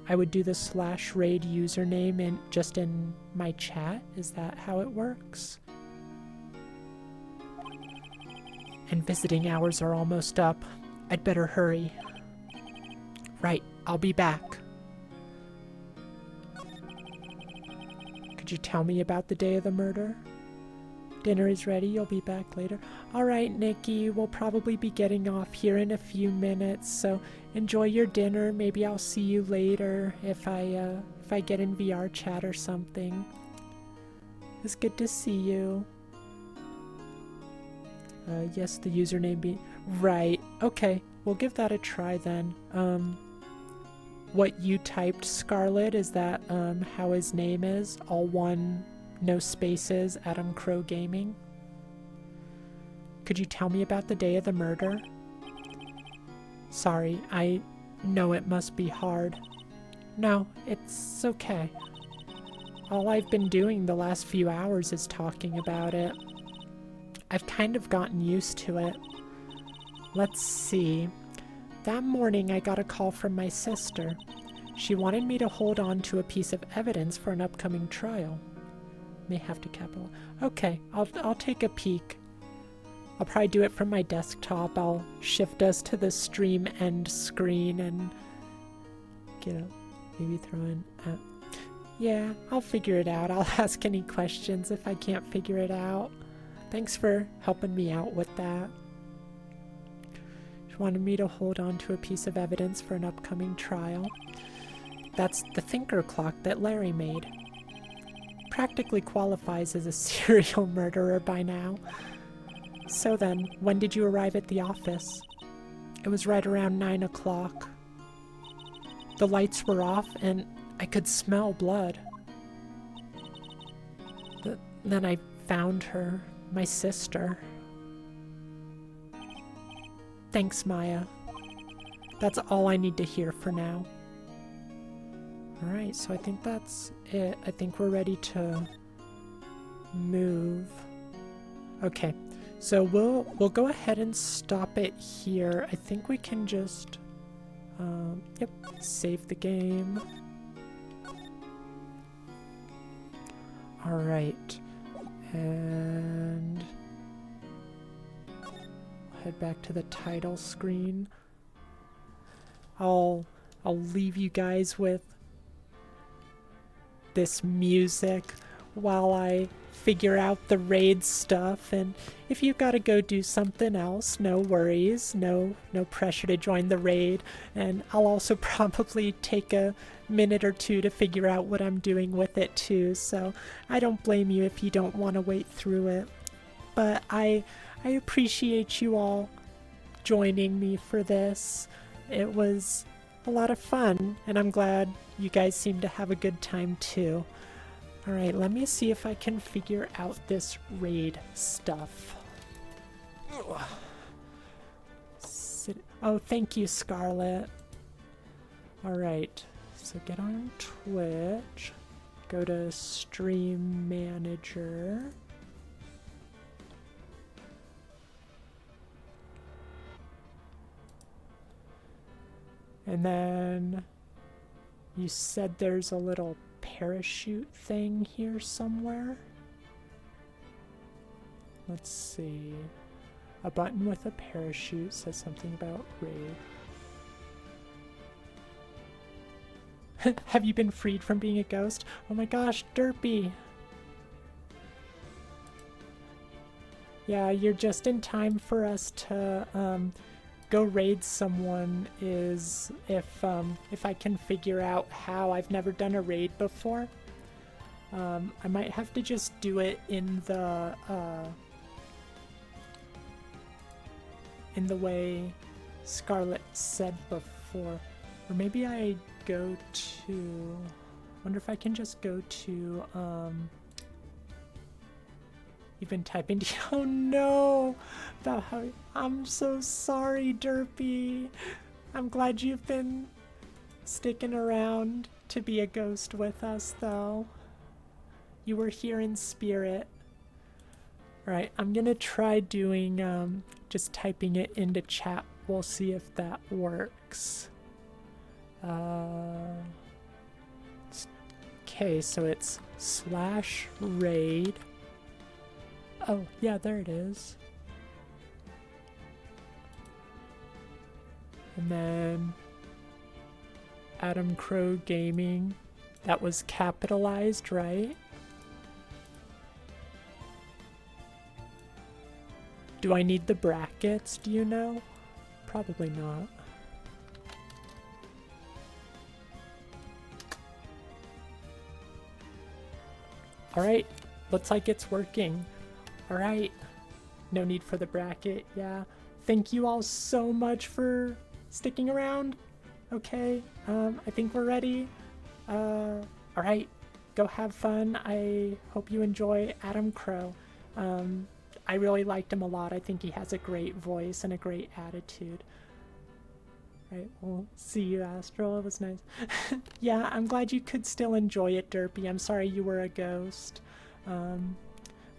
/raid username just in my chat. Is that how it works? And visiting hours are almost up. I'd better hurry. Right, I'll be back. Could you tell me about the day of the murder? Dinner is ready, you'll be back later. Alright, Nikki, we'll probably be getting off here in a few minutes, so enjoy your dinner. Maybe I'll see you later if I get in VR chat or something. It's good to see you. Yes, the username be right. Okay, we'll give that a try then. What you typed, Scarlet, is that how his name is? All one, no spaces, Adam Crow Gaming. Could you tell me about the day of the murder? Sorry, I know it must be hard. No, it's okay. All I've been doing the last few hours is talking about it. I've kind of gotten used to it. Let's see. That morning I got a call from my sister. She wanted me to hold on to a piece of evidence for an upcoming trial. May have to capital. Okay, I'll take a peek. I'll probably do it from my desktop. I'll shift us to the stream end screen and maybe throw in. Yeah, I'll figure it out. I'll ask any questions if I can't figure it out. Thanks for helping me out with that. She wanted me to hold on to a piece of evidence for an upcoming trial. That's the thinker clock that Larry made. Practically qualifies as a serial murderer by now. So then, when did you arrive at the office? It was right around 9 o'clock. The lights were off and I could smell blood. Then I found her, my sister. Thanks, Maya. That's all I need to hear for now. Alright, so I think that's it. I think we're ready to move. Okay, so we'll go ahead and stop it here. I think we can just save the game. Alright, and head back to the title screen. I'll leave you guys with this music while I figure out the raid stuff, and if you gotta go do something else, no worries, no pressure to join the raid, and I'll also probably take a minute or two to figure out what I'm doing with it too, so I don't blame you if you don't want to wait through it. But I appreciate you all joining me for this. It was a lot of fun, and I'm glad you guys seem to have a good time too. Alright, let me see if I can figure out this raid stuff. Oh, thank you, Scarlet. Alright, so get on Twitch, go to Stream Manager. And then you said there's a little parachute thing here somewhere. Let's see. A button with a parachute says something about raid. Have you been freed from being a ghost? Oh my gosh, Derpy! Yeah, you're just in time for us to go raid someone is if I can figure out how. I've never done a raid before. I might have to just do it in the way Scarlet said before. Or maybe I go to, wonder if I can just go to you've been typing. Oh no! About how I'm so sorry, Derpy. I'm glad you've been sticking around to be a ghost with us, though. You were here in spirit. Alright, I'm gonna try doing just typing it into chat. We'll see if that works. Okay, so it's /raid. Oh, yeah, there it is. And then Adam Crow Gaming. That was capitalized, right? Do I need the brackets, do you know? Probably not. Alright, looks like it's working. Alright, no need for the bracket. Yeah. Thank you all so much for sticking around. Okay, I think we're ready. All right, go have fun. I hope you enjoy Adam Crow. I really liked him a lot. I think he has a great voice and a great attitude. All right, we'll see you, Astral. It was nice. Yeah, I'm glad you could still enjoy it, Derpy. I'm sorry you were a ghost. But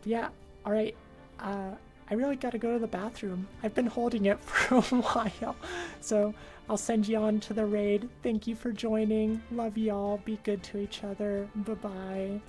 yeah, all right. I really gotta go to the bathroom. I've been holding it for a while. So I'll send you on to the raid. Thank you for joining. Love y'all. Be good to each other. Bye-bye.